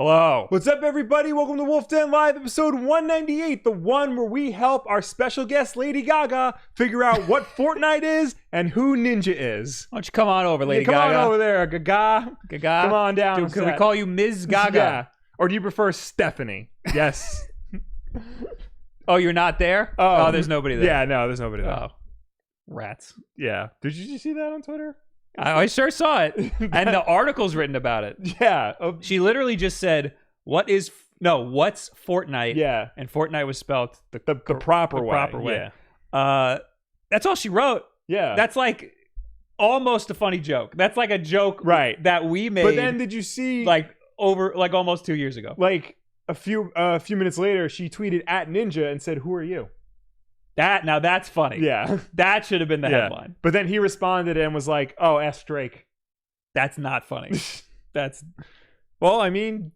Hello. What's up, everybody? Welcome to Wulff Den Live, episode 198, the one where we help our special guest, Lady Gaga, figure out what Fortnite is and who Ninja is. Why don't you come on over, Lady Come Gaga? on over there, Gaga. Gaga. Come on down. Dude, can we call you Ms. Gaga? Yeah. Or do you prefer Stephanie? Yes. Oh, you're not there? Oh, there's nobody there. Yeah, no, there's nobody there. Oh, rats. Yeah. Did you see that on Twitter? I sure saw it. And the article's written about it. Yeah. She literally just said, what's Fortnite? Yeah. And Fortnite was spelled the proper way. Proper way. Yeah. That's all she wrote. Yeah. That's like almost a funny joke. That's like a joke that we made. But then did you see almost 2 years ago? Like a few minutes later, she tweeted at Ninja and said, "Who are you?" Now that's funny. Yeah. That should have been the headline. But then he responded and was like, "Oh, ask Drake." That's not funny. Well, I mean,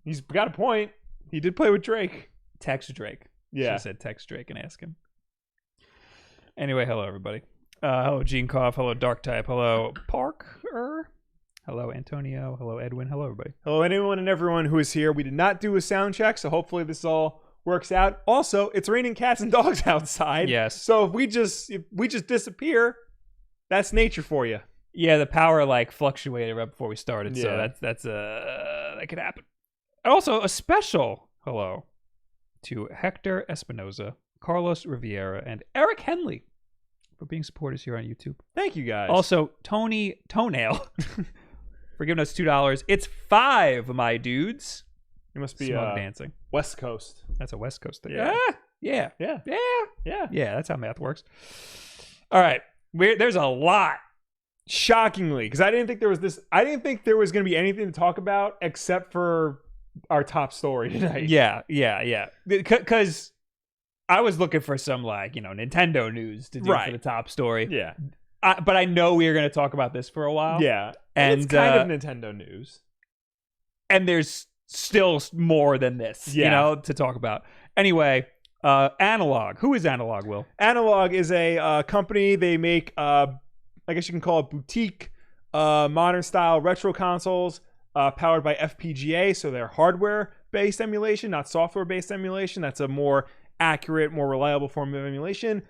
he's got a point. He did play with Drake. Text Drake. Yeah. She said text Drake and ask him. Anyway, hello everybody. Hello Gene Koff. Hello Dark Type. Hello Parker. Hello Antonio. Hello Edwin. Hello everybody. Hello anyone and everyone who is here. We did not do a sound check, so hopefully this all works out. Also, it's raining cats and dogs outside. Yes. So if we just disappear, that's nature for you. Yeah, the power fluctuated right before we started, so that could happen. Also, a special hello to Hector Espinoza, Carlos Riviera, and Eric Henley for being supporters here on YouTube. Thank you guys. Also, Tony Toenail for giving us $2. It's $5, my dudes. It must be dancing. West Coast. That's a West Coast thing. Yeah. Yeah. Yeah. That's how math works. All right. There's a lot. Shockingly, because I didn't think there was going to be anything to talk about except for our top story tonight. Yeah. Because I was looking for some Nintendo news to do for the top story. Yeah. But I know we are going to talk about this for a while. Yeah. And it's kind of Nintendo news. And there's still more than this, to talk about. Anyway, Analogue. Who is Analogue, Will? Analogue is a company. They make, I guess you can call it boutique, modern style retro consoles powered by FPGA. So they're hardware-based emulation, not software-based emulation. That's a more accurate, more reliable form of emulation.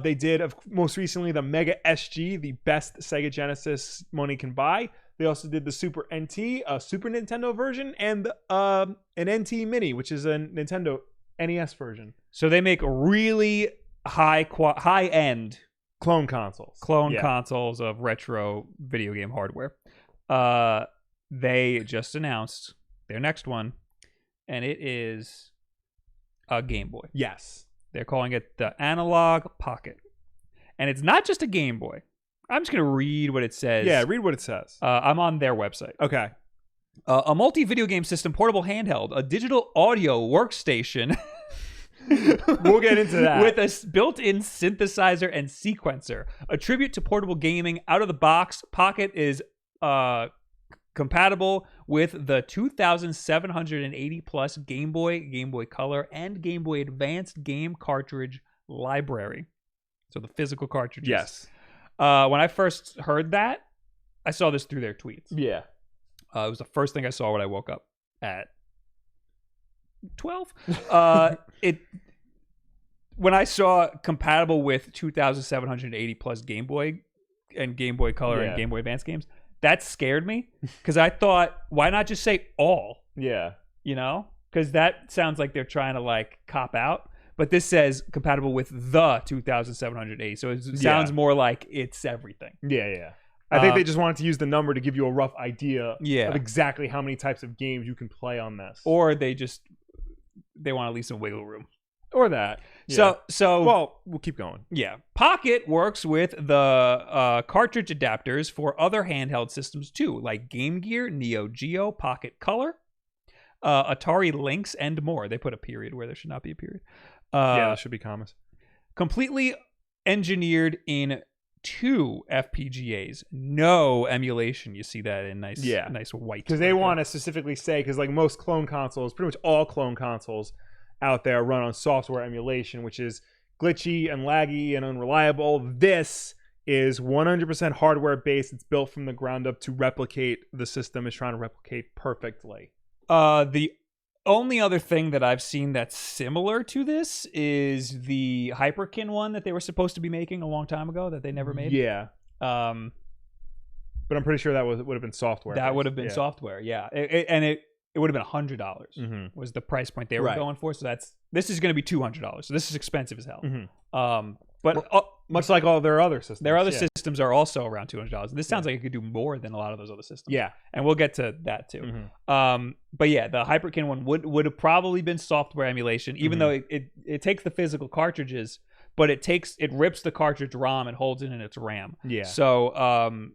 They did, most recently, the Mega SG, the best Sega Genesis money can buy. They also did the Super NT, a Super Nintendo version, and an NT Mini, which is a Nintendo NES version. So they make really high-end clone consoles. Consoles of retro video game hardware. They just announced their next one, and it is a Game Boy. Yes. They're calling it the Analogue Pocket. And it's not just a Game Boy. I'm just going to read what it says. Yeah, read what it says. I'm on their website. Okay. A multi-video game system portable handheld, a digital audio workstation. We'll get into that. With a built-in synthesizer and sequencer. A tribute to portable gaming. Out of the box, Pocket is compatible with the 2,780 plus Game Boy, Game Boy Color, and Game Boy Advanced game cartridge library. So the physical cartridges. Yes. When I first heard that, I saw this through their tweets. Yeah. It was the first thing I saw when I woke up at 12. When I saw compatible with 2,780 plus Game Boy and Game Boy Color and Game Boy Advance games, that scared me because I thought, why not just say all? Yeah. Because that sounds like they're trying to cop out. But this says compatible with the 2,780. So it sounds more like it's everything. Yeah. I think they just wanted to use the number to give you a rough idea of exactly how many types of games you can play on this. Or they want to leave some wiggle room. Or that. Yeah. So well, we'll keep going. Yeah. Pocket works with the cartridge adapters for other handheld systems too, like Game Gear, Neo Geo, Pocket Color, Atari Lynx, and more. They put a period where there should not be a period. There should be commas. Completely engineered in 2 FPGAs. No emulation. You see that in nice white. Because they want to specifically say, because most clone consoles, pretty much all clone consoles out there run on software emulation, which is glitchy and laggy and unreliable. This is 100% hardware based. It's built from the ground up to replicate the system is trying to replicate perfectly. The only other thing that I've seen that's similar to this is the Hyperkin one that they were supposed to be making a long time ago that they never made. Yeah. Um, but I'm pretty sure that would have been software. That would have been software, yeah. It would have been $100 was the price point they were going for. So this is going to be $200. So this is expensive as hell. But much like all their other systems. Their other systems are also around $200. This sounds like it could do more than a lot of those other systems. Yeah. And we'll get to that too. But yeah, the Hyperkin one would have probably been software emulation, even though it takes the physical cartridges, but it rips the cartridge ROM and holds it in its RAM. Yeah. So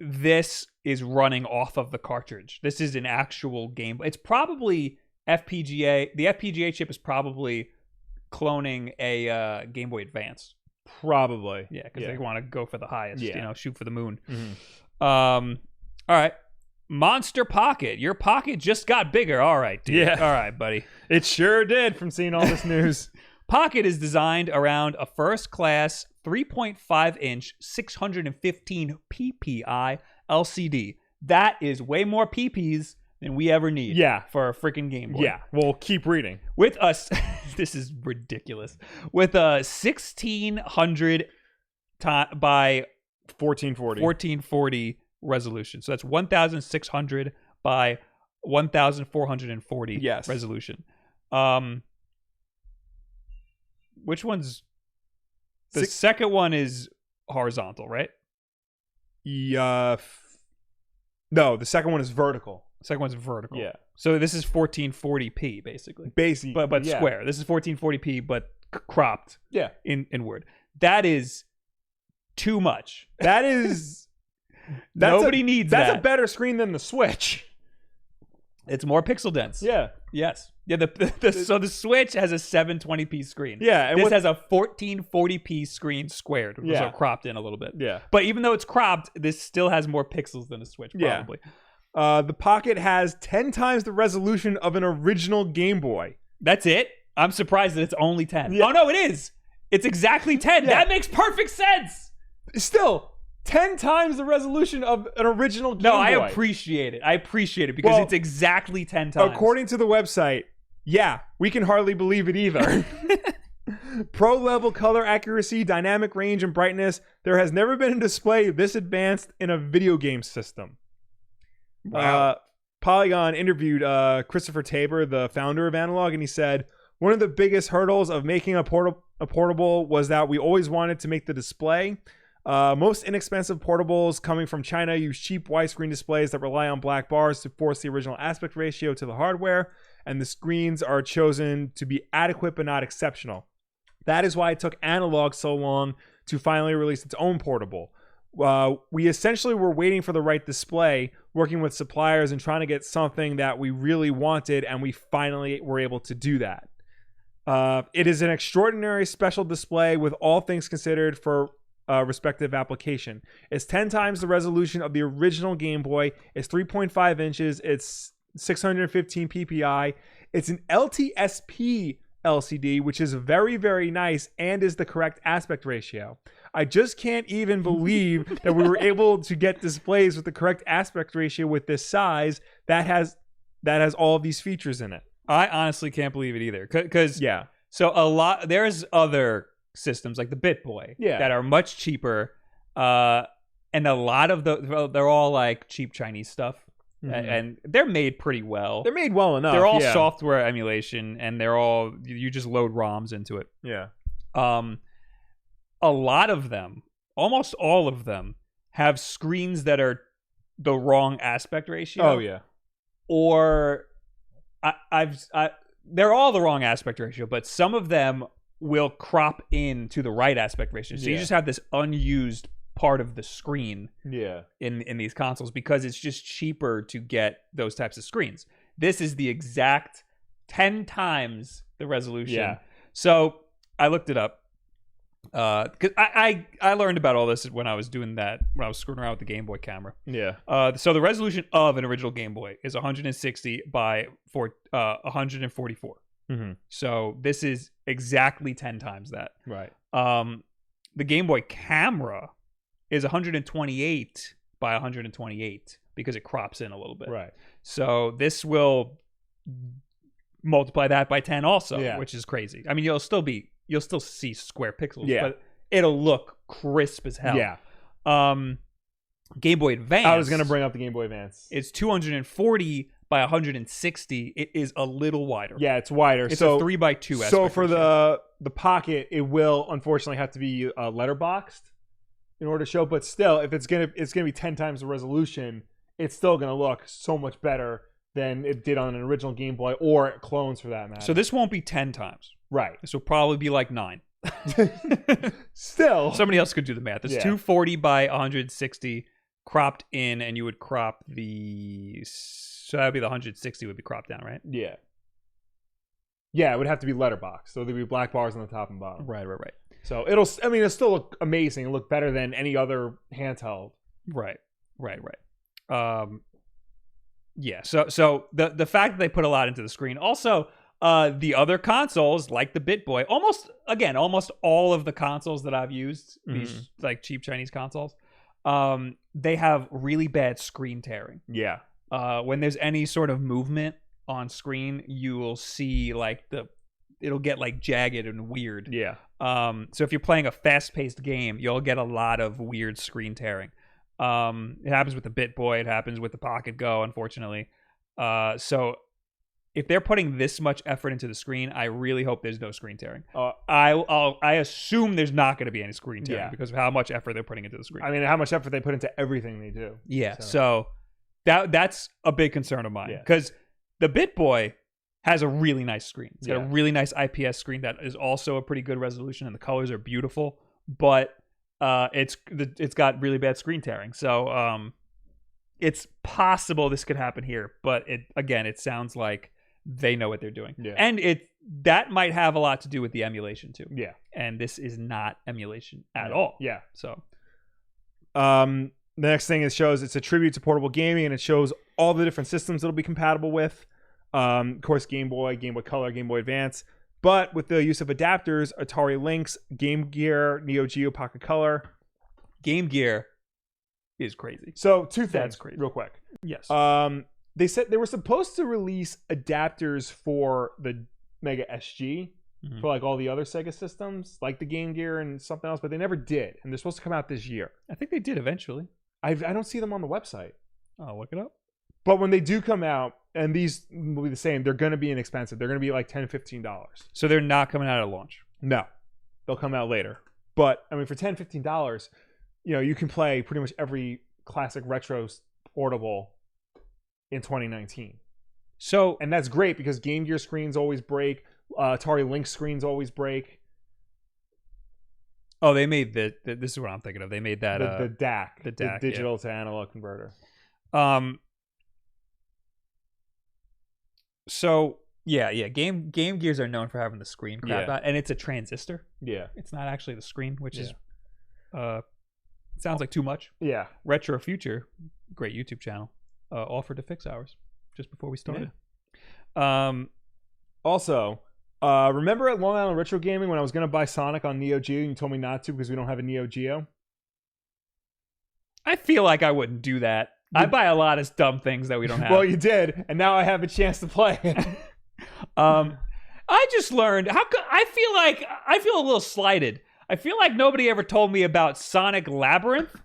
this is running off of the cartridge. This is an actual game. It's probably FPGA. The FPGA chip is probably cloning a Game Boy Advance. Probably. Yeah, because they want to go for the highest, shoot for the moon. Mm-hmm. All right. Monster Pocket. Your pocket just got bigger. All right, dude. Yeah. All right, buddy. It sure did from seeing all this news. Pocket is designed around a first-class 3.5-inch 615 ppi LCD. That is way more PPs than we ever need for a freaking Game Boy. Yeah, well, keep reading. With us, this is ridiculous. With a 1600 by 1440 resolution. So that's 1600 by 1440 resolution. Which one's the second one is horizontal, right? No, the second one is vertical. Second one's vertical. Yeah. So this is 1440p basically. But square. This is 1440p but cropped. Yeah. Inward. That is too much. That is nobody needs that. That's a better screen than the Switch. It's more pixel dense. Yeah. Yes. Yeah, so the Switch has a 720p screen. Yeah. And this has a 1440p screen squared. So cropped in a little bit. Yeah. But even though it's cropped, this still has more pixels than a Switch, probably. Yeah. The Pocket has 10 times the resolution of an original Game Boy. That's it? I'm surprised that it's only 10. Yeah. Oh, no, it is. It's exactly 10. Yeah. That makes perfect sense. Still, 10 times the resolution of an original Game Boy. No, I appreciate it. I appreciate it because it's exactly 10 times. According to the website, we can hardly believe it either. Pro level color accuracy, dynamic range, and brightness. There has never been a display this advanced in a video game system. Wow. Polygon interviewed Christopher Tabor, the founder of Analogue, and he said, one of the biggest hurdles of making a portable was that we always wanted to make the display. Most inexpensive portables coming from China use cheap widescreen displays that rely on black bars to force the original aspect ratio to the hardware, and the screens are chosen to be adequate but not exceptional. That is why it took Analogue so long to finally release its own portable. We essentially were waiting for the right display, working with suppliers and trying to get something that we really wanted, and we finally were able to do that. It is an extraordinary special display with all things considered for respective application. It's 10 times the resolution of the original Game Boy. It's 3.5 inches. It's 615 ppi. It's an LTSP LCD, which is very, very nice and is the correct aspect ratio. I just can't even believe that we were able to get displays with the correct aspect ratio with this size that has all of these features in it. I honestly can't believe it either. Because so there's other systems like the BitBoy that are much cheaper, and a lot of they're all like cheap Chinese stuff. And they're made pretty well. They're made well enough. They're all software emulation, and they're all you just load ROMs into it. Yeah. A lot of them, almost all of them, have screens that are the wrong aspect ratio. Oh yeah. Or they're all the wrong aspect ratio, but some of them will crop in to the right aspect ratio. So you just have this unused part of the screen in these consoles because it's just cheaper to get those types of screens. This is the exact 10 times the resolution. Yeah. So I looked it up because I learned about all this when I was doing that, when I was screwing around with the Game Boy camera. Yeah. So the resolution of an original Game Boy is 160 by 144. Mm-hmm. So this is exactly 10 times that. Right. The Game Boy camera is 128 by 128 because it crops in a little bit. Right. So this will multiply that by 10 also, which is crazy. I mean, you'll still see square pixels, but it'll look crisp as hell. Yeah. Game Boy Advance. I was going to bring up the Game Boy Advance. It's 240 by 160. It is a little wider. Yeah, it's wider. It's a 3x2. So for the Pocket, it will unfortunately have to be letterboxed in order to show. But still, if it's gonna be 10 times the resolution, it's still gonna look so much better than it did on an original Game Boy or clones for that matter. So this won't be 10 times. Right. This will probably be like 9. Still, somebody else could do the math. It's 240 by 160 cropped in, and you would crop so that would be the 160 would be cropped down, right? Yeah. Yeah, it would have to be letterbox. So there'd be black bars on the top and bottom. Right. So it'll still look amazing. It'll look better than any other handheld. Right. Yeah. So the fact that they put a lot into the screen. Also, the other consoles, like the BitBoy, almost all of the consoles that I've used, these like cheap Chinese consoles, they have really bad screen tearing. Yeah. When there's any sort of movement on screen, you will see like it'll get like jagged and weird. Yeah. So if you're playing a fast-paced game, you'll get a lot of weird screen tearing. It happens with the BitBoy. It happens with the Pocket Go, unfortunately. So if they're putting this much effort into the screen, I really hope there's no screen tearing. I assume there's not going to be any screen tearing because of how much effort they're putting into the screen. I mean, how much effort they put into everything they do. Yeah. So that's a big concern of mine because the BitBoy has a really nice screen. It's got a really nice IPS screen that is also a pretty good resolution, and the colors are beautiful. But it's got really bad screen tearing. So it's possible this could happen here. But it sounds like they know what they're doing. Yeah. And that might have a lot to do with the emulation too. Yeah. And this is not emulation at all. Yeah. So the next thing it shows, it's a tribute to portable gaming, and it shows all the different systems it'll be compatible with. Of course, Game Boy, Game Boy Color, Game Boy Advance. But with the use of adapters, Atari Lynx, Game Gear, Neo Geo Pocket Color. Game Gear is crazy. So two things real quick. Yes. They said they were supposed to release adapters for the Mega SG for like all the other Sega systems, like the Game Gear and something else, but they never did. And they're supposed to come out this year. I think they did eventually. I don't see them on the website. Oh, look it up. But when they do come out, and these will be the same, they're going to be inexpensive. They're going to be like $10, $15. So they're not coming out at launch? No. They'll come out later. But, I mean, for $10, $15, you can play pretty much every classic retro portable in 2019. So, and that's great because Game Gear screens always break. Atari Lynx screens always break. Oh, they made this is what I'm thinking of. They made that the DAC, the DAC, digital to analog converter. So Game Gears are known for having the screen crap out, and it's a transistor. Yeah, it's not actually the screen, which is sounds like too much. Yeah, Retro Future, great YouTube channel, offered to fix ours just before we started. Yeah. Also, remember at Long Island Retro Gaming when I was going to buy Sonic on Neo Geo and you told me not to because we don't have a Neo Geo? I feel like I wouldn't do that. I buy a lot of dumb things that we don't have. Well, you did, and now I have a chance to play it. I just learned I feel a little slighted. I feel like nobody ever told me about Sonic Labyrinth.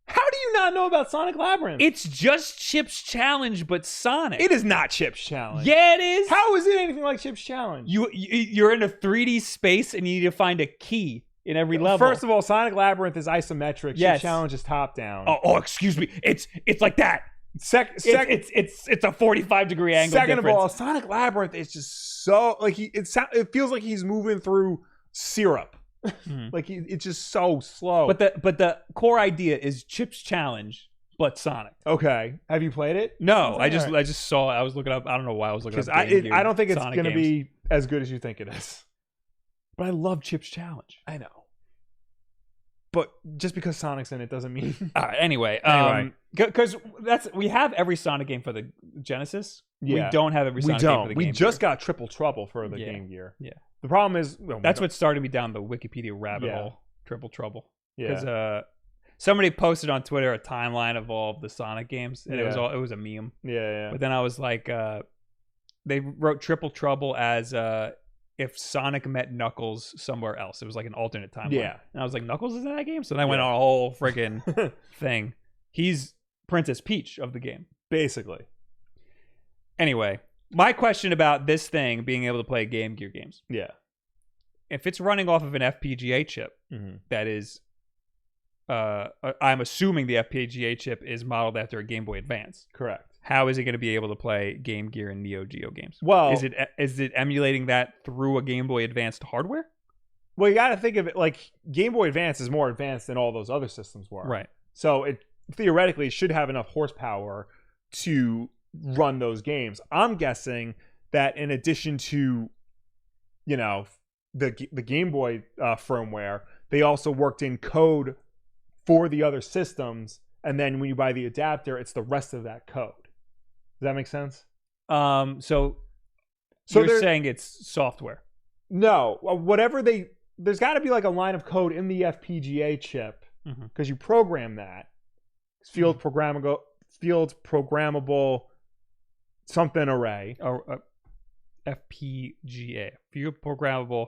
How do you not know about Sonic Labyrinth? It's just Chip's Challenge, but Sonic. It is not Chip's Challenge. Yeah, it is. How is it anything like Chip's Challenge? You're in a 3D space and you need to find a key in every level. First of all, Sonic Labyrinth is isometric. Yes. Chip's Challenge is top down. Oh, excuse me. It's like that. It's a 45-degree angle. Second of all, Sonic Labyrinth is just so like it feels like he's moving through syrup. Like it's just so slow. But the core idea is Chip's Challenge, but Sonic. Okay, have you played it? No, I just saw it. I was looking up. I don't know why I was looking up. I don't think it's going to be as good as you think it is. But I love Chip's Challenge. I know. But just because Sonic's in it doesn't mean. All right, anyway, because we have every Sonic game for the Genesis. Yeah. We don't have every Sonic game for the Game Gear. We just got Triple Trouble for the Game Gear. Yeah. The problem is that's what started me down the Wikipedia rabbit hole. Triple Trouble. Yeah. somebody posted on Twitter a timeline of all of the Sonic games, and it was a meme. Yeah. But then I was like, they wrote Triple Trouble as if Sonic met Knuckles somewhere else. It was like an alternate timeline. Yeah. And I was like, Knuckles is in that game? So then I went on a whole friggin' thing. He's Princess Peach of the game. Basically. Anyway, my question about this thing being able to play Game Gear games. Yeah. If it's running off of an FPGA chip, that is, I'm assuming the FPGA chip is modeled after a Game Boy Advance. Correct. How How is it going to be able to play Game Gear and Neo Geo games? Well, is it emulating that through a Game Boy Advanced hardware? Well, you got to think of it like Game Boy Advance is more advanced than all those other systems were. Right. So it theoretically should have enough horsepower to run those games. I'm guessing that in addition to, you know, the Game Boy firmware, they also worked in code for the other systems, and then when you buy the adapter, it's the rest of that code. Does that make sense? So you're saying it's software? No, there's got to be like a line of code in the FPGA chip because you program that. It's field programmable something array. FPGA, field programmable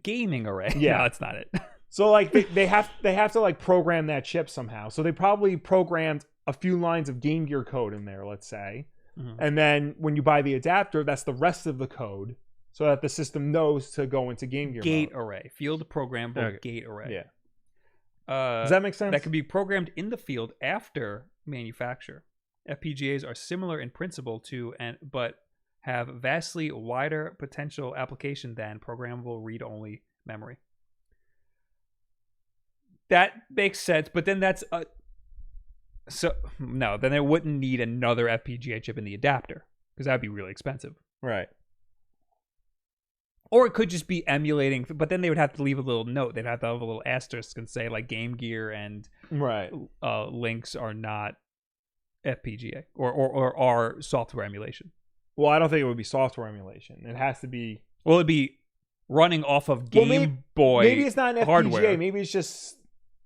gaming array. Yeah, no, that's not it. So like they have to like program that chip somehow. So they probably programmed a few lines of Game Gear code in there, let's say. And then when you buy the adapter, that's the rest of the code so that the system knows to go into Game Gear gate mode. array, field programmable gate array. Yeah. Does that make sense? That can be programmed in the field after manufacture. FPGAs are similar in principle to but have vastly wider potential application than programmable read-only memory. That makes sense, but then then it wouldn't need another FPGA chip in the adapter because that'd be really expensive. Right. Or it could just be emulating, but then they would have to leave a little note. They'd have to have a little asterisk and say like Game Gear and links are not FPGA or are software emulation. Well, I don't think it would be software emulation. It has to be. Well, it'd be running off of Game Boy. Maybe it's not an FPGA. Hardware. Maybe it's just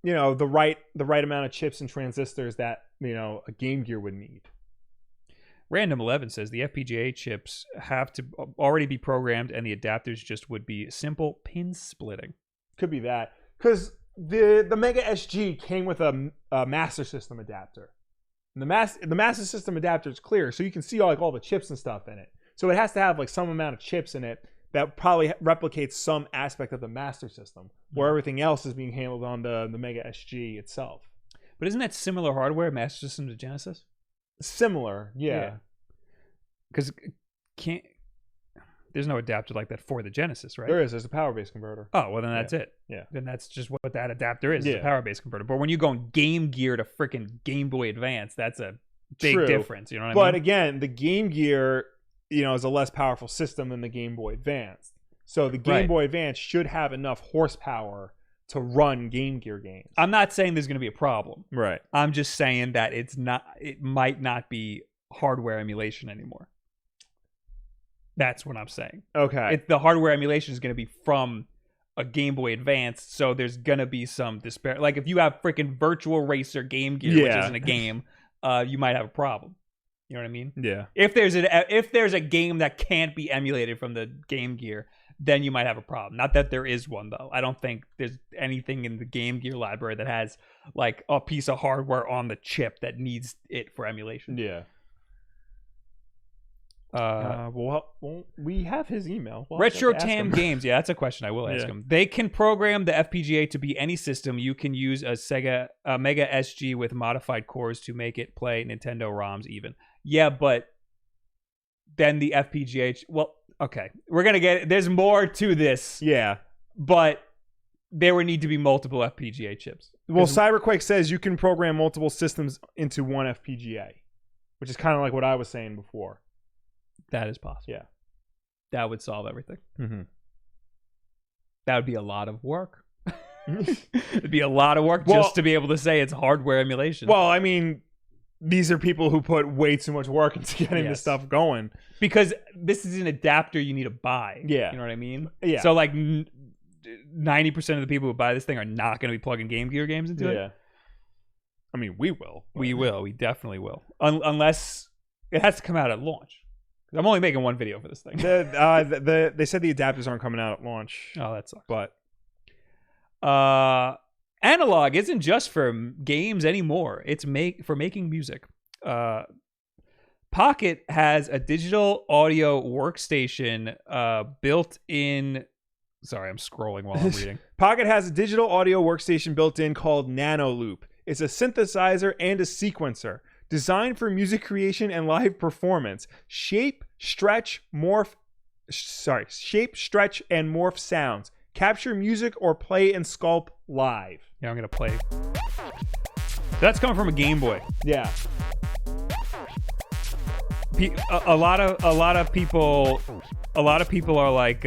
the right amount of chips and transistors that a Game Gear would need. Random 11 says the FPGA chips have to already be programmed, and the adapters just would be simple pin splitting. Could be that because the Mega SG came with a Master System adapter. And the Master System adapter is clear, so you can see all the chips and stuff in it. So it has to have like some amount of chips in it that probably replicates some aspect of the Master System, where everything else is being handled on the Mega SG itself. But isn't that similar hardware, Master System to Genesis? Similar, yeah. Because there's no adapter like that for the Genesis, right? There's a power-based converter. Oh, well then that's it. Yeah. Then that's just what that adapter is. It's a power-based converter. But when you go Game Gear to freaking Game Boy Advance, that's a big difference. You know what I mean? But again, the Game Gear, is a less powerful system than the Game Boy Advance. So the Game Boy Advance should have enough horsepower to run Game Gear games. I'm not saying there's going to be a problem. Right. I'm just saying that it might not be hardware emulation anymore. That's what I'm saying. Okay. The hardware emulation is going to be from a Game Boy Advance, so there's going to be some disparity. Like if you have freaking Virtua Racer Game Gear, which isn't a game, you might have a problem. You know what I mean? Yeah. If there's a game that can't be emulated from the Game Gear, then you might have a problem. Not that there is one, though. I don't think there's anything in the Game Gear library that has like a piece of hardware on the chip that needs it for emulation. Yeah. We have his email. Retro Tam Games. Yeah, that's a question I will ask him. They can program the FPGA to be any system. You can use a Mega SG with modified cores to make it play Nintendo ROMs even. Yeah, but then the FPGA... Well, okay. We're going to get... There's more to this. Yeah. But there would need to be multiple FPGA chips. Well, Cyberquake says you can program multiple systems into one FPGA, which is kind of like what I was saying before. That is possible. Yeah. That would solve everything. Mm-hmm. That would be a lot of work. It'd be a lot of work just to be able to say it's hardware emulation. Well, I mean, these are people who put way too much work into getting this stuff going. Because this is an adapter you need to buy. Yeah. You know what I mean? Yeah. So like 90% of the people who buy this thing are not going to be plugging Game Gear games into it. I mean, we will. We will. We definitely will. Unless it has to come out at launch. I'm only making one video for this thing. They said the adapters aren't coming out at launch. Oh, that sucks. But Analogue isn't just for games anymore. It's for making music. Pocket has a digital audio workstation built in. Sorry, I'm scrolling while I'm reading. Pocket has a digital audio workstation built in called Nano Loop. It's a synthesizer and a sequencer designed for music creation and live performance. Shape, stretch, and morph sounds. Capture music or play and sculpt live. Yeah, I'm gonna play. That's coming from a Game Boy. Yeah. A lot of people are like,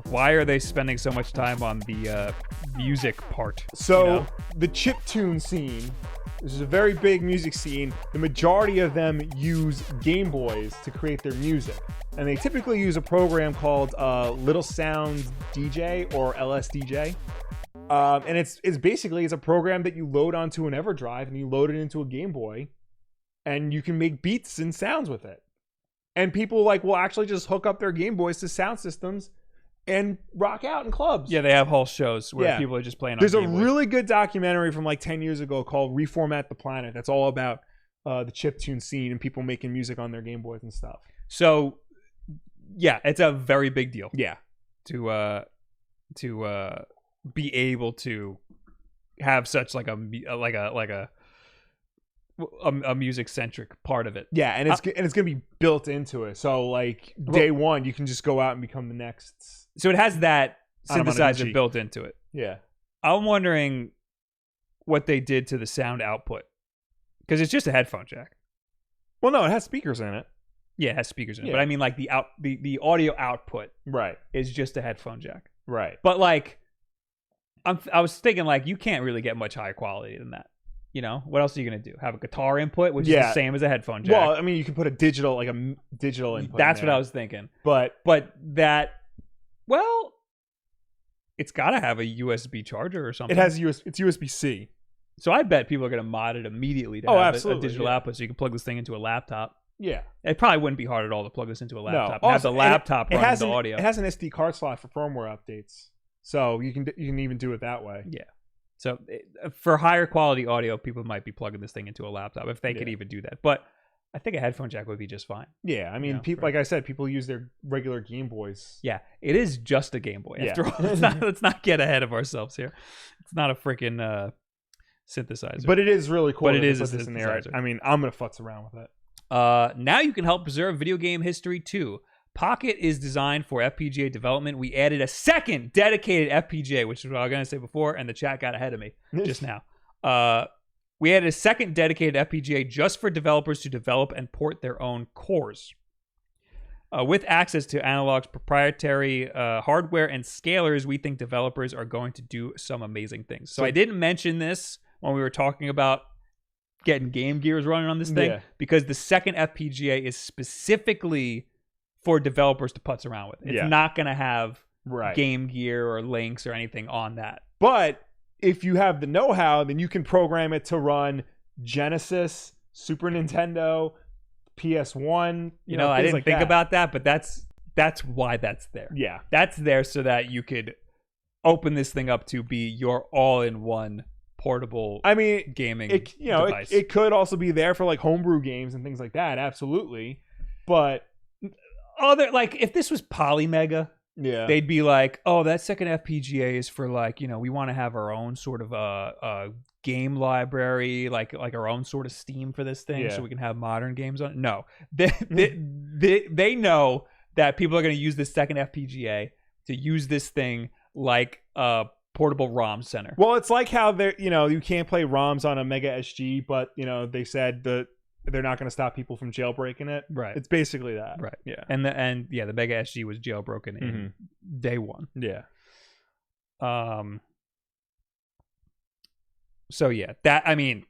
why are they spending so much time on the music part? So the chiptune scene, this is a very big music scene. The majority of them use Game Boys to create their music, and they typically use a program called Little Sound DJ or LSDJ. And it's basically a program that you load onto an EverDrive and you load it into a Game Boy, and you can make beats and sounds with it. And people will actually just hook up their Game Boys to sound systems and rock out in clubs. Yeah, they have whole shows where people are just playing on There's Game a Boys. really good documentary from 10 years ago called Reformat the Planet that's all about the chiptune scene and people making music on their Game Boys and stuff. So, yeah, it's a very big deal. Yeah. To be able to have such a music centric part of it. Yeah, and it's gonna be built into it. So day one, you can just go out and become the next. So it has that synthesizer built into it. Yeah. I'm wondering what they did to the sound output, because it's just a headphone jack. Well, no, it has speakers in it. Yeah, it has speakers in it, but I mean the audio output right is just a headphone jack. Right. But I was thinking you can't really get much higher quality than that. What else are you going to do? Have a guitar input, which is the same as a headphone jack. Well, I mean, you can put a digital input. That's what I was thinking. But that, it's got to have a USB charger or something. It has it's USB-C. So I bet people are going to mod it immediately to have a digital output, so you can plug this thing into a laptop. Yeah. It probably wouldn't be hard at all to plug this into a laptop. No. And have the laptop run the audio. It has an SD card slot for firmware updates, so you can even do it that way. Yeah. So for higher quality audio, people might be plugging this thing into a laptop if they could even do that. But I think a headphone jack would be just fine. Yeah, I mean, people, like I said, people use their regular Game Boys. Yeah, it is just a Game Boy after all. Let's not get ahead of ourselves here. It's not a freaking synthesizer. But it is really cool. But it is a synthesizer. I mean, I'm gonna futz around with it. Now you can help preserve video game history too. Pocket is designed for FPGA development. We added a second dedicated FPGA, which is what I was going to say before, and the chat got ahead of me just now. We added a second dedicated FPGA just for developers to develop and port their own cores. With access to Analogue's proprietary hardware and scalers, we think developers are going to do some amazing things. So I didn't mention this when we were talking about getting Game Gears running on this thing, because the second FPGA is specifically for developers to putz around with. It's not going to have Game Gear or links or anything on that. But if you have the know-how, then you can program it to run Genesis, Super Nintendo, PS1. I didn't think about that, but that's why that's there. Yeah. That's there so that you could open this thing up to be your all-in-one portable gaming device. It could also be there for homebrew games and things like that, absolutely. But if this was Polymega, they'd be like, oh, that second FPGA is for we want to have our own sort of a game library, like our own sort of Steam for this thing, so we can have modern games on it. No, they know that people are going to use this second FPGA to use this thing like a portable ROM center. Well, it's like how you can't play ROMs on a Mega SG, but they said that they're not going to stop people from jailbreaking it. Right. It's basically that. Right. Yeah. And the Mega SG was jailbroken in day one. Yeah. So yeah, that, I didn't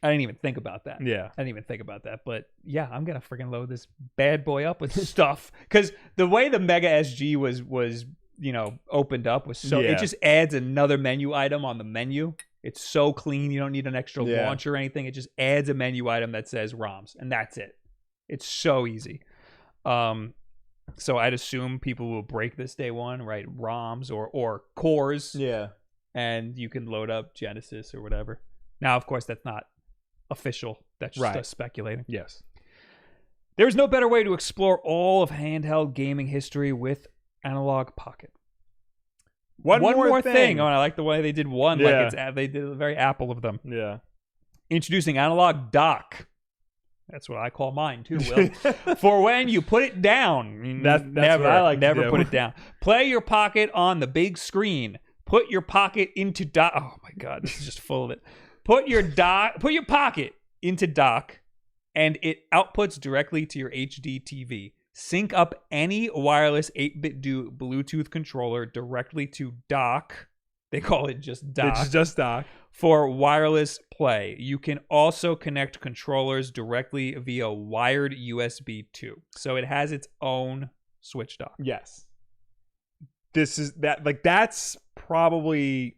even think about that. Yeah. I didn't even think about that. But yeah, I'm going to freaking load this bad boy up with stuff. Because the way the Mega SG was opened up was so, it just adds another menu item on the menu. It's so clean. You don't need an extra launch or anything. It just adds a menu item that says ROMs, and that's it. It's so easy. So I'd assume people will break this day one, right? ROMs or cores. Yeah. And you can load up Genesis or whatever. Now, of course, that's not official. That's just us speculating. Yes. There's no better way to explore all of handheld gaming history with Analogue Pocket. One more thing. Oh, and I like the way they did one. Yeah. Like they did a very Apple of them. Yeah. Introducing Analogue Dock. That's what I call mine too, Will. For when you put it down. That's never, what I like never to do. put it down. Play your Pocket on the big screen. Put your Pocket into dock. Oh my God, this is just full of it. Put your Pocket into dock, and it outputs directly to your HD TV. Sync up any wireless 8-bit Bluetooth controller directly to dock. They call it just dock. It's just dock. For wireless play. You can also connect controllers directly via wired USB 2. So it has its own Switch dock. Yes. That's probably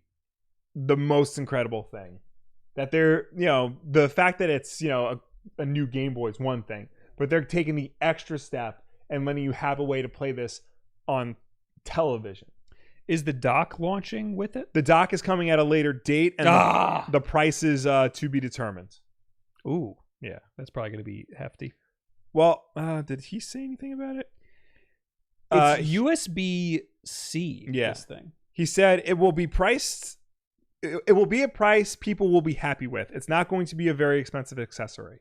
the most incredible thing. That they're, the fact that it's, a new Game Boy is one thing, but they're taking the extra step and letting you have a way to play this on television. Is the dock launching with it? The dock is coming at a later date, and the price is to be determined. Ooh. Yeah. That's probably going to be hefty. Well, did he say anything about it? It's USB-C, this thing. He said it will be priced... It will be a price people will be happy with. It's not going to be a very expensive accessory.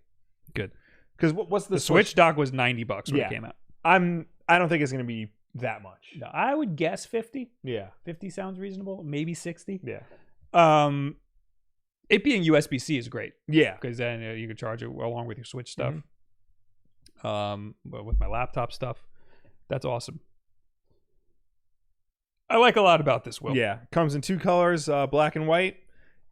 Good. Because what's the Switch dock was $90 when it came out. I don't think it's going to be that much. No, I would guess 50. Yeah. 50 sounds reasonable. Maybe 60. Yeah. It being USB-C is great. Yeah. Because then you can charge it along with your Switch stuff. But with my laptop stuff. That's awesome. I like a lot about this, Will. Yeah. Comes in two colors, black and white.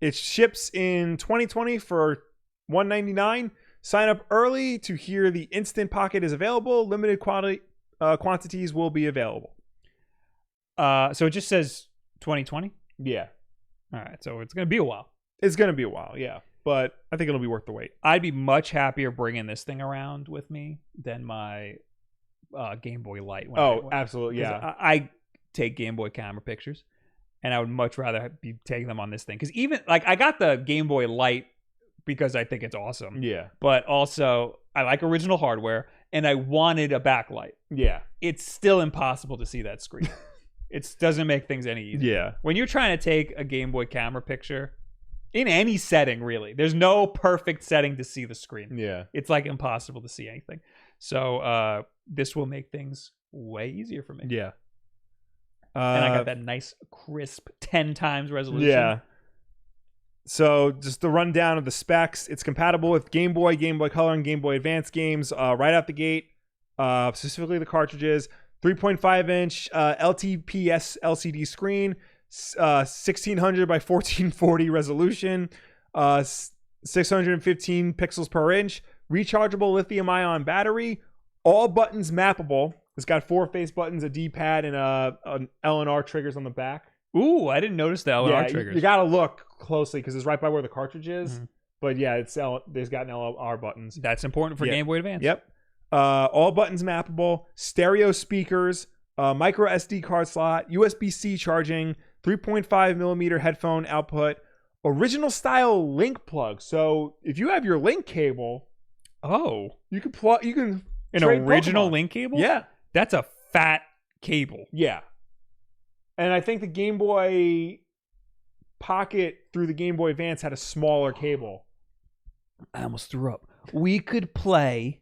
It ships in 2020 for $199. Sign up early to hear the Instant Pocket is available. Limited quantities will be available. So it just says 2020? Yeah. All right. So it's going to be a while. It's going to be a while, yeah. But I think it'll be worth the wait. I'd be much happier bringing this thing around with me than my Game Boy Light. Absolutely, yeah. I take Game Boy camera pictures, and I would much rather be taking them on this thing. Because even, I got the Game Boy Light because I think it's awesome. Yeah. But also, I like original hardware, and I wanted a backlight. Yeah. It's still impossible to see that screen. It doesn't make things any easier. Yeah. When you're trying to take a Game Boy camera picture, in any setting, really, there's no perfect setting to see the screen. Yeah. It's impossible to see anything. So this will make things way easier for me. Yeah. And I got that nice, crisp 10 times resolution. Yeah. So just the rundown of the specs. It's compatible with Game Boy, Game Boy Color, and Game Boy Advance games right out the gate. Specifically the cartridges. 3.5-inch LTPS LCD screen. 1600 by 1440 resolution. 615 pixels per inch. Rechargeable lithium-ion battery. All buttons mappable. It's got 4 face buttons, a D-pad, and an L and R triggers on the back. Ooh, I didn't notice the L and R triggers. You got to look closely because it's right by where the cartridge is. Mm-hmm. But yeah, there's got an L and R buttons. That's important for Game Boy Advance. Yep. All buttons mappable. Stereo speakers. Micro SD card slot. USB-C charging. 3.5 millimeter headphone output. Original style link plug. So if you have your link cable, you can plug. You can an original Pokemon. Link cable. Yeah, that's a fat cable. Yeah, and I think the Game Boy Pocket through the Game Boy Advance had a smaller cable. I almost threw up. We could play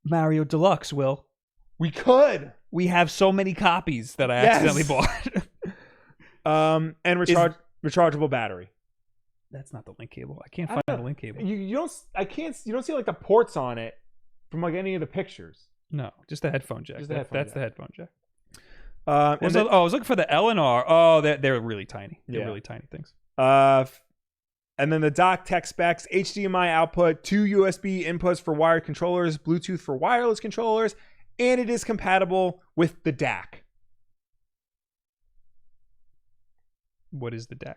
Mario Deluxe. Will we could? We have so many copies that I accidentally bought. And rechargeable battery. That's not the link cable. I can't find the link cable. You don't. I can't. You don't see the ports on it from any of the pictures. No, just the headphone jack. That's the headphone jack. I was looking for the L and R. Oh, they're really tiny. They're really tiny things. And then the dock tech specs: HDMI output, 2 USB inputs for wired controllers, Bluetooth for wireless controllers, and it is compatible with the DAC. What is the DAC?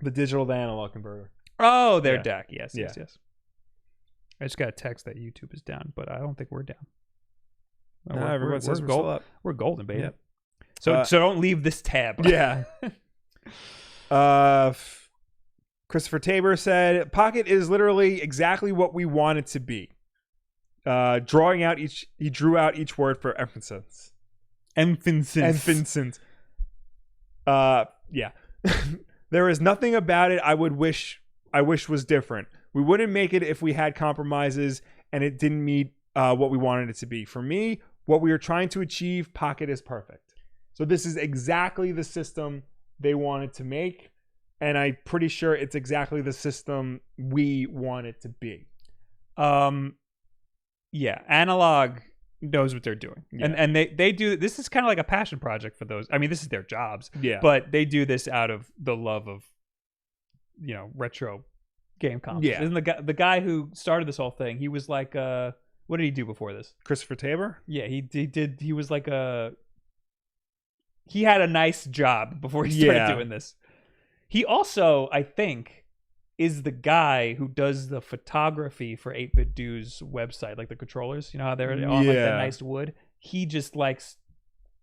The digital to analog converter. Oh, their Yeah. DAC. Yes, Yeah. yes, yes. I just got a text that YouTube is down, but I don't think we're down. No, everyone says we're still up. We're golden, baby. Yep. So don't leave this tab. Yeah. Christopher Tabor said, Pocket is literally exactly what we want it to be. He drew out each word for emphasis. Emphasis. Yeah. There is nothing about it I wish was different. We wouldn't make it if we had compromises and it didn't meet what we wanted it to be. For me, what we are trying to achieve, Pocket is perfect. So this is exactly the system they wanted to make, and I'm pretty sure it's exactly the system we want it to be. Yeah, Analogue knows what they're doing. Yeah. And they do, this is kind of like a passion project for those. I mean, this is their jobs. Yeah. But they do this out of the love of, retro game consoles. Yeah. Isn't the guy who started this whole thing, he was like what did he do before this? Christopher Tabor? Yeah, he was like he had a nice job before he started doing this. He also, I think, is the guy who does the photography for 8-Bit Do's website, like the controllers. You know how they're on like that nice wood? He just likes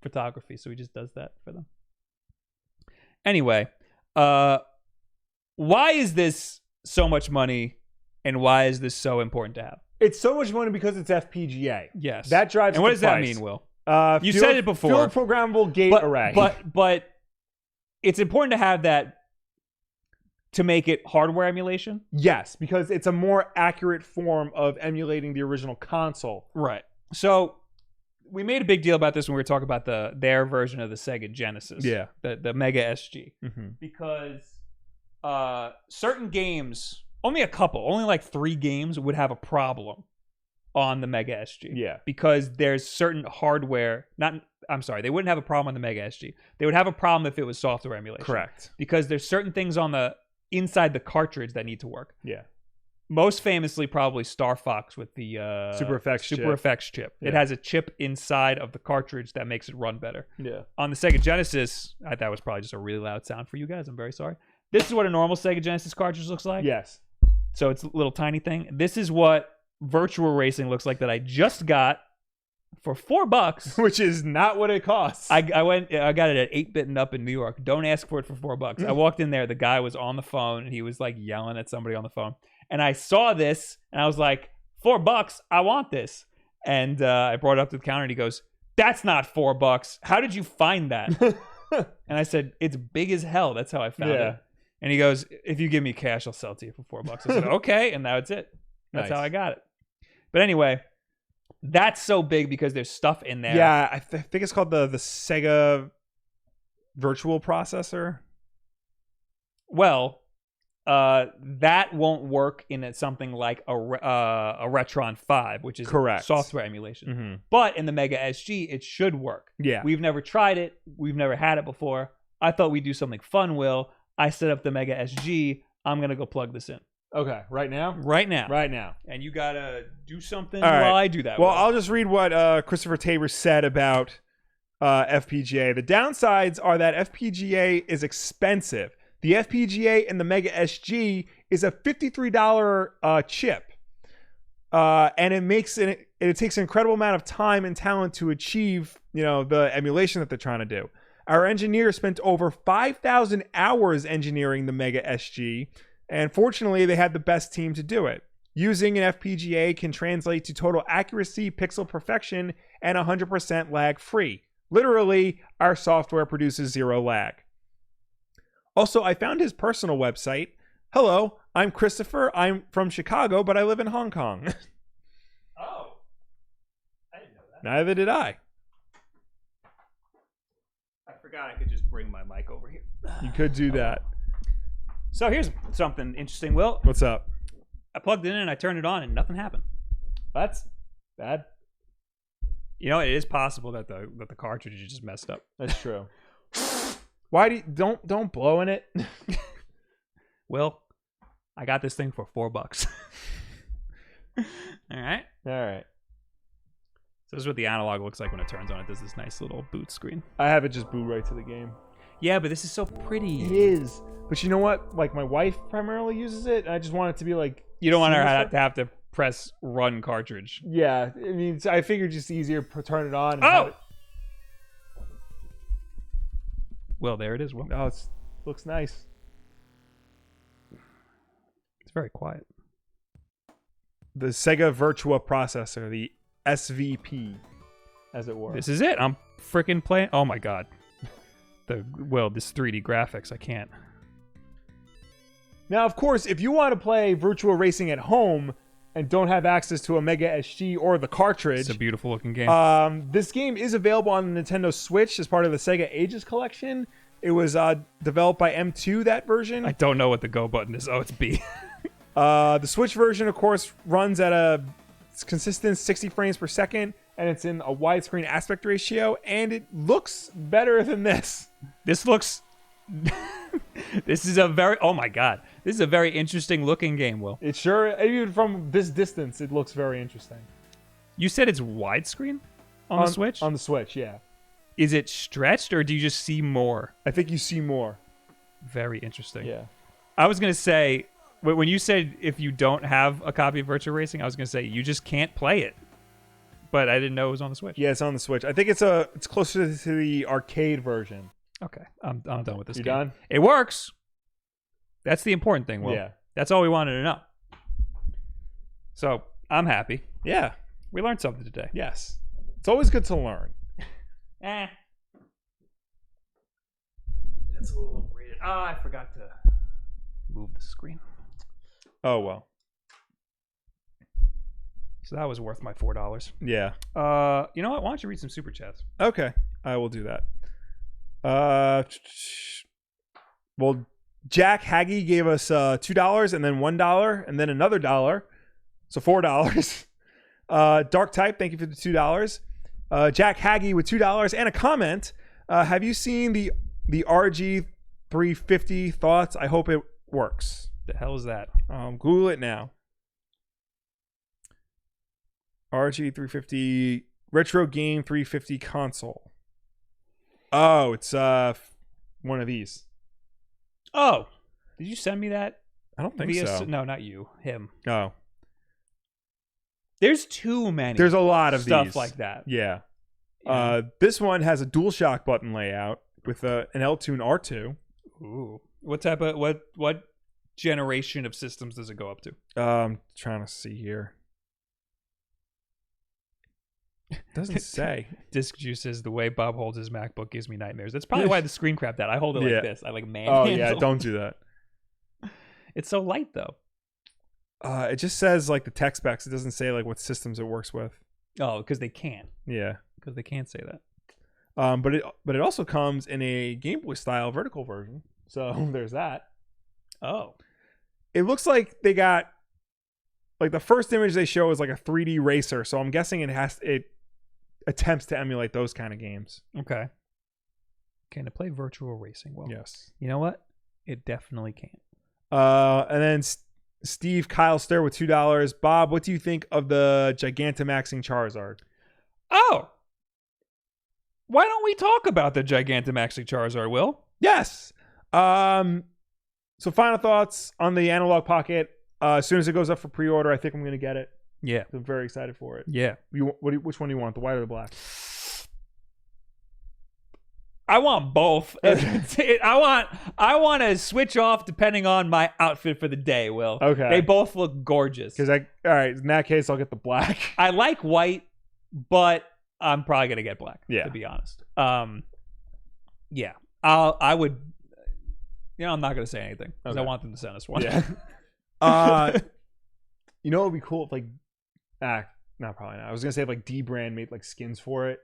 photography, so he just does that for them. Anyway, why is this so much money, and why is this so important to have? It's so much money because it's FPGA. Yes. That drives And what the does that price. mean, Will? You said it before. Field programmable gate array. But it's important to have that to make it hardware emulation. Yes, because it's a more accurate form of emulating the original console. Right. So we made a big deal about this when we were talking about their version of the Sega Genesis. Yeah. The Mega SG. Mm-hmm. Because certain games, only like 3 games would have a problem on the Mega SG. Yeah. Because there's certain hardware, they wouldn't have a problem on the Mega SG. They would have a problem if it was software emulation. Correct. Because there's certain things on the inside the cartridge that need to work. Yeah. Most famously, probably Star Fox with the Super Effects chip. Yeah. It has a chip inside of the cartridge that makes it run better. Yeah. On the Sega Genesis, that was probably just a really loud sound for you guys. I'm very sorry. This is what a normal Sega Genesis cartridge looks like. Yes. So it's a little tiny thing. This is what Virtua Racing looks like that I just got for $4, which is not what it costs. I got it at 8-Bit and Up in New York. Don't ask for it for $4. I walked in there, the guy was on the phone and he was like yelling at somebody on the phone. And I saw this and I was like, $4, I want this. And I brought it up to the counter and he goes, "That's not $4. How did you find that?" And I said, "It's big as hell. That's how I found it." And he goes, "If you give me cash, I'll sell it to you for $4. I said, "Okay," and that's it. That's how I got it. But anyway, that's so big because there's stuff in there. Yeah, I think it's called the Sega Virtual Processor. Well, that won't work in something like a Retron 5, which is correct software emulation. Mm-hmm. But in the Mega SG, it should work. Yeah. We've never tried it. We've never had it before. I thought we'd do something fun, Will. I set up the Mega SG. I'm going to go plug this in. Okay, right now? Right now. Right now. And you got to do something right. while I do that. Well, I'll just read what Christopher Tabor said about FPGA. The downsides are that FPGA is expensive. The FPGA in the Mega SG is a $53 chip. And it takes an incredible amount of time and talent to achieve, the emulation that they're trying to do. Our engineers spent over 5,000 hours engineering the Mega SG, and fortunately, they had the best team to do it. Using an FPGA can translate to total accuracy, pixel perfection, and 100% lag-free. Literally, our software produces 0 lag. Also, I found his personal website. Hello, I'm Christopher. I'm from Chicago, but I live in Hong Kong. Oh, I didn't know that. Neither did I. I forgot I could just bring my mic over here. You could do that. So here's something interesting, Will. What's up? I plugged it in and I turned it on and nothing happened. That's bad. It is possible that the cartridge is just messed up. That's true. Why don't blow in it? Will, I got this thing for $4. All right. So this is what the analog looks like when it turns on. It does this nice little boot screen. I have it just boot right to the game. Yeah, but this is so pretty. It is. But you know what? Like, my wife primarily uses it, and I just want it to be like... You don't want her to have to press run cartridge. Yeah. I mean, I figured just easier to turn it on. And Oh! Well, there it is. Well, oh, it looks nice. it's very quiet. The Sega Virtua processor, the SVP, as it were. This is it. I'm freaking playing. Oh my god. This 3D graphics, I can't. Now, of course, if you want to play Virtua Racing at home and don't have access to a Mega SG or the cartridge, It's a beautiful looking game. this game is available on the Nintendo Switch as part of the Sega Ages collection. It was developed by M2, that version. I don't know what the go button is. Oh, it's B. The Switch version, of course, runs at a consistent 60 frames per second, and it's in a widescreen aspect ratio, and it looks better than this. This looks... This is a very... Oh my god. This is a very interesting looking game, Will. It sure, even from this distance, it looks very interesting. You said it's widescreen on the Switch? On the Switch, yeah. Is it stretched, or do you just see more? I think you see more. Very interesting. Yeah. I was going to say, when you said if you don't have a copy of Virtua Racing, I was going to say you just can't play it. But I didn't know it was on the Switch. Yeah, it's on the Switch. I think it's closer to the arcade version. Okay, I'm done with this You game. done? It works. That's the important thing, Will. Yeah. That's all we wanted to know. So, I'm happy. Yeah. We learned something today. Yes. It's always good to learn. That's a little overrated. I forgot to move the screen. Oh, well. So that was worth my $4. Yeah. You know what? Why don't you read some super chats? Okay. I will do that. Well, Jack Haggy gave us $2 and then $1 and then another $1. So $4. Dark Type, thank you for the $2. Jack Haggy with $2 and a comment. Have you seen the RG350 thoughts? I hope it works. The hell is that? Google it now. RG350 Retro Game 350 console. Oh, it's one of these. Oh, did you send me that? I don't think so. No, not you. Him. Oh. There's too many. There's a lot of stuff these. like that. Yeah. Yeah. This one has a DualShock button layout with an L-Tune R2. Ooh. What type of what generation of systems does it go up to? Trying to see here. Doesn't say. Disc Juice says the way Bob holds his MacBook gives me nightmares. That's probably why the screen crapped out. I hold it like this. I like manhandle. Oh yeah, don't do that. It's so light though. It just says like the tech specs. It doesn't say like what systems it works with. Oh, because they can't. Yeah. Because they can't say that. But it also comes in a Game Boy style vertical version. So there's that. Oh. It looks like they got like the first image they show is like a 3D racer. So I'm guessing it attempts to emulate those kind of games. Okay. Can it play Virtua Racing? Well, yes. You know what? It definitely can. And then Steve Kylester with $2. Bob, what do you think of the Gigantamaxing Charizard? Oh. Why don't we talk about the Gigantamaxing Charizard, Will? Yes. So final thoughts on the Analogue Pocket. As soon as it goes up for pre-order, I think I'm going to get it. Yeah. I'm very excited for it. Yeah. Which one do you want? The white or the black? I want both. I want to switch off depending on my outfit for the day, Will. Okay. They both look gorgeous. All right, in that case, I'll get the black. I like white, but I'm probably going to get black, to be honest. Yeah. I would, I'm not going to say anything because I want them to send us one. Yeah. You know what would be cool if no, probably not. I was going to say if like D-Brand made like skins for it.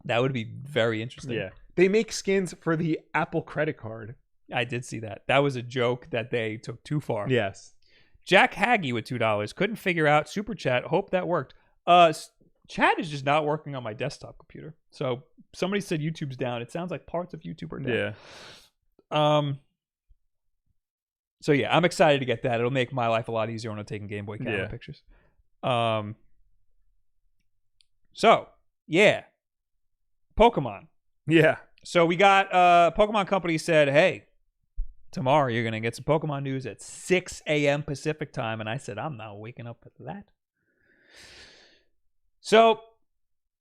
That would be very interesting. Yeah. They make skins for the Apple credit card. I did see that. That was a joke that they took too far. Yes. Jack Haggy with $2. Couldn't figure out Super Chat. Hope that worked. Chat is just not working on my desktop computer. So somebody said YouTube's down. It sounds like parts of YouTube are down. Yeah. So yeah, I'm excited to get that. It'll make my life a lot easier when I'm taking Game Boy camera pictures. So yeah. Pokemon. Yeah. So we got Pokemon Company said, hey, tomorrow you're going to get some Pokemon news at 6 a.m. Pacific time. And I said, I'm not waking up for that. So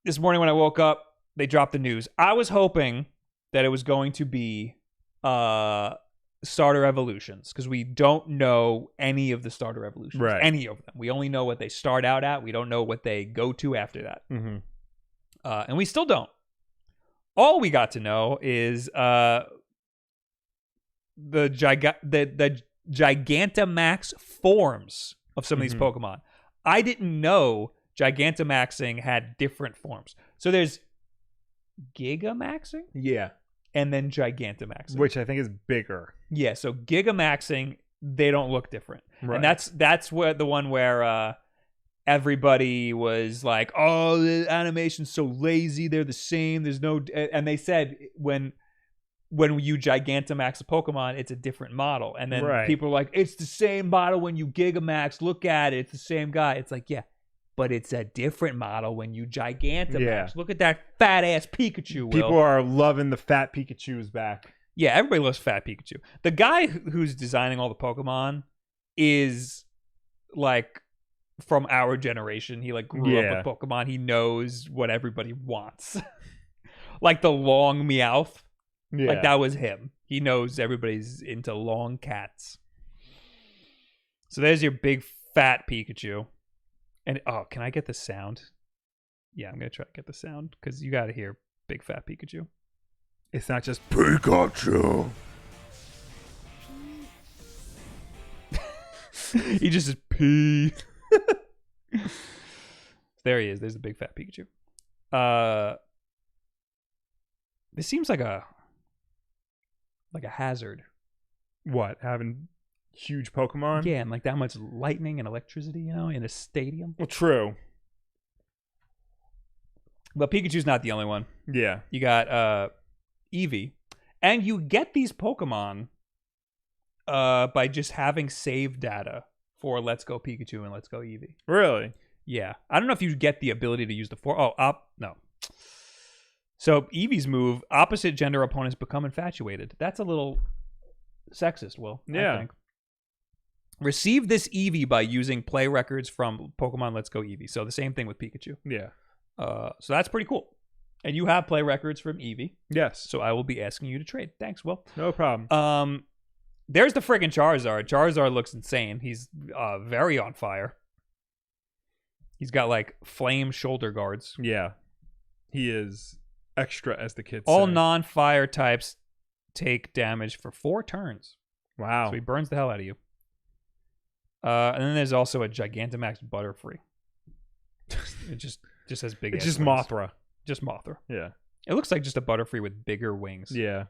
this morning when I woke up, they dropped the news. I was hoping that it was going to be starter evolutions, because we don't know any of the starter evolutions. Right. Any of them. We only know what they start out at. We don't know what they go to after that. Mm-hmm. And we still don't. All we got to know is the Gigantamax forms of some of these Pokemon. I didn't know Gigantamaxing had different forms. So there's Gigamaxing? Yeah. And then Gigantamaxing. Which I think is bigger. Yeah, so Gigamaxing, they don't look different. Right. And that's where the one where everybody was like, oh, the animation's so lazy, they're the same, there's no... And they said when you Gigantamax a Pokemon, it's a different model. And then people are like, it's the same model when you Gigamax, look at it, it's the same guy. It's like, yeah, but it's a different model when you Gigantamax. Yeah. Look at that fat-ass Pikachu, Will. People are loving the fat Pikachu's back. Yeah, everybody loves fat Pikachu. The guy who's designing all the Pokemon is, like, from our generation. He, like, grew up with Pokemon. He knows what everybody wants. Like the long Meowth. Yeah. Like, that was him. He knows everybody's into long cats. So there's your big fat Pikachu. And, oh, can I get the sound? Yeah, I'm going to try to get the sound, because you got to hear big fat Pikachu. It's not just Pikachu. He just is P. There he is. There's the big fat Pikachu. This seems like a hazard. What? Having huge Pokemon? Yeah, and like that much lightning and electricity, in a stadium. Well, true. But Pikachu's not the only one. Yeah. You got Eevee. And you get these Pokemon by just having save data for Let's Go Pikachu and Let's Go Eevee. Really? Yeah. I don't know if you get the ability to use the no. So Eevee's move, opposite gender opponents become infatuated. That's a little sexist, Will. Yeah. I think. Receive this Eevee by using play records from Pokemon Let's Go Eevee. So the same thing with Pikachu. Yeah. So that's pretty cool. And you have play records from Eevee. Yes. So I will be asking you to trade. Thanks, Will. No problem. There's the friggin' Charizard. Charizard looks insane. He's very on fire. He's got like flame shoulder guards. Yeah. He is extra, as the kids All say. non-fire types take damage for 4 turns. Wow. So he burns the hell out of you. And then there's also a Gigantamax Butterfree. It just has big. It's just wings. Mothra. Just Mothra. Yeah. It looks like just a Butterfree with bigger wings. Yeah.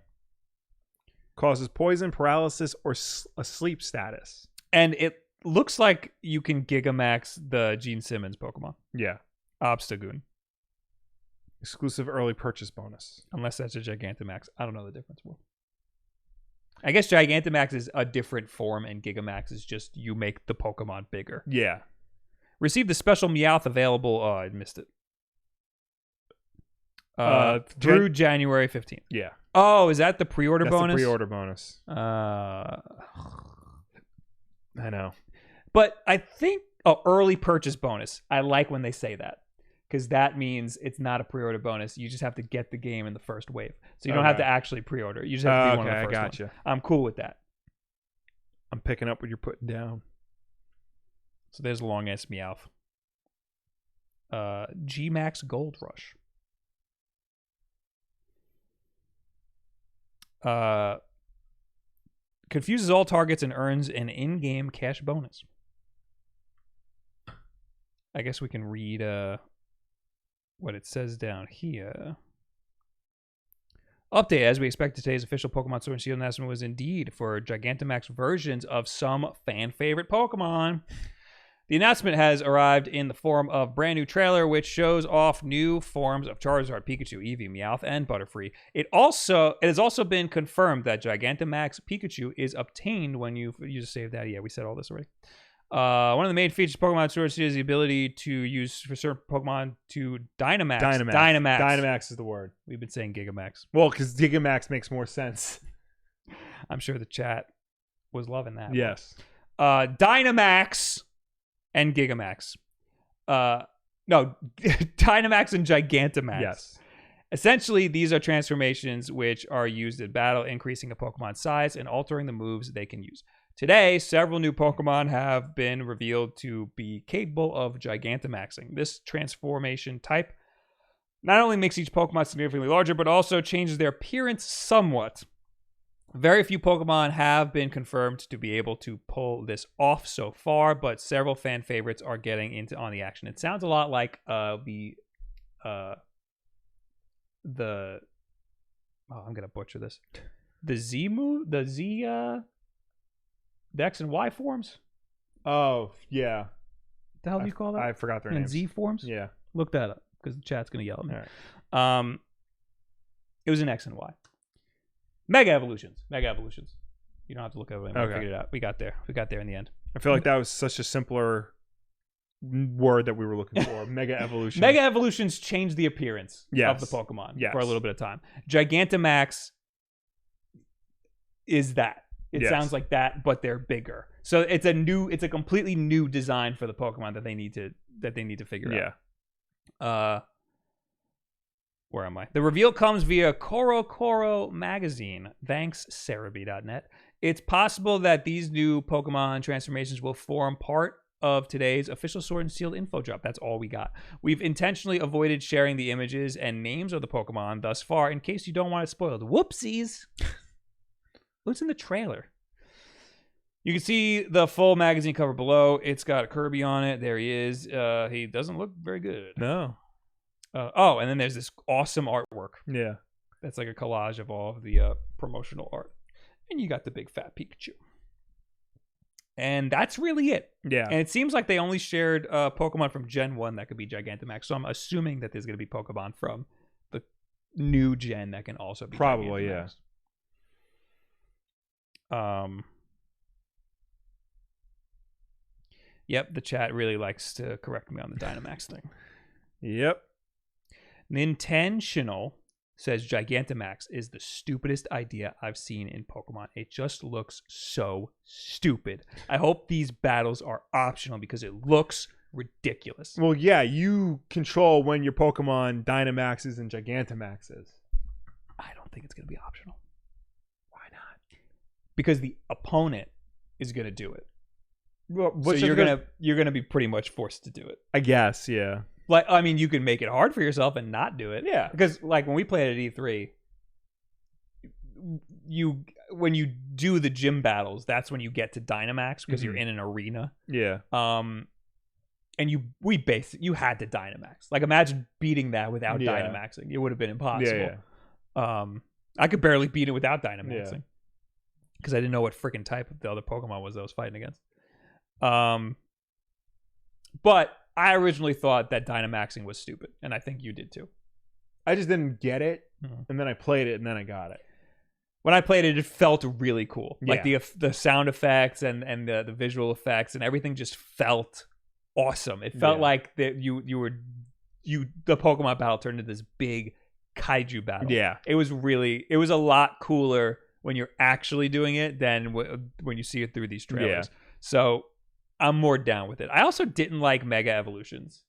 Causes poison, paralysis, or a sleep status. And it looks like you can Gigamax the Gene Simmons Pokemon. Yeah. Obstagoon. Exclusive early purchase bonus. Unless that's a Gigantamax. I don't know the difference. Will. I guess Gigantamax is a different form, and Gigamax is just you make the Pokemon bigger. Yeah. Receive the special Meowth available. Oh, I missed it. Through January 15th. Yeah. Oh, is that the pre-order bonus? The pre-order bonus. I know. But I think early purchase bonus. I like when they say that, because that means it's not a pre-order bonus. You just have to get the game in the first wave. So you don't have to actually pre-order. You just have to be one of the first ones. I'm cool with that. I'm picking up what you're putting down. So there's a long-ass Meowth. G-Max Gold Rush. Confuses all targets and earns an in-game cash bonus. I guess we can read what it says down here. Update, as we expected, today's official Pokemon Sword and Shield announcement was indeed for Gigantamax versions of some fan-favorite Pokemon. The announcement has arrived in the form of brand new trailer, which shows off new forms of Charizard, Pikachu, Eevee, Meowth, and Butterfree. It has also been confirmed that Gigantamax Pikachu is obtained when you use a save data. Yeah, we said all this already. One of the main features of Pokemon Sword and Shield is the ability to use for certain Pokemon to Dynamax. Dynamax is the word. We've been saying Gigamax. Well, because Gigamax makes more sense. I'm sure the chat was loving that. Yes. Dynamax and Gigamax. No, Dynamax and Gigantamax. Yes. Essentially, these are transformations which are used in battle, increasing a Pokemon's size and altering the moves they can use. Today, several new Pokemon have been revealed to be capable of Gigantamaxing. This transformation type not only makes each Pokemon significantly larger, but also changes their appearance somewhat. Very few Pokemon have been confirmed to be able to pull this off so far, but several fan favorites are getting on the action. It sounds a lot like I'm gonna butcher this. The Z move, the X and Y forms. Oh yeah. The hell do you call that? I forgot their names. Z forms. Yeah. Look that up because the chat's gonna yell at me. All right. It was an X and Y. Mega evolutions. You don't have to look at it anymore. Okay. We figured it out. We got there in the end. I feel like that was such a simpler word that we were looking for. Mega evolution. Mega evolutions change the appearance of the Pokemon for a little bit of time. Gigantamax is that. It sounds like that, but they're bigger. So it's a completely new design for the Pokemon that they need to figure out. Where am I? The reveal comes via Coro magazine. Thanks, Cerebi.net. It's possible that these new Pokemon transformations will form part of today's official Sword and Shield info drop. That's all we got. We've intentionally avoided sharing the images and names of the Pokemon thus far in case you don't want it spoiled. Whoopsies! What's in the trailer? You can see the full magazine cover below. It's got Kirby on it. There he is. He doesn't look very good. No. And then there's this awesome artwork. Yeah. That's like a collage of all of the promotional art. And you got the big fat Pikachu. And that's really it. Yeah. And it seems like they only shared Pokemon from Gen 1 that could be Gigantamax. So I'm assuming that there's going to be Pokemon from the new gen that can also be probably, Gigantamax. Yep, the chat really likes to correct me on the Dynamax thing. Yep. Nintentional says Gigantamax is the stupidest idea I've seen in Pokemon. It just looks so stupid. I hope these battles are optional because it looks ridiculous. Well, yeah, you control when your Pokemon Dynamaxes and Gigantamaxes. I don't think it's going to be optional. Why not? Because the opponent is going to do it. Well, so you're gonna be pretty much forced to do it. I guess, yeah. Like, I mean, you can make it hard for yourself and not do it. Yeah. Because, like, when we played at E3, when you do the gym battles, that's when you get to Dynamax because you're in an arena. Yeah. And you had to Dynamax. Like, imagine beating that without Dynamaxing. It would have been impossible. Yeah. I could barely beat it without Dynamaxing because I didn't know what freaking type of the other Pokemon was I was fighting against. But I originally thought that Dynamaxing was stupid, and I think you did too. I just didn't get it, and then I played it, and then I got it. When I played it, it felt really cool. Like the sound effects and the visual effects and everything just felt awesome. It felt like that the Pokemon battle turned into this big kaiju battle. Yeah, it was a lot cooler when you're actually doing it than when you see it through these trailers. Yeah. So I'm more down with it. I also didn't like Mega Evolutions.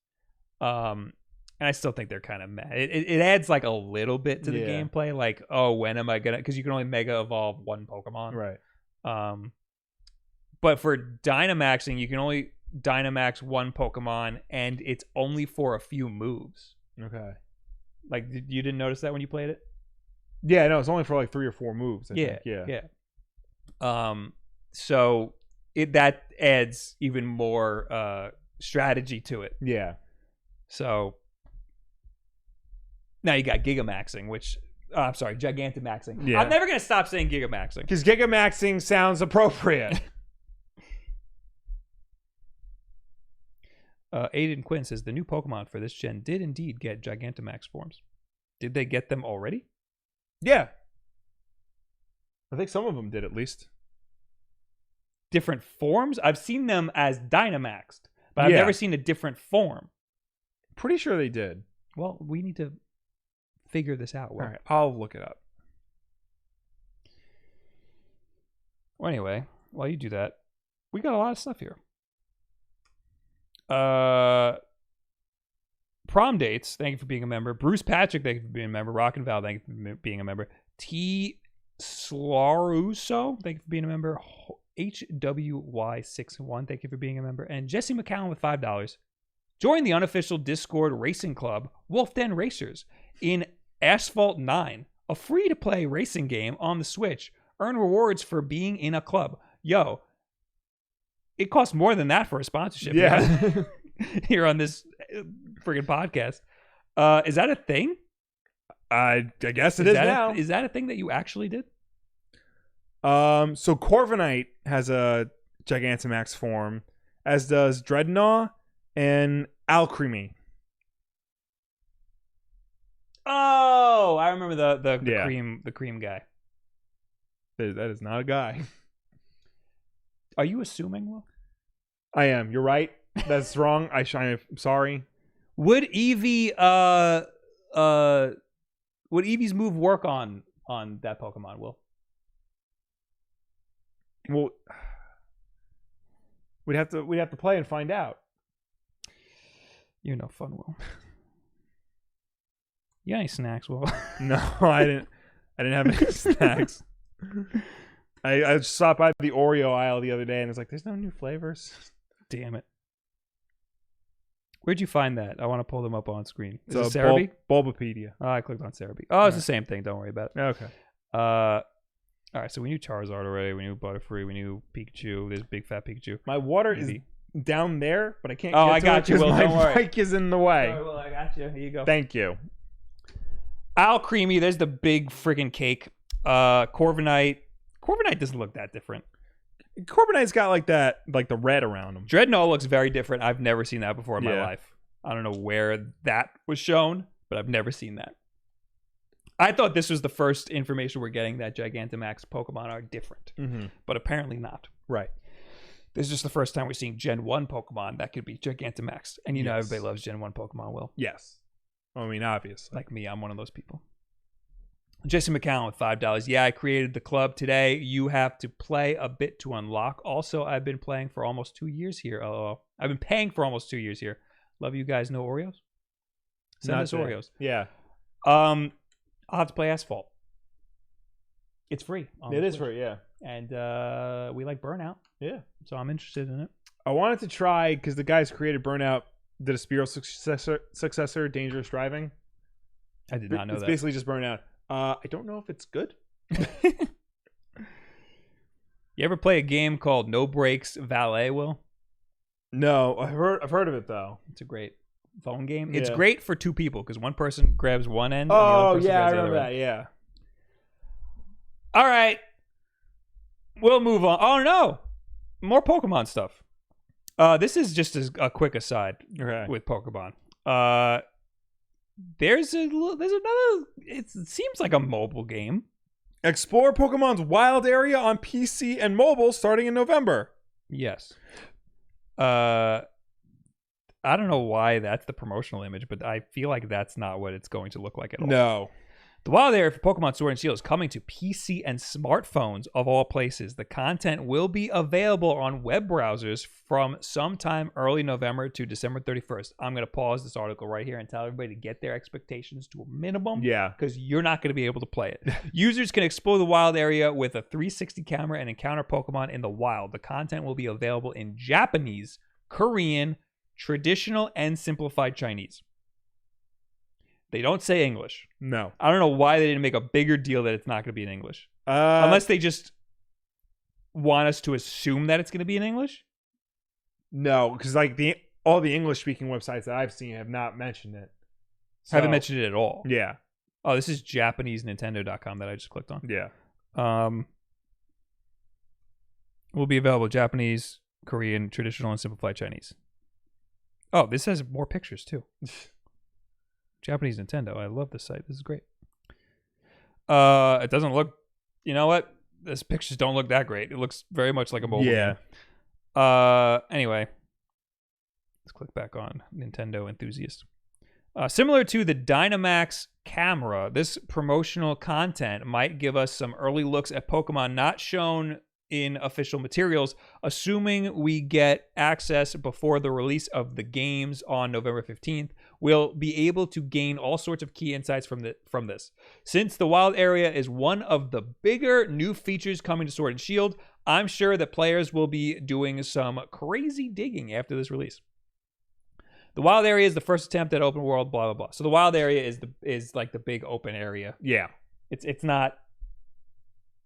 And I still think they're kind of meh. It adds like a little bit to the gameplay. Like, oh, when am I going to... Because you can only Mega Evolve one Pokemon. Right. But for Dynamaxing, you can only Dynamax one Pokemon, and it's only for a few moves. Okay. Like, you didn't notice that when you played it? Yeah, no, it's only for like 3 or 4 moves, I think. Yeah. So... that adds even more strategy to it. Yeah. So now you got Gigamaxing, which I'm sorry, Gigantamaxing. Yeah. I'm never gonna stop saying Gigamaxing because Gigamaxing sounds appropriate. Aiden Quinn says the new Pokemon for this gen did indeed get Gigantamax forms. Did they get them already? Yeah. I think some of them did at least. different forms. I've seen them as Dynamaxed, but I've never seen a different form. Pretty sure they did. Well, we need to figure this out. All right, I'll look it up. Well, anyway, while you do that, we got a lot of stuff here. Prom dates, thank you for being a member. Bruce Patrick, thank you for being a member. Rock and Val, thank you for being a member. T. Slaruso, thank you for being a member. HWY61, thank you for being a member. And Jesse McCown with $5. Join the unofficial Discord racing club, Wulff Den Racers, in Asphalt 9, a free-to-play racing game on the Switch. Earn rewards for being in a club. Yo, it costs more than that for a sponsorship. Yeah. Here on this friggin' podcast. Is that a thing? I guess it is now. Is that a thing that you actually did? So Corviknight has a Gigantamax form, as does Dreadnought and Alcremie. Oh, I remember the cream guy. That is not a guy. Are you assuming, Will? I am. You're right. That's wrong. I'm sorry. Would Eevee's move work on that Pokemon, Will? Well, we'd have to play and find out. You're no fun, Will. You got any snacks, Will? No, I didn't have any snacks. I stopped by the Oreo aisle the other day and it's like, there's no new flavors. Damn it. Where'd you find that? I want to pull them up on screen. Is it Cerebi? Bulbapedia. Oh, I clicked on Cerebi. Oh, it's the same thing. Don't worry about it. Okay. All right, so we knew Charizard already. We knew Butterfree. We knew Pikachu. There's big fat Pikachu. My water is down there, but I can't. Oh, I got you. Well, my don't worry. bike is in the way. Sorry, well, I got you. Here you go. Thank you. Alcremie. There's the big friggin' cake. Corviknight. Corviknight doesn't look that different. Corviknight's got like the red around him. Dreadnought looks very different. I've never seen that before in my life. I don't know where that was shown, but I've never seen that. I thought this was the first information we're getting that Gigantamax Pokemon are different, but apparently not. Right. This is just the first time we're seeing Gen 1 Pokemon that could be Gigantamax. And you know everybody loves Gen 1 Pokemon, Will. Yes. I mean, obviously. Like me, I'm one of those people. Jesse McCown with $5. Yeah, I created the club today. You have to play a bit to unlock. Also, I've been playing for almost 2 years here. I've been paying for almost 2 years here. Love you guys. No Oreos? Send us Oreos. Yeah. I'll have to play Asphalt. It's free. It is free, yeah. And we like Burnout. Yeah. So I'm interested in it. I wanted to try, because the guys created Burnout, did a Spearow successor, Dangerous Driving. I did not know that. It's basically just Burnout. I don't know if it's good. You ever play a game called No Brakes Valet, Will? No, I've heard of it though. It's a great phone game. It's great for two people because one person grabs one end. And the Oh other person yeah, I grabs the remember other that. end. Yeah. All right, we'll move on. Oh no, more Pokemon stuff. This is just a quick aside with Pokemon. There's another. It seems like a mobile game. Explore Pokemon's wild area on PC and mobile starting in November. Yes. I don't know why that's the promotional image, but I feel like that's not what it's going to look like at all. No. The wild area for Pokemon Sword and Shield is coming to PC and smartphones of all places. The content will be available on web browsers from sometime early November to December 31st. I'm going to pause this article right here and tell everybody to get their expectations to a minimum. Yeah. Because you're not going to be able to play it. Users can explore the wild area with a 360 camera and encounter Pokemon in the wild. The content will be available in Japanese, Korean, traditional, and simplified Chinese. They don't say English. No. I don't know why they didn't make a bigger deal that it's not going to be in English. Unless they just want us to assume that it's going to be in English. No, because like all the English-speaking websites that I've seen have not mentioned it. So, haven't mentioned it at all. Yeah. Oh, this is JapaneseNintendo.com that I just clicked on. Yeah. Will be available Japanese, Korean, traditional, and simplified Chinese. Oh, this has more pictures too. Japanese Nintendo. I love this site. This is great. It doesn't look... You know what? These pictures don't look that great. It looks very much like a mobile game. Anyway, let's click back on Nintendo Enthusiast. Similar to the Dynamax camera, this promotional content might give us some early looks at Pokemon not shown in official materials, assuming we get access before the release of the games on November 15th. We'll be able to gain all sorts of key insights from this. Since the wild area is one of the bigger new features coming to Sword and Shield, I'm sure that players will be doing some crazy digging after this release. The wild area is the first attempt at open world, blah blah blah. So the wild area is like the big open area. Yeah. It's not.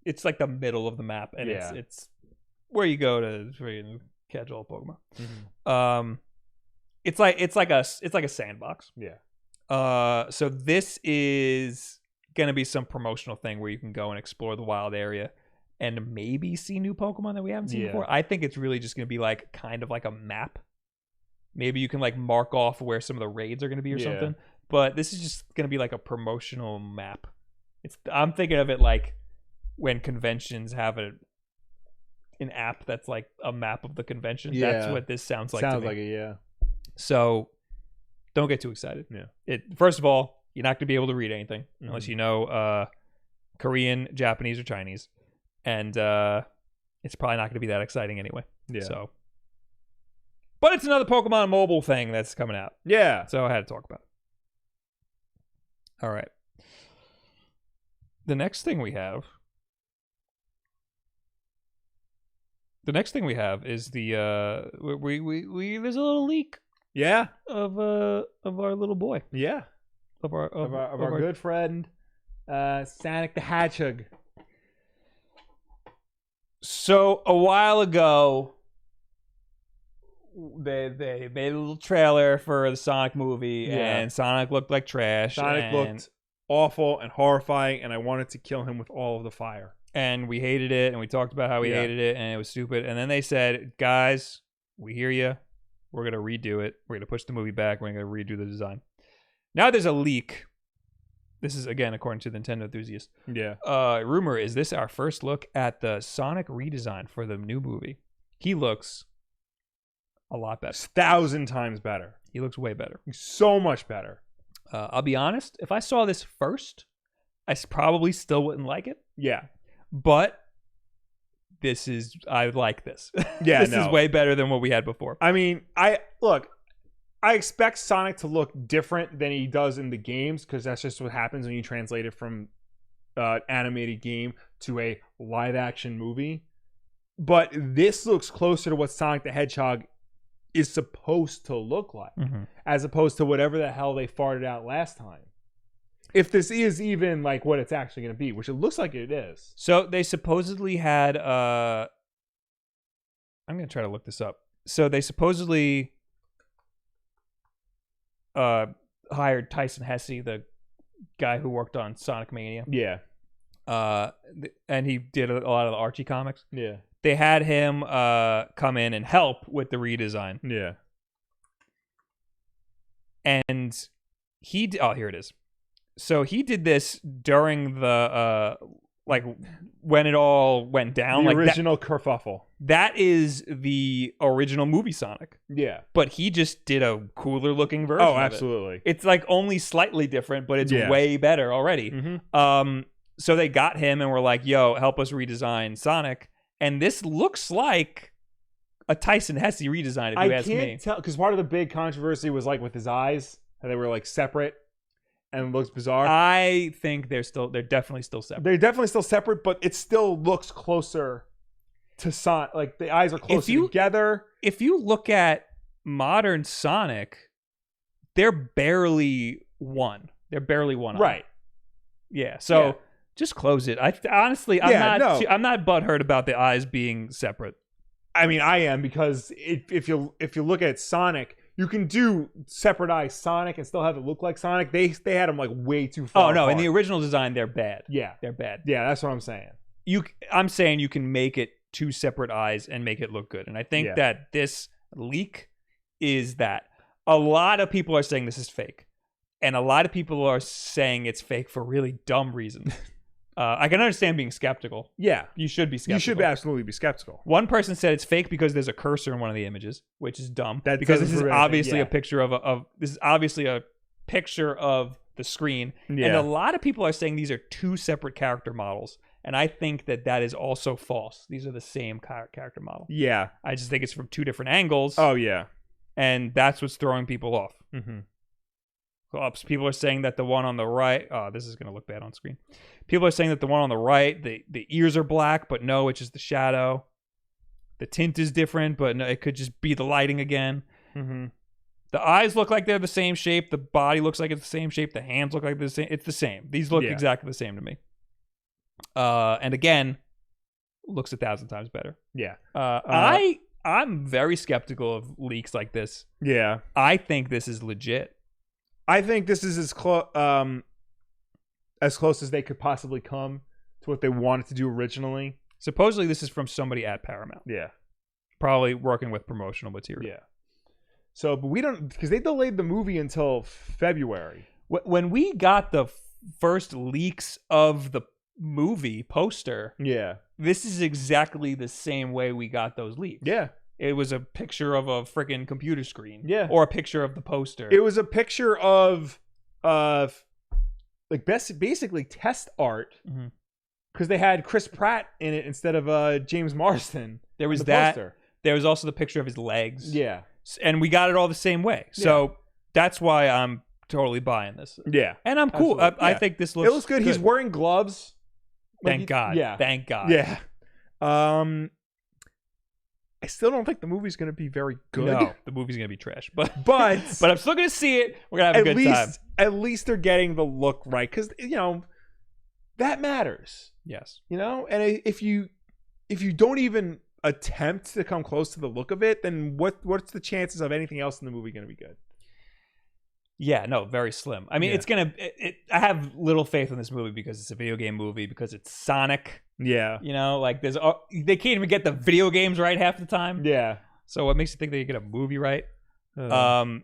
It's like the middle of the map, and it's where you go to catch all Pokemon. Mm-hmm. It's like a sandbox. Yeah. So this is gonna be some promotional thing where you can go and explore the wild area and maybe see new Pokemon that we haven't seen before. I think it's really just gonna be like kind of like a map. Maybe you can like mark off where some of the raids are gonna be or something. But this is just gonna be like a promotional map. I'm thinking of it like when conventions have an app that's like a map of the convention. That's what this sounds like. Sounds like it, yeah. So don't get too excited. Yeah. First of all, you're not going to be able to read anything unless you know Korean, Japanese, or Chinese, and it's probably not going to be that exciting anyway. Yeah. So, but it's another Pokemon mobile thing that's coming out. Yeah. So I had to talk about it. All right. The next thing we have is the there's a little leak. Yeah. Of our little boy. Yeah. Of our good friend Sonic the Hedgehog. So a while ago they made a little trailer for the Sonic movie and Sonic looked like trash. Sonic looked awful and horrifying, and I wanted to kill him with all of the fire. And we hated it, and we talked about how we hated it, and it was stupid. And then they said, guys, we hear you. We're going to redo it. We're going to push the movie back. We're going to redo the design. Now there's a leak. This is, again, according to the Nintendo Enthusiast. Yeah. Rumor is this our first look at the Sonic redesign for the new movie. He looks a lot better. 1,000 times better. He looks way better. So much better. I'll be honest. If I saw this first, I probably still wouldn't like it. Yeah. But I like this. Yeah, this is way better than what we had before. I mean, I expect Sonic to look different than he does in the games, because that's just what happens when you translate it from animated game to a live action movie. But this looks closer to what Sonic the Hedgehog is supposed to look like, as opposed to whatever the hell they farted out last time. If this is even like what it's actually going to be, which it looks like it is. So they supposedly had I'm going to try to look this up. So they supposedly hired Tyson Hesse, the guy who worked on Sonic Mania. Yeah. And he did a lot of the Archie comics. Yeah. They had him come in and help with the redesign. Yeah. And here it is. So he did this during the like when it all went down. The like original kerfuffle. That is the original movie Sonic. Yeah. But he just did a cooler looking version. Oh, absolutely. Of it. It's like only slightly different, but it's way better already. Mm-hmm. So they got him and were like, yo, help us redesign Sonic. And this looks like a Tyson Hesse redesign, if you ask me. I can't tell, because part of the big controversy was like with his eyes, how they were like separate. And it looks bizarre. I think they're definitely still separate. They're definitely still separate, but it still looks closer to Sonic. Like the eyes are closer together. If you look at modern Sonic, they're barely one. They're barely one. Right. Yeah. So just close it. Honestly, I'm not butthurt about the eyes being separate. I mean, I am, because if you look at Sonic, you can do separate eye Sonic and still have it look like Sonic. They had them like way too far. Oh no, apart. in the original design they're bad. Yeah. They're bad. Yeah, that's what I'm saying. I'm saying you can make it two separate eyes and make it look good. And I think that this leak is that. A lot of people are saying this is fake. And a lot of people are saying it's fake for really dumb reasons. I can understand being skeptical. Yeah. You should be skeptical. You should absolutely be skeptical. One person said it's fake because there's a cursor in one of the images, which is dumb. Because this is obviously a picture of this is obviously a picture of the screen. Yeah. And a lot of people are saying these are two separate character models. And I think that is also false. These are the same character model. Yeah. I just think it's from two different angles. Oh, yeah. And that's what's throwing people off. Mm-hmm. People are saying that the one on the right... Oh, this is going to look bad on screen. People are saying that the one on the right, the ears are black, but no, it's just the shadow. The tint is different, but no, it could just be the lighting again. Mm-hmm. The eyes look like they're the same shape. The body looks like it's the same shape. The hands look like the same. It's the same. These look exactly the same to me. And again, looks 1,000 times better. Yeah. I'm very skeptical of leaks like this. Yeah. I think this is legit. I think this is as close as they could possibly come to what they wanted to do originally. Supposedly, this is from somebody at Paramount. Yeah. Probably working with promotional material. Yeah. So, but we don't, because they delayed the movie until February. When we got the first leaks of the movie poster, this is exactly the same way we got those leaks. Yeah. It was a picture of a freaking computer screen. Yeah. Or a picture of the poster. It was a picture of like basically test art. Mm-hmm. Because they had Chris Pratt in it instead of James Marsden. There was that. Poster. There was also the picture of his legs. Yeah. And we got it all the same way. So that's why I'm totally buying this. Yeah. And I'm cool. I think this looks It looks good. He's wearing gloves. Thank God. Yeah. Thank God. Yeah. I still don't think the movie's going to be very good. No, the movie's going to be trash. But but I'm still going to see it. We're going to have a good time. At least they're getting the look right. Because, that matters. Yes. And if you don't even attempt to come close to the look of it, then what's the chances of anything else in the movie going to be good? Yeah, no, very slim. I mean, it's gonna. I have little faith in this movie because it's a video game movie, because it's Sonic. Yeah, like they can't even get the video games right half the time. Yeah. So what makes you think they get a movie right? I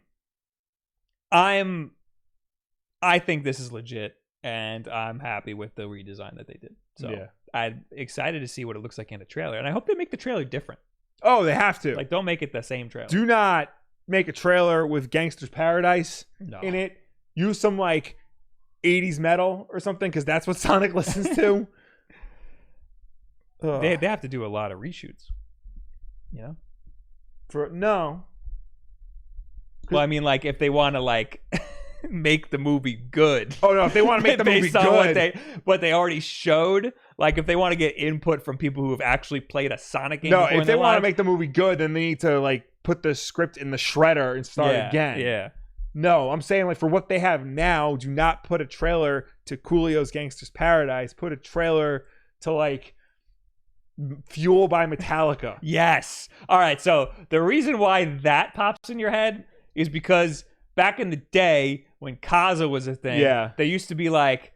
think this is legit, and I'm happy with the redesign that they did. So I'm excited to see what it looks like in the trailer, and I hope they make the trailer different. Oh, they have to. Like, don't make it the same trailer. Do not make a trailer with Gangsta's Paradise in it. Use some like 80s metal or something, because that's what Sonic listens to. They have to do a lot of reshoots. No. Well, I mean, like, if they want to like make the movie good. Oh no, if they want to make the movie good, what they already showed. Like, if they want to get input from people who have actually played a Sonic game. No, if they want to make the movie good, then they need to like put the script in the shredder and start again. Yeah. No, I'm saying, like, for what they have now, do not put a trailer to Coolio's Gangsta's Paradise. Put a trailer to like Fuel by Metallica. Yes. All right. So the reason why that pops in your head is because back in the day when Kaza was a thing, there used to be like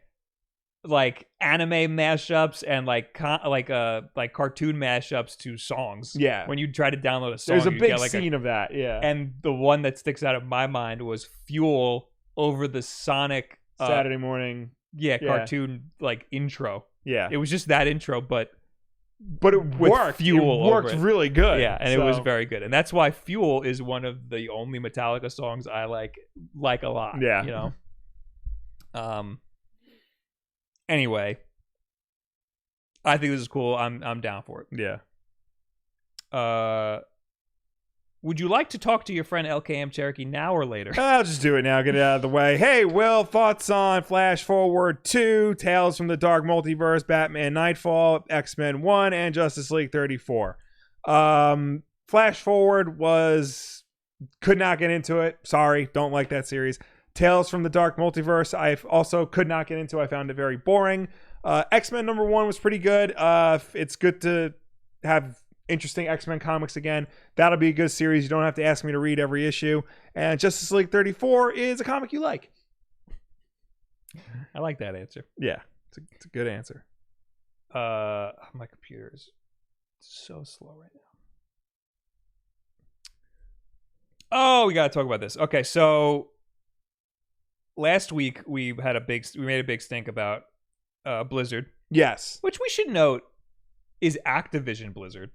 anime mashups and like cartoon mashups to songs. Yeah. When you try to download a song, there's a big scene of that. Yeah. And the one that sticks out of my mind was Fuel over the Sonic Saturday morning. Yeah, cartoon like intro. Yeah. It was just that intro, but it worked. Fuel it worked really good. Yeah, and it was very good. And that's why Fuel is one of the only Metallica songs I like a lot. Yeah. Anyway, I think this is cool. I'm down for it. Yeah. Would you like to talk to your friend LKM Cherokee now or later? I'll just do it now. Get it out of the way. Hey, Will, thoughts on Flash Forward 2, Tales from the Dark Multiverse, Batman Nightfall, X-Men 1, and Justice League 34. Flash Forward could not get into it. Sorry, don't like that series. Tales from the Dark Multiverse, I also could not get into. I found it very boring. X-Men number 1 was pretty good. It's good to have interesting X-Men comics again. That'll be a good series. You don't have to ask me to read every issue. And Justice League 34 is a comic you like. I like that answer. Yeah, it's a good answer. My computer is so slow right now. Oh, we got to talk about this. Okay, so last week we made a big stink about Blizzard Yes. Which we should note is Activision Blizzard.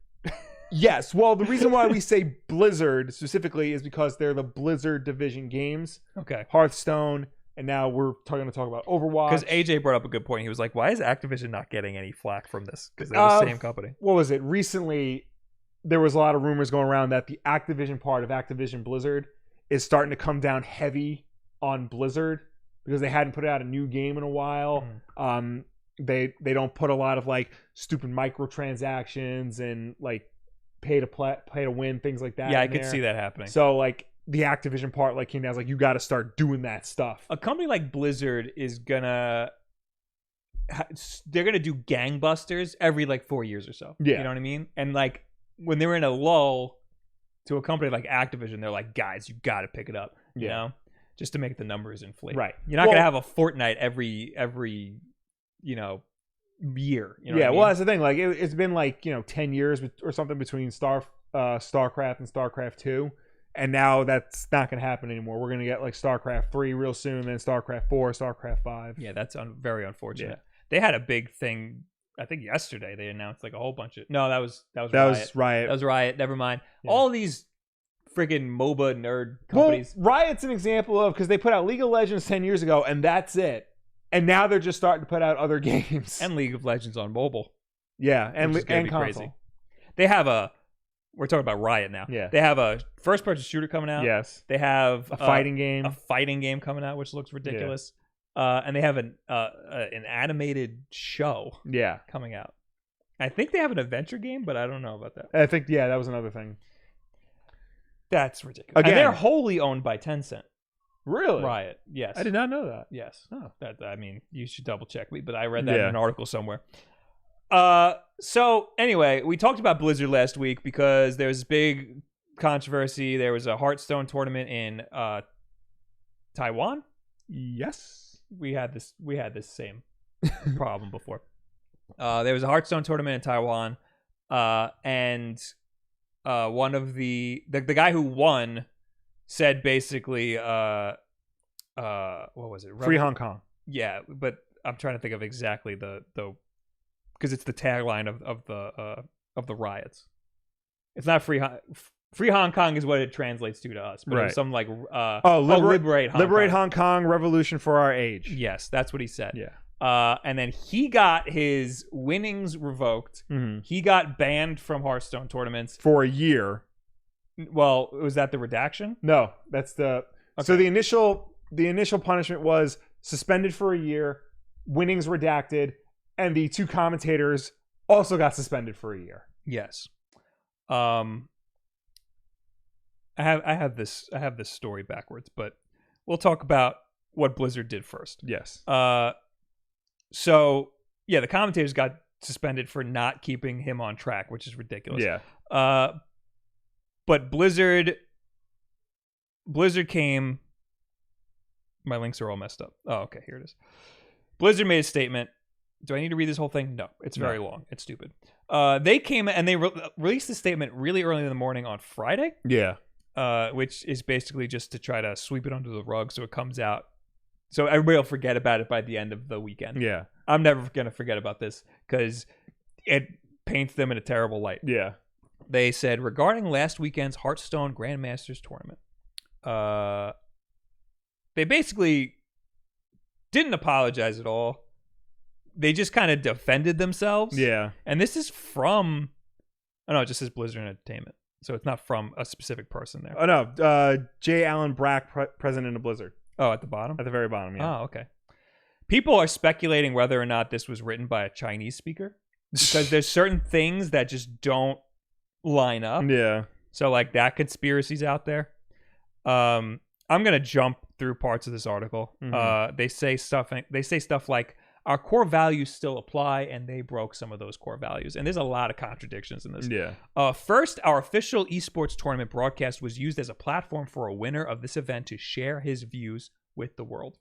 Yes. Well, the reason why we say Blizzard specifically is because they're the Blizzard Division games. Okay. Hearthstone, and now we're going to talk about Overwatch. Because AJ brought up a good point. He was like, why is Activision not getting any flack from this? Because they're the same company. What was it? Recently, there was a lot of rumors going around that the Activision part of Activision Blizzard is starting to come down heavy on Blizzard because they hadn't put out a new game in a while. They don't put a lot of like stupid microtransactions and like pay to win, things like that. Yeah, I could see that happening. So like the Activision part like came down, like you got to start doing that stuff. A company like Blizzard is they're gonna do gangbusters every like 4 years or so. Yeah, you know what I mean. And like when they were in a lull, to a company like Activision, they're like, guys, you got to pick it up. You know, just to make the numbers inflate. Right. You're not gonna have a Fortnite every year. You know what I mean? Well, that's the thing. Like it's been like 10 years or something between StarCraft and StarCraft 2, and now that's not going to happen anymore. We're going to get like StarCraft 3 real soon, then StarCraft 4, StarCraft 5. Yeah, that's very unfortunate. Yeah. They had a big thing. I think yesterday they announced like a whole bunch of. No, that was Riot. Riot. That was Riot. Never mind. Yeah. All these friggin' MOBA nerd companies. Well, Riot's an example of because they put out League of Legends 10 years ago, and that's it. And now they're just starting to put out other games. And League of Legends on mobile. Yeah, and console. Crazy. They have we're talking about Riot now. Yeah. They have a first-person shooter coming out. Yes. They have a fighting game. A fighting game coming out, which looks ridiculous. Yeah. And they have an animated show coming out. I think they have an adventure game, but I don't know about that. I think, that was another thing. That's ridiculous. Again, and they're wholly owned by Tencent. Really? Riot. Yes. I did not know that. Yes. Oh. I mean, you should double check me, but I read that in an article somewhere. So anyway, we talked about Blizzard last week because there was big controversy. There was a Hearthstone tournament in Taiwan. Yes. We had this same problem before. There was a Hearthstone tournament in Taiwan, and one of the guy who won said basically, what was it? Free Hong Kong. Yeah, but I'm trying to think of exactly the because it's the tagline of the riots. It's not free Hong Kong is what it translates to us, but it was some like liberate Hong Kong, revolution for our age. Yes, that's what he said. Yeah. And then he got his winnings revoked. Mm-hmm. He got banned from Hearthstone tournaments for a year. Well, was that the redaction? No, that's the. Okay. So the initial punishment was suspended for a year, winnings redacted, and the two commentators also got suspended for a year. Yes. I have this story backwards, but we'll talk about what Blizzard did first. Yes. So yeah, the commentators got suspended for not keeping him on track, which is ridiculous. Yeah. But Blizzard came. My links are all messed up. Oh, okay, here it is. Blizzard made a statement. Do I need to read this whole thing? No, it's very long. It's stupid. They came and they released the statement really early in the morning on Friday. Yeah. Which is basically just to try to sweep it under the rug so it comes out. So everybody will forget about it by the end of the weekend. Yeah. I'm never going to forget about this because it paints them in a terrible light. Yeah. They said, regarding last weekend's Hearthstone Grandmasters tournament, they basically didn't apologize at all. They just kind of defended themselves. Yeah. And this is from, oh no, it just says Blizzard Entertainment. So it's not from a specific person there. Oh no, J. Allen Brack, president of Blizzard. Oh, at the bottom? At the very bottom, yeah. Oh, okay. People are speculating whether or not this was written by a Chinese speaker because there's certain things that just don't line up. Yeah. So like that conspiracy's out there. I'm gonna jump through parts of this article. Mm-hmm. They say stuff like our core values still apply, and they broke some of those core values. And there's a lot of contradictions in this. Yeah. First, our official esports tournament broadcast was used as a platform for a winner of this event to share his views with the world.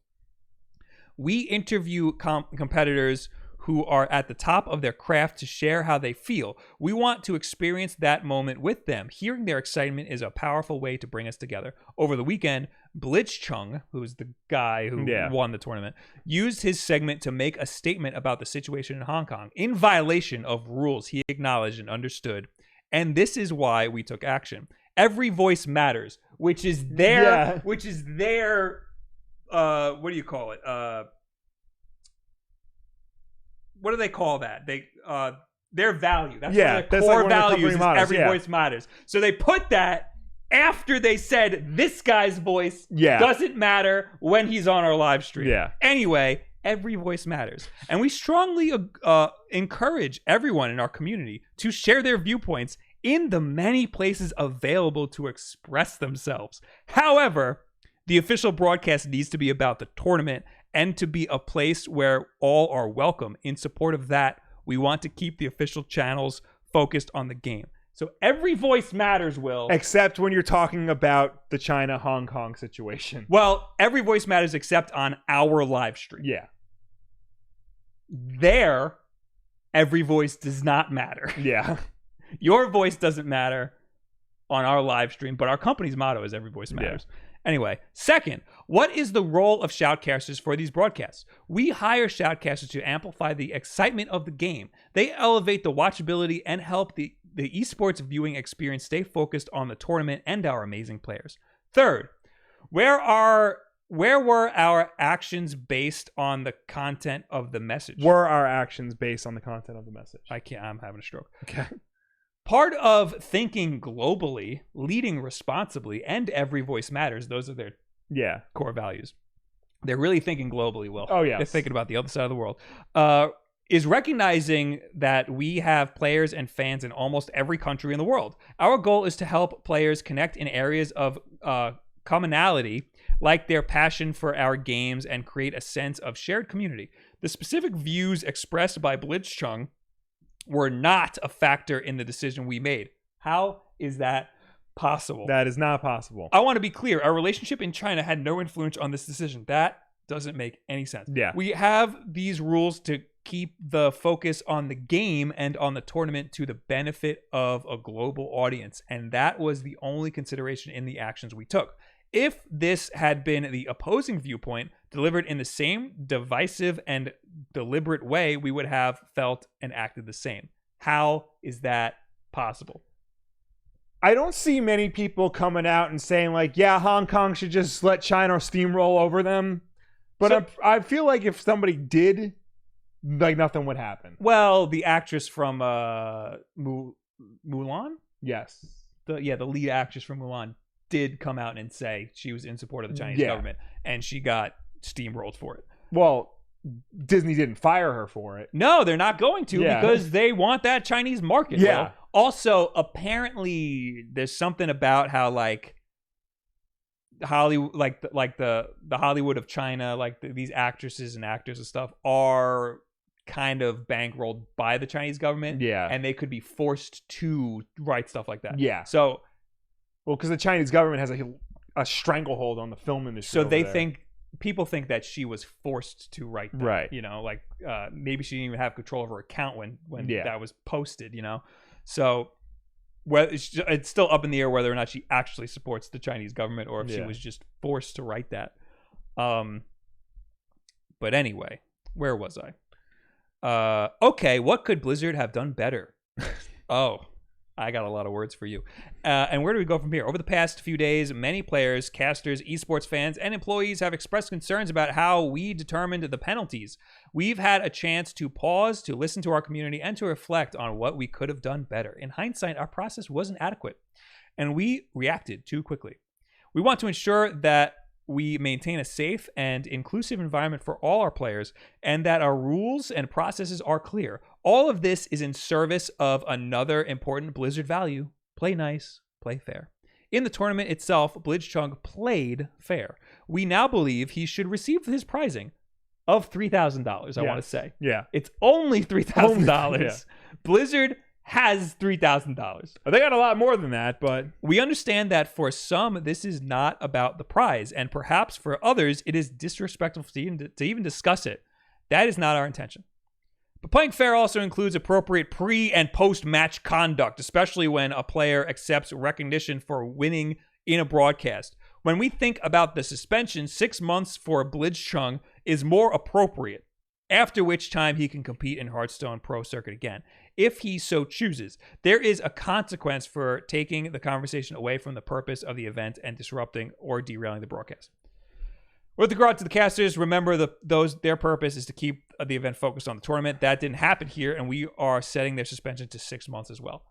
We interview competitors who are at the top of their craft to share how they feel. We want to experience that moment with them. Hearing their excitement is a powerful way to bring us together. Over the weekend, Blitzchung, who's the guy who won the tournament, used his segment to make a statement about the situation in Hong Kong in violation of rules he acknowledged and understood. And this is why we took action. Every voice matters, which is their what do you call it? What do they call that? Their value. That's one of their core values is every voice matters. So they put that after they said this guy's voice doesn't matter when he's on our live stream. Yeah. Anyway, every voice matters. And we strongly encourage everyone in our community to share their viewpoints in the many places available to express themselves. However, the official broadcast needs to be about the tournament and to be a place where all are welcome. In support of that, we want to keep the official channels focused on the game. So every voice matters, Will. Except when you're talking about the China-Hong Kong situation. Well, every voice matters except on our live stream. Yeah. There, every voice does not matter. Yeah. Your voice doesn't matter on our live stream, but our company's motto is every voice matters. Yeah. Anyway, second, what is the role of shoutcasters for these broadcasts? We hire shoutcasters to amplify the excitement of the game. They elevate the watchability and help the esports viewing experience stay focused on the tournament and our amazing players. Third, where were our actions based on the content of the message? Were our actions based on the content of the message? I'm having a stroke. Okay. Part of thinking globally, leading responsibly, and every voice matters, those are their core values. They're really thinking globally, Will. Oh, yeah. They're thinking about the other side of the world. Is recognizing that we have players and fans in almost every country in the world. Our goal is to help players connect in areas of commonality, like their passion for our games, and create a sense of shared community. The specific views expressed by Blitzchung were not a factor in the decision we made. How is that possible? That is not possible. I want to be clear. Our relationship in China had no influence on this decision. That doesn't make any sense. Yeah. We have these rules to keep the focus on the game and on the tournament to the benefit of a global audience. And that was the only consideration in the actions we took. If this had been the opposing viewpoint delivered in the same divisive and deliberate way, we would have felt and acted the same. How is that possible? I don't see many people coming out and saying like, yeah, Hong Kong should just let China steamroll over them. But I feel like if somebody did, like nothing would happen. Well, the actress from Mulan? Yes. The lead actress from Mulan did come out and say she was in support of the Chinese government, and she got steamrolled for it. Well, Disney didn't fire her for it. No, they're not going to because they want that Chinese market. Yeah. Well, also, apparently, there's something about how like Hollywood, like the Hollywood of China, like these actresses and actors and stuff are kind of bankrolled by the Chinese government. Yeah, and they could be forced to write stuff like that. Yeah. So. Well, because the Chinese government has a stranglehold on the film industry. So people think that she was forced to write that. Right. You know, like maybe she didn't even have control of her account when that was posted, you know? So it's still up in the air whether or not she actually supports the Chinese government or if she was just forced to write that. But anyway, where was I? Okay, what could Blizzard have done better? I got a lot of words for you. And where do we go from here? Over the past few days, many players, casters, esports fans, and employees have expressed concerns about how we determined the penalties. We've had a chance to pause, to listen to our community, and to reflect on what we could have done better. In hindsight, our process wasn't adequate, and we reacted too quickly. We want to ensure that we maintain a safe and inclusive environment for all our players, and that our rules and processes are clear. All of this is in service of another important Blizzard value: play nice, play fair. In the tournament itself, Blitzchung played fair. We now believe he should receive his prizing of $3,000, I want to say. Yeah. It's only $3,000. Yeah. Blizzard has $3,000. They got a lot more than that, but we understand that for some, this is not about the prize, and perhaps for others, it is disrespectful to even discuss it. That is not our intention. But playing fair also includes appropriate pre- and post-match conduct, especially when a player accepts recognition for winning in a broadcast. When we think about the suspension, 6 months for Blitzchung is more appropriate, after which time he can compete in Hearthstone Pro Circuit again, if he so chooses. There is a consequence for taking the conversation away from the purpose of the event and disrupting or derailing the broadcast. With regard to the casters, remember their purpose is to keep the event focused on the tournament. That didn't happen here, and we are setting their suspension to 6 months as well.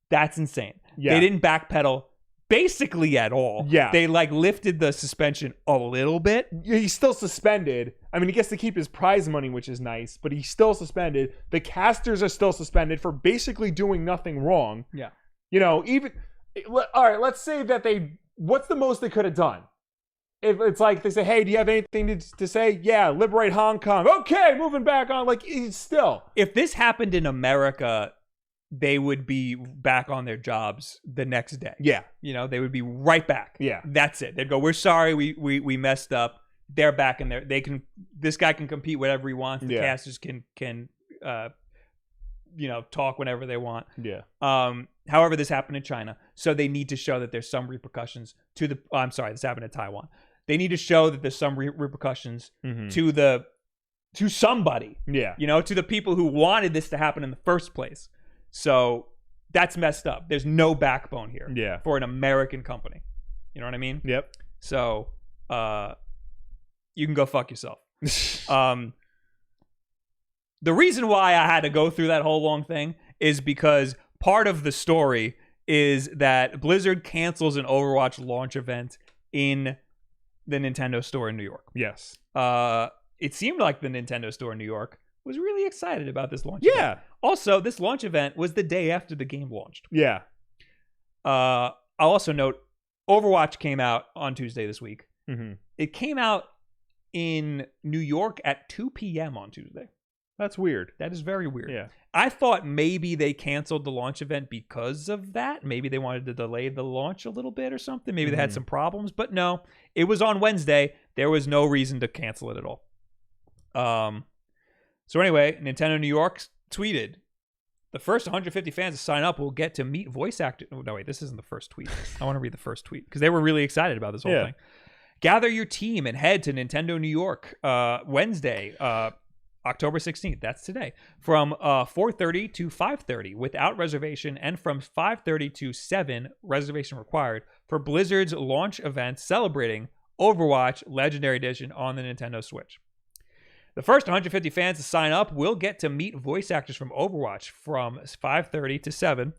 That's insane. Yeah. They didn't backpedal basically at all. Yeah. They lifted the suspension a little bit. He's still suspended. I mean, he gets to keep his prize money, which is nice, but he's still suspended. The casters are still suspended for basically doing nothing wrong. Yeah. All right, let's say that what's the most they could have done? If it's like they say, hey, do you have anything to say? Yeah, liberate Hong Kong. Okay, moving back on. It's still. If this happened in America, they would be back on their jobs the next day. Yeah. They would be right back. Yeah. That's it. They'd go, we're sorry, we messed up. They're back in there. This guy can compete whatever he wants. The casters can talk whenever they want. Yeah. However, this happened in China, so they need to show that there's some repercussions to the. I'm sorry, this happened in Taiwan. They need to show that there's some repercussions to somebody. Yeah. To the people who wanted this to happen in the first place. So that's messed up. There's no backbone here. Yeah. For an American company. You know what I mean? Yep. So, you can go fuck yourself. The reason why I had to go through that whole long thing is because part of the story is that Blizzard cancels an Overwatch launch event in the Nintendo store in New York. Yes. It seemed like the Nintendo store in New York was really excited about this launch event. Yeah. Also, this launch event was the day after the game launched. Yeah. I'll also note, Overwatch came out on Tuesday this week. Mm-hmm. It came out in New York at 2 p.m. on Tuesday. That's weird. That is very weird. Yeah. I thought maybe they canceled the launch event because of that. Maybe they wanted to delay the launch a little bit or something. Maybe they had some problems. But no, it was on Wednesday. There was no reason to cancel it at all. So anyway, Nintendo New York tweeted, the first 150 fans to sign up will get to meet voice actors. Oh, no, wait, this isn't the first tweet. I want to read the first tweet because they were really excited about this whole thing. Gather your team and head to Nintendo New York Wednesday, October 16th. That's today. From 4:30 to 5:30 without reservation, and from 5:30 to 7 reservation required for Blizzard's launch event celebrating Overwatch Legendary Edition on the Nintendo Switch. The first 150 fans to sign up will get to meet voice actors from Overwatch from 5:30 to 7.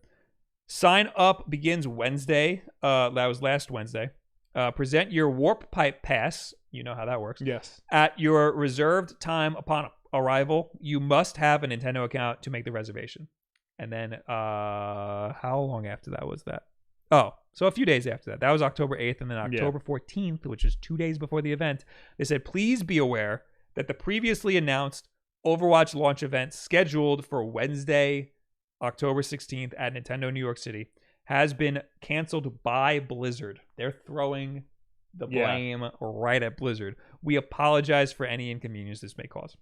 Sign up begins Wednesday. That was last Wednesday. Present your Warp Pipe Pass. You know how that works. Yes. At your reserved time upon arrival. You must have a Nintendo account to make the reservation. And then, how long after that was that? Oh, so a few days after that. That was October 8th. And then October 14th, which is 2 days before the event, they said, please be aware that the previously announced Overwatch launch event scheduled for Wednesday, October 16th at Nintendo New York City has been canceled by Blizzard. They're throwing the blame right at Blizzard. We apologize for any inconvenience this may cause.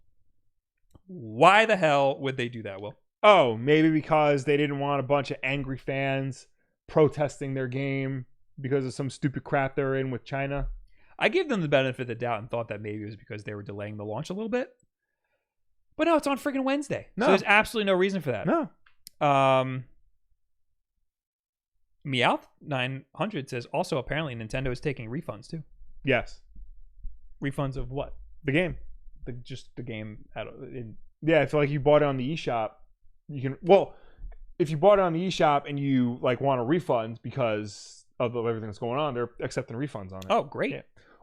Why the hell would they do that, Will? Oh, maybe because they didn't want a bunch of angry fans protesting their game because of some stupid crap they're in with China. I gave them the benefit of the doubt and thought that maybe it was because they were delaying the launch a little bit. But no, it's on freaking Wednesday. No. So there's absolutely no reason for that. No. Meowth900 says, also apparently Nintendo is taking refunds too. Yes. Refunds of what? The game. Just the game. Yeah, I feel like you bought it on the eShop. You can, well, if you bought it on the eShop and you want a refund because of everything that's going on, they're accepting refunds on it. Oh, great. Yeah.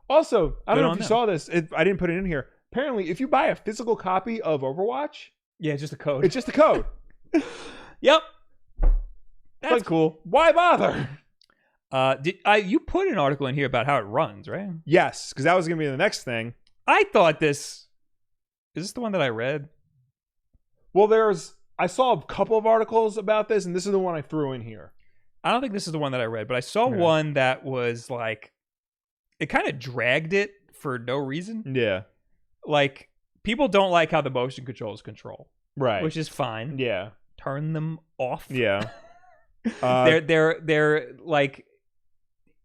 Also, I don't know if you saw this. I didn't put it in here. Apparently, if you buy a physical copy of Overwatch, it's just a code. It's just a code. Yep. That's cool. Why bother? You put an article in here about how it runs, right? Yes, because that was going to be the next thing. I thought this... Is this the one that I read? Well, I saw a couple of articles about this, and this is the one I threw in here. I don't think this is the one that I read, but I saw one that was like... It kind of dragged it for no reason. Yeah. Like, people don't like how the motion controls control, Right. which is fine. Yeah. Turn them off. Yeah. They're like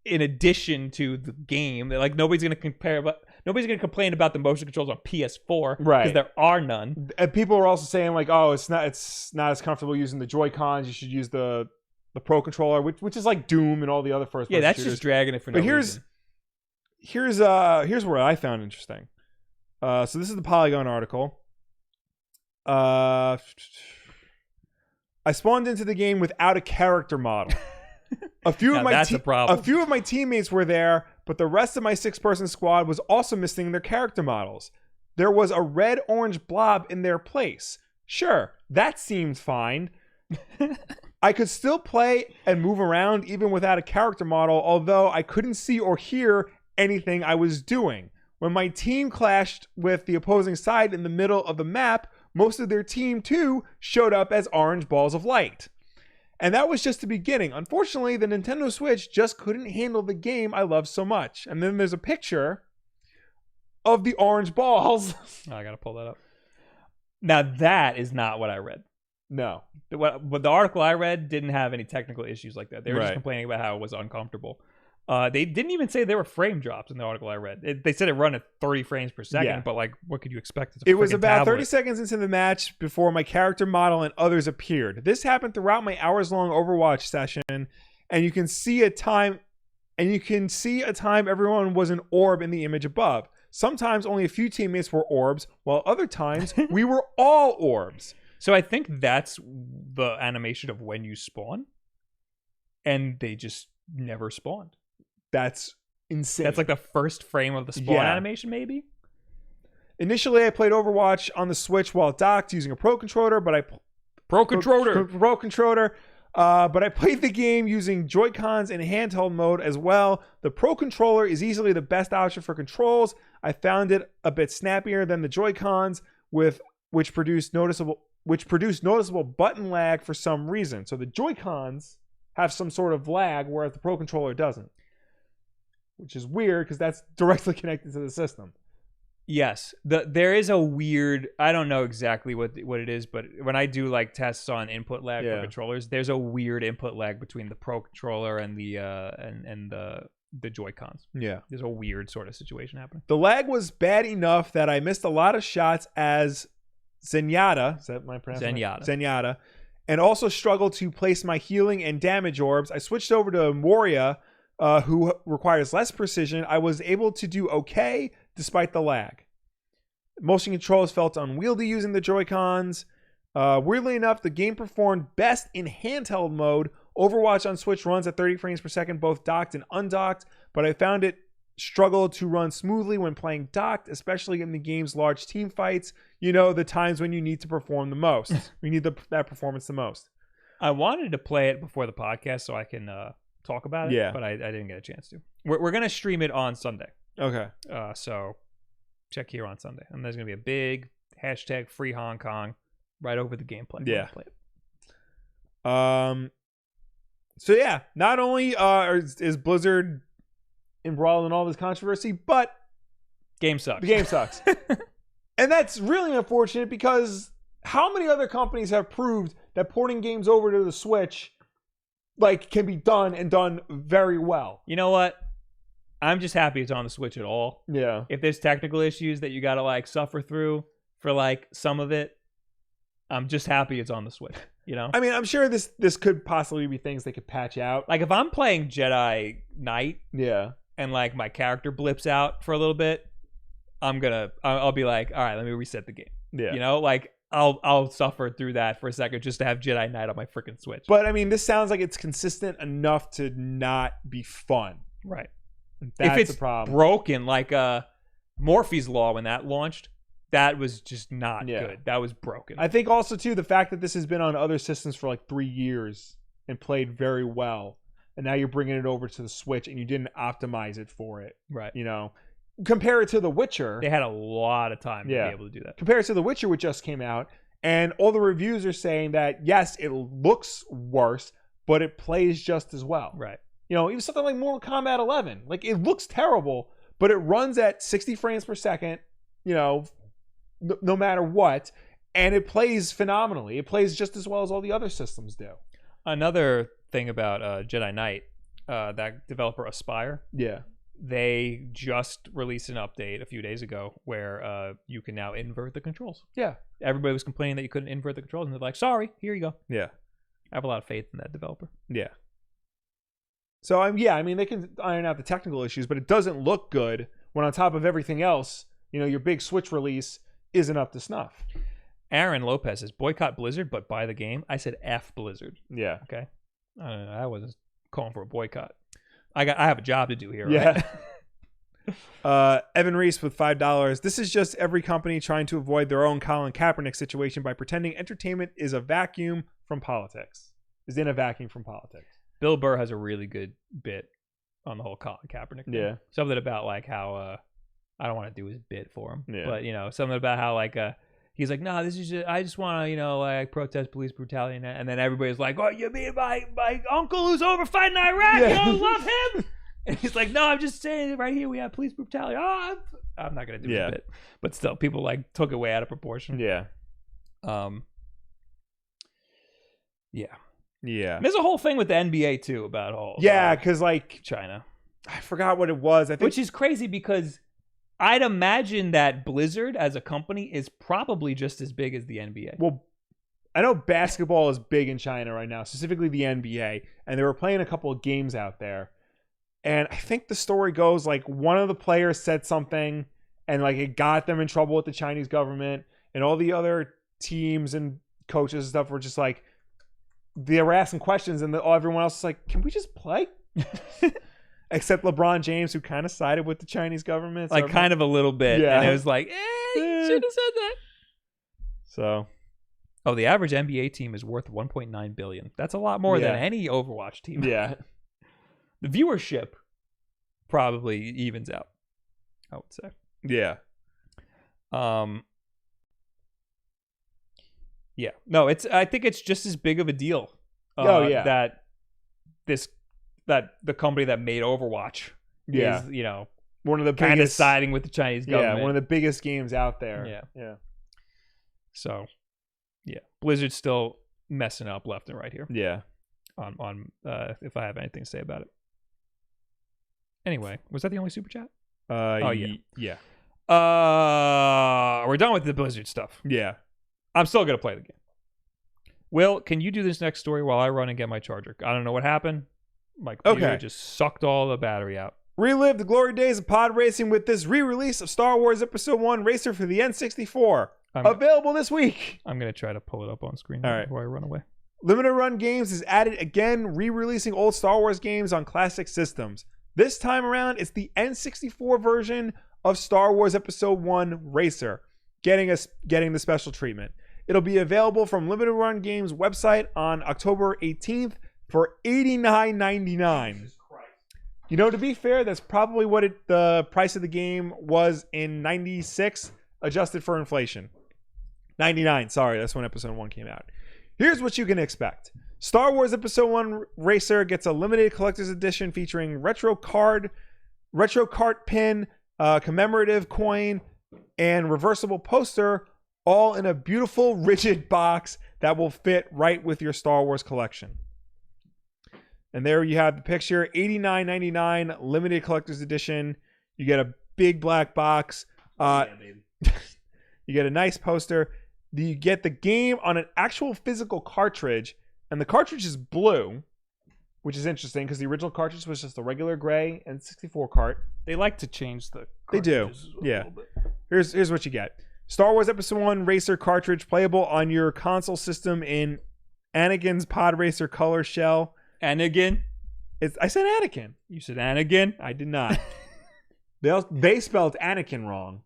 in addition to the game. Like nobody's gonna complain about the motion controls on PS4, right? Because there are none. And people are also saying like, oh, it's not as comfortable using the Joy-Cons. You should use the Pro Controller, which is like Doom and all the other first. Yeah, that's shooters. just dragging it for no reason. Here's where I found interesting. So this is the Polygon article. I spawned into the game without a character model. A few of my teammates were there, but the rest of my 6-person squad was also missing their character models. There was a red-orange blob in their place. Sure, that seemed fine. I could still play and move around even without a character model, although I couldn't see or hear anything I was doing. When my team clashed with the opposing side in the middle of the map, most of their team too showed up as orange balls of light. And that was just the beginning. Unfortunately, the Nintendo Switch just couldn't handle the game I love so much. And then there's a picture of the orange balls. Oh, I gotta pull that up. Now that is not what I read. No. But the article I read didn't have any technical issues like that. They were just complaining about how it was uncomfortable. They didn't even say there were frame drops in the article I read. They said it run at 30 frames per second, but like, what could you expect? It was about 30 seconds into the match before my character model and others appeared. This happened throughout my hours-long Overwatch session, and you can see a time everyone was an orb in the image above. Sometimes only a few teammates were orbs, while other times we were all orbs. So I think that's the animation of when you spawn, and they just never spawned. That's insane. That's like the first frame of the spawn animation, maybe? Initially, I played Overwatch on the Switch while docked using a Pro Controller, but I played the game using Joy-Cons in handheld mode as well. The Pro Controller is easily the best option for controls. I found it a bit snappier than the Joy-Cons, which produced noticeable button lag for some reason. So the Joy-Cons have some sort of lag, whereas the Pro Controller doesn't. Which is weird because that's directly connected to the system. Yes. There is a weird, I don't know exactly what it is, but when I do like tests on input lag for controllers, there's a weird input lag between the Pro Controller and the Joy-Cons. Yeah. There's a weird sort of situation happening. The lag was bad enough that I missed a lot of shots as Zenyatta. Is that my pronunciation? Zenyatta. And also struggled to place my healing and damage orbs. I switched over to Moria, who requires less precision. I was able to do okay despite the lag. Motion controls felt unwieldy using the Joy-Cons. Weirdly enough, the game performed best in handheld mode. Overwatch on Switch runs at 30 frames per second, both docked and undocked, but I found it struggled to run smoothly when playing docked, especially in the game's large team fights. You know, the times when you need to perform the most. You need that performance the most. I wanted to play it before the podcast so I can talk about it, but I didn't get a chance to. We're going to stream it on Sunday. Okay. So check here on Sunday. And there's going to be a big hashtag free Hong Kong right over the gameplay. Yeah. Play it. So yeah, not only is Blizzard embroiled in all this controversy, but game sucks. The game sucks. And that's really unfortunate because how many other companies have proved that porting games over to the Switch can be done and done very well? You know what? I'm just happy it's on the Switch at all. Yeah. If there's technical issues that you got to suffer through for some of it, I'm just happy it's on the Switch, you know? I mean, I'm sure this could possibly be things they could patch out. If I'm playing Jedi Knight, and my character blips out for a little bit, I'll be like, all right, let me reset the game. Yeah. You know, I'll suffer through that for a second just to have Jedi Knight on my freaking Switch. But I mean, this sounds like it's consistent enough to not be fun. Right. That's if it's the problem. Broken, Morphe's Law when that launched, that was just not good. That was broken. I think also too the fact that this has been on other systems for 3 years and played very well, and now you're bringing it over to the Switch and you didn't optimize it for it. Right. You know, compare it to The Witcher. They had a lot of time to be able to do that. Compare it to The Witcher, which just came out, and all the reviews are saying that yes, it looks worse, but it plays just as well. Right. You know, even something like Mortal Kombat 11, it looks terrible, but it runs at 60 frames per second. You know, no matter what, and it plays phenomenally. It plays just as well as all the other systems do. Another thing about Jedi Knight, that developer Aspire, Yeah. they just released an update a few days ago where you can now invert the controls. Yeah. Everybody was complaining that you couldn't invert the controls, and they're like, sorry, here you go. Yeah. I have a lot of faith in that developer. Yeah. So, I mean, they can iron out the technical issues, but it doesn't look good when on top of everything else, your big Switch release isn't up to snuff. Aaron Lopez says, boycott Blizzard, but buy the game. I said F Blizzard. Yeah. Okay. I don't know. I wasn't calling for a boycott. I have a job to do here, yeah. right? Evan Reese with $5. This is just every company trying to avoid their own Colin Kaepernick situation by pretending entertainment is in a vacuum from politics. Bill Burr has a really good bit on the whole Colin Kaepernick thing. Yeah. Something about like how I don't want to do his bit for him. Yeah. But something about how like he's like, no, this is just, I just want to, like protest police brutality, and then everybody's like, oh, you mean my uncle who's over fighting Iraq? Yeah. You don't love him? And he's like, no, I'm just saying right here we have police brutality. Oh, I'm not gonna do his bit, but still, people like took it way out of proportion. Yeah. Yeah. Yeah. There's a whole thing with the NBA too about whole because like China. I forgot what it was. I think, which is crazy because I'd imagine that Blizzard as a company is probably just as big as the NBA. Well, I know basketball is big in China right now, specifically the NBA, and they were playing a couple of games out there. And I think the story goes like one of the players said something and like it got them in trouble with the Chinese government, and all the other teams and coaches and stuff were just like, they were asking questions, and everyone else was like, can we just play? Except LeBron James, who kind of sided with the Chinese government. Like kind of a little bit. Yeah. And it was like, you should have said that. So. Oh, the average NBA team is worth $1.9 billion. That's a lot more than any Overwatch team. Yeah. The viewership probably evens out, I would say. Yeah. Yeah. No, I think it's just as big of a deal. That the company that made Overwatch is, one of the kind of biggest, siding with the Chinese government. Yeah, one of the biggest games out there. Yeah. Yeah. So, yeah, Blizzard's still messing up left and right here. Yeah. On if I have anything to say about it. Anyway, was that the only super chat? Yeah. We're done with the Blizzard stuff. Yeah. I'm still gonna play the game. Will, can you do this next story while I run and get my charger? I don't know what happened. My computer just sucked all the battery out. Relive the glory days of pod racing with this re-release of Star Wars Episode 1 Racer for the N64. Available this week. I'm going to try to pull it up on screen before I run away. Limited Run Games is added again, re-releasing old Star Wars games on classic systems. This time around, it's the N64 version of Star Wars Episode 1 Racer, getting the special treatment. It'll be available from Limited Run Games website on October 18th for $89.99. To be fair, that's probably what the price of the game was in 96, adjusted for inflation. 99, sorry, that's when Episode 1 came out. Here's what you can expect. Star Wars Episode 1 Racer gets a limited collector's edition featuring retro cart pin, commemorative coin, and reversible poster, all in a beautiful, rigid box that will fit right with your Star Wars collection. And there you have the picture, $89.99 limited collector's edition. You get a big black box. You get a nice poster. You get the game on an actual physical cartridge, and the cartridge is blue, which is interesting because the original cartridge was just a regular gray and 64 cart. They like to change the They do. Yeah. Here's what you get. Star Wars Episode 1 Racer cartridge playable on your console system in Anakin's Pod Racer color shell. Anakin? I said Anakin. You said Anakin? I did not. They spelled Anakin wrong.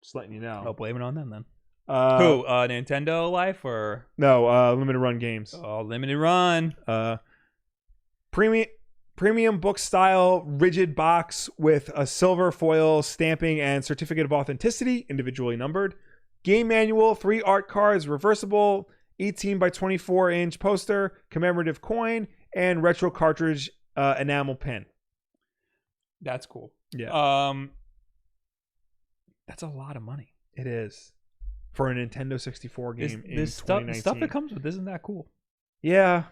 Just letting you know. Oh, blame it on them then. Who? Nintendo Life or? No, Limited Run Games. Oh, Limited Run. Premium book style rigid box with a silver foil stamping and certificate of authenticity, individually numbered. Game manual, 3 art cards, reversible 18 by 24 inch poster, commemorative coin, and retro cartridge enamel pin. That's cool. Yeah. That's a lot of money. It is. For a Nintendo 64 game in this 2019. stuff it comes with isn't that cool. Yeah.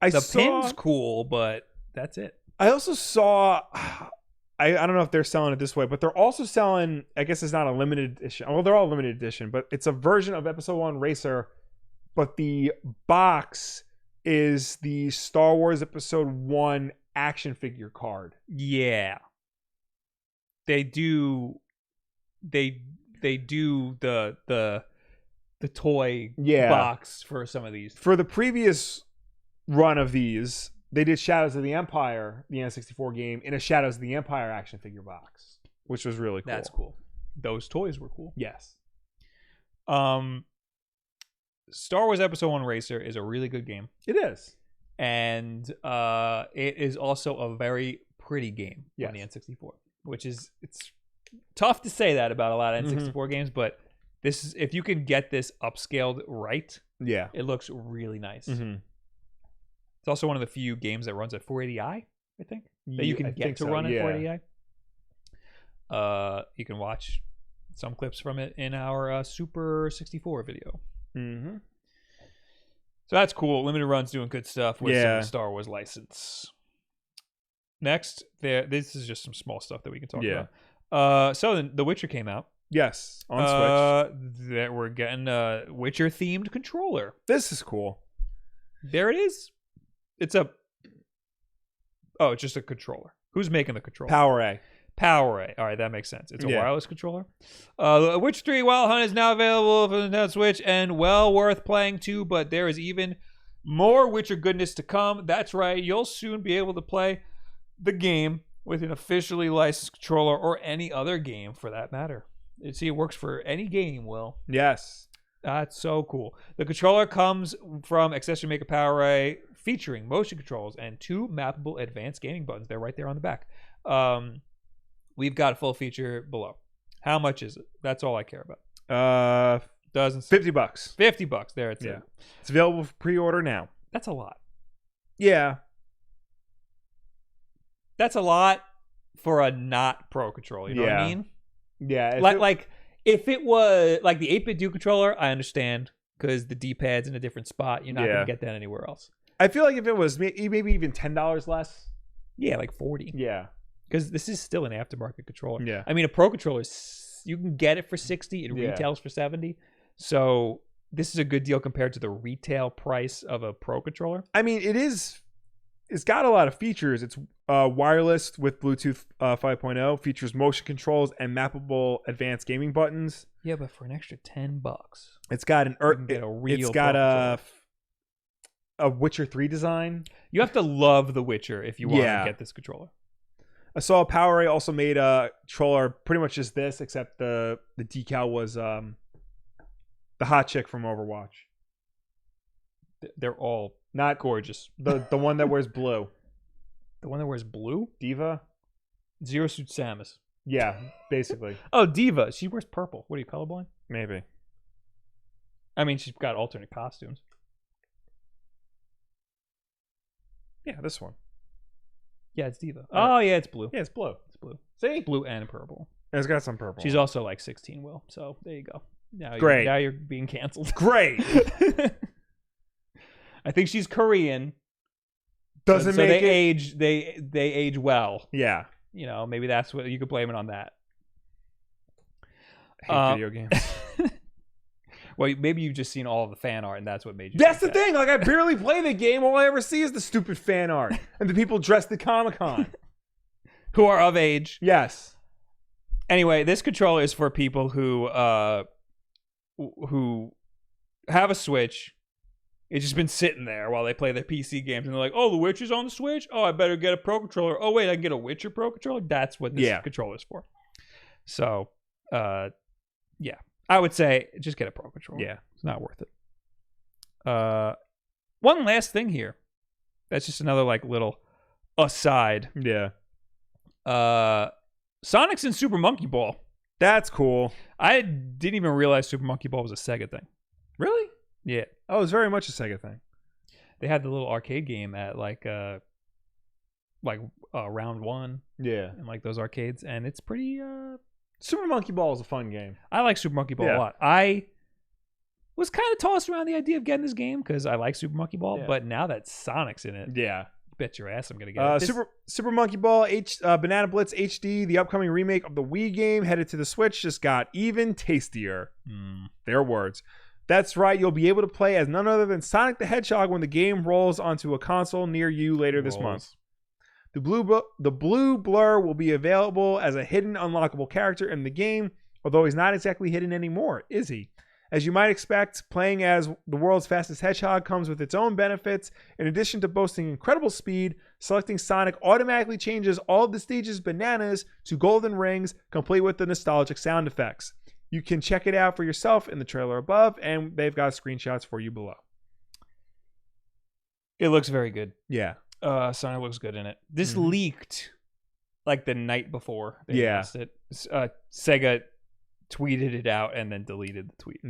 The pin's cool, but that's it. I also saw... I don't know if they're selling it this way, but they're also selling... I guess it's not a limited edition. Well, they're all limited edition, but it's a version of Episode 1 Racer, but the box is the Star Wars Episode 1 action figure card. Yeah. They do the toy box for some of these. For the previous run of these, they did Shadows of the Empire, the N64 game, in a Shadows of the Empire action figure box, which was really cool. That's cool. Those toys were cool. Yes. Star Wars Episode 1 Racer is a really good game. It is. And it is also a very pretty game on the N64, which is, it's tough to say that about a lot of N64 games, but this is, if you can get this upscaled right, it looks really nice. It's also one of the few games that runs at 480i, I think, that you can get to run at 480i. You can watch some clips from it in our Super 64 video. So that's cool. Limited Run's doing good stuff with some of the Star Wars license. Next, this is just some small stuff that we can talk about. So The Witcher came out. Yes, on Switch. That we're getting a Witcher-themed controller. This is cool. There it is. It's just a controller. Who's making the controller? PowerA. PowerA. All right, that makes sense. It's a wireless controller. Witcher 3 Wild Hunt is now available for the Nintendo Switch and well worth playing too, but there is even more Witcher goodness to come. That's right. You'll soon be able to play the game with an officially licensed controller or any other game for that matter. See, it works for any game, Will. Yes. That's so cool. The controller comes from Accessory Maker PowerA, featuring motion controls and 2 mappable advanced gaming buttons. They're right there on the back. We've got a full feature below. How much is it? That's all I care about. Doesn't say. $50. $50. There it's it. It's available for pre-order now. That's a lot. Yeah. That's a lot for a not pro controller. You know what I mean? Yeah. If it was like the 8-bit Duke controller, I understand because the D-pad's in a different spot. You're not going to get that anywhere else. I feel like if it was maybe even $10 less. Yeah, like 40. Yeah. Because this is still an aftermarket controller. Yeah. I mean, a pro controller, you can get it for 60. It retails for 70. So this is a good deal compared to the retail price of a pro controller. I mean, it's got a lot of features. It's wireless with Bluetooth 5.0, features motion controls and mappable advanced gaming buttons. Yeah, but for an extra $10, it's got a Witcher 3 design. You have to love The Witcher if you want to get this controller. I saw PowerA also made a controller pretty much just this, except the decal was the hot chick from Overwatch. They're all not gorgeous. The one that wears blue. The one that wears blue? Diva? Zero Suit Samus. Yeah, basically. Oh, Diva. She wears purple. What are you, colorblind? Maybe. I mean, she's got alternate costumes. Yeah, this one. Yeah, it's Diva. Oh, yeah, it's blue. Yeah, it's blue. It's blue. See? Blue and purple. It's got some purple. She's also like 16, Will. So there you go. Great. Now you're being canceled. Great. I think she's Korean. Doesn't so make they age well. Yeah. You know, maybe that's what you could blame it on that. I hate video games. Well, maybe you've just seen all of the fan art, and that's what made you. That's the thing. Like, I barely play the game. All I ever see is the stupid fan art and the people dressed at Comic-Con who are of age. Yes. Anyway, this controller is for people who have a Switch. It's just been sitting there while they play their PC games, and they're like, "Oh, The Witcher's on the Switch. Oh, I better get a Pro controller. Oh, wait, I can get a Witcher Pro controller." That's what this controller is for. So, yeah. I would say just get a Pro controller. Yeah. It's not worth it. One last thing here. That's just another like little aside. Yeah. Sonic's in Super Monkey Ball. That's cool. I didn't even realize Super Monkey Ball was a Sega thing. Really? Yeah. Oh, it's very much a Sega thing. They had the little arcade game at round one. Yeah. And like those arcades, and it's pretty Super Monkey Ball is a fun game. I like Super Monkey Ball a lot. I was kind of tossed around the idea of getting this game because I like Super Monkey Ball, but now that Sonic's in it, bet your ass I'm gonna get it. Super Monkey Ball Banana Blitz HD, the upcoming remake of the Wii game, headed to the Switch, just got even tastier. Their words. That's right, you'll be able to play as none other than Sonic the Hedgehog when the game rolls onto a console near you later this month. The blue blur will be available as a hidden unlockable character in the game, although he's not exactly hidden anymore, is he? As you might expect, playing as the world's fastest hedgehog comes with its own benefits. In addition to boasting incredible speed, selecting Sonic automatically changes all of the stage's bananas to golden rings, complete with the nostalgic sound effects. You can check it out for yourself in the trailer above, and they've got screenshots for you below. It looks very good. Yeah. Sonic looks good in it. This leaked like the night before they announced it. Sega tweeted it out and then deleted the tweet.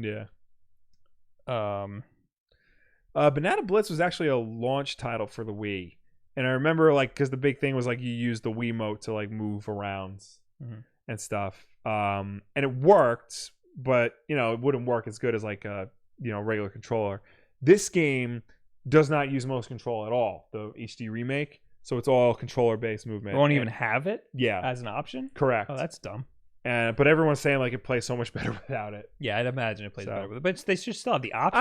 Banana Blitz was actually a launch title for the Wii, and I remember because the big thing was you use the Wiimote to move around and stuff, and it worked, but it wouldn't work as good as a regular controller. This game does not use motion control at all, the HD remake, so it's all controller based movement. They won't even have it as an option. Correct. Oh, that's dumb. But everyone's saying it plays so much better without it. Yeah, I'd imagine it plays better with it. But they should still have the option.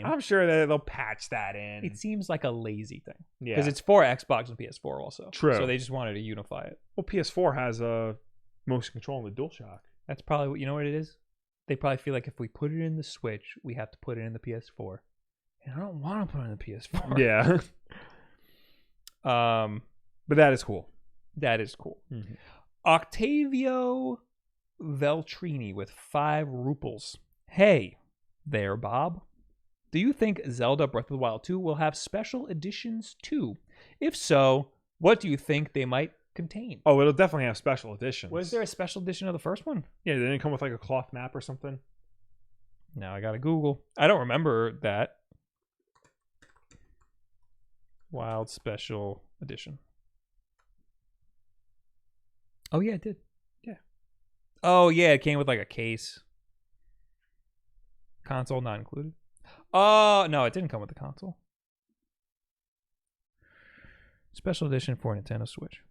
I'm sure that they'll patch that in. It seems like a lazy thing. Yeah. Because it's for Xbox and PS4 also. True. So they just wanted to unify it. Well, PS4 has a motion control in the DualShock. That's probably what it is? They probably feel like if we put it in the Switch, we have to put it in the PS4. And I don't want to put it in the PS4. Yeah. But that is cool. That is cool. Octavio Veltrini with 5 ruples. Hey there, Bob. Do you think Zelda Breath of the Wild 2 will have special editions too? If so, what do you think they might contain? Oh, it'll definitely have special editions. Was there a special edition of the first one? Yeah, they didn't come with a cloth map or something? Now I gotta Google. I don't remember that. Wild Special Edition. Oh yeah, it did. Yeah. Oh yeah, it came with a case. Console not included. Oh no, it didn't come with the console. Special edition for Nintendo Switch.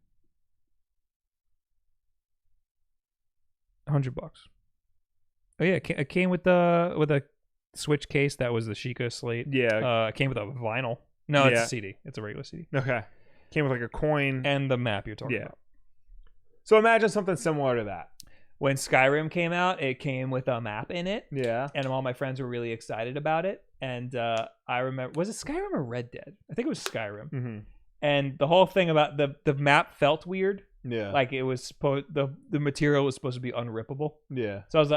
$100. Oh yeah, it came with a Switch case that was the Sheikah slate. Yeah. It came with a vinyl. No, it's a CD. It's a regular CD. Okay. Came with a coin. And the map you're talking about. So imagine something similar to that. When Skyrim came out, it came with a map in it. Yeah. And all my friends were really excited about it. And I remember, was it Skyrim or Red Dead? I think it was Skyrim. Mm-hmm. And the whole thing about the map felt weird. Yeah. It was the material was supposed to be unrippable. Yeah. So I was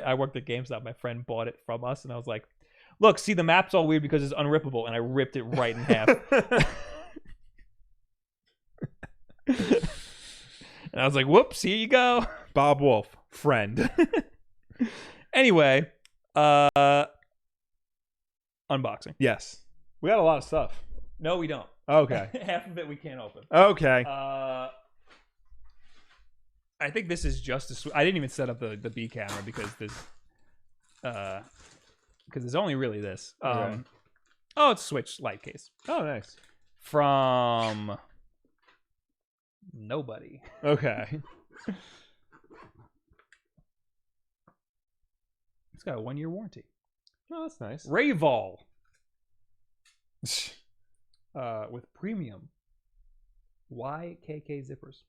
I worked at GameStop. My friend bought it from us, and I was like, look, see, the map's all weird because it's unrippable, and I ripped it right in half. And I was like, whoops, here you go. Bob Wulff, friend. Anyway, unboxing. Yes. We got a lot of stuff. No, we don't. Okay. Half of it we can't open. Okay. I think this is just I didn't even set up the B camera because there's only really this. Okay. Oh, it's Switch light case. Oh, nice. From nobody. Okay. It's got a 1-year warranty. Oh, that's nice. Rayvol. With premium YKK zippers.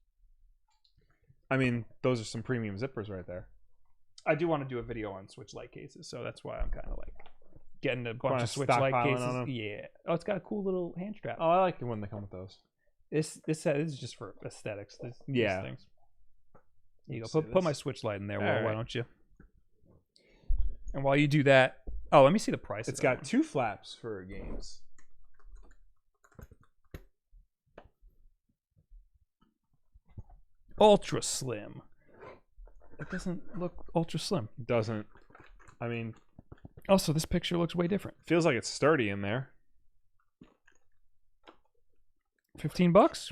I mean, those are some premium zippers right there. I do want to do a video on Switch light cases, so that's why I'm kind of getting a bunch of Switch light cases. Yeah. Oh, it's got a cool little hand strap. Oh, I like it when they come with those. This is just for aesthetics. These things. You go. Put my Switch light in there. Well, why don't you? And while you do that, let me see the price. It's got 2 flaps for games. Ultra slim. It doesn't look ultra slim. It doesn't. I mean, also this picture looks way different. Feels like it's sturdy in there. $15.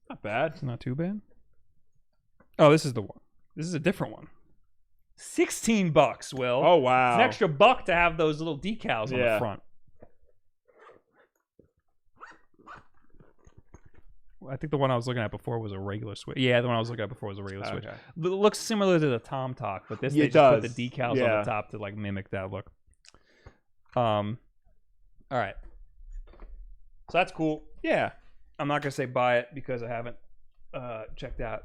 Not bad. It's not too bad. Oh, this is the one. This is a different one. $16, Will. Oh, wow. It's an extra $1 to have those little decals on the front. I think the one I was looking at before was a regular Switch. Yeah, the one I was looking at before was a regular Switch. It looks similar to the Tom Talk, but this they just put the decals on the top to like mimic that look. All right. So that's cool. Yeah. I'm not gonna say buy it because I haven't checked out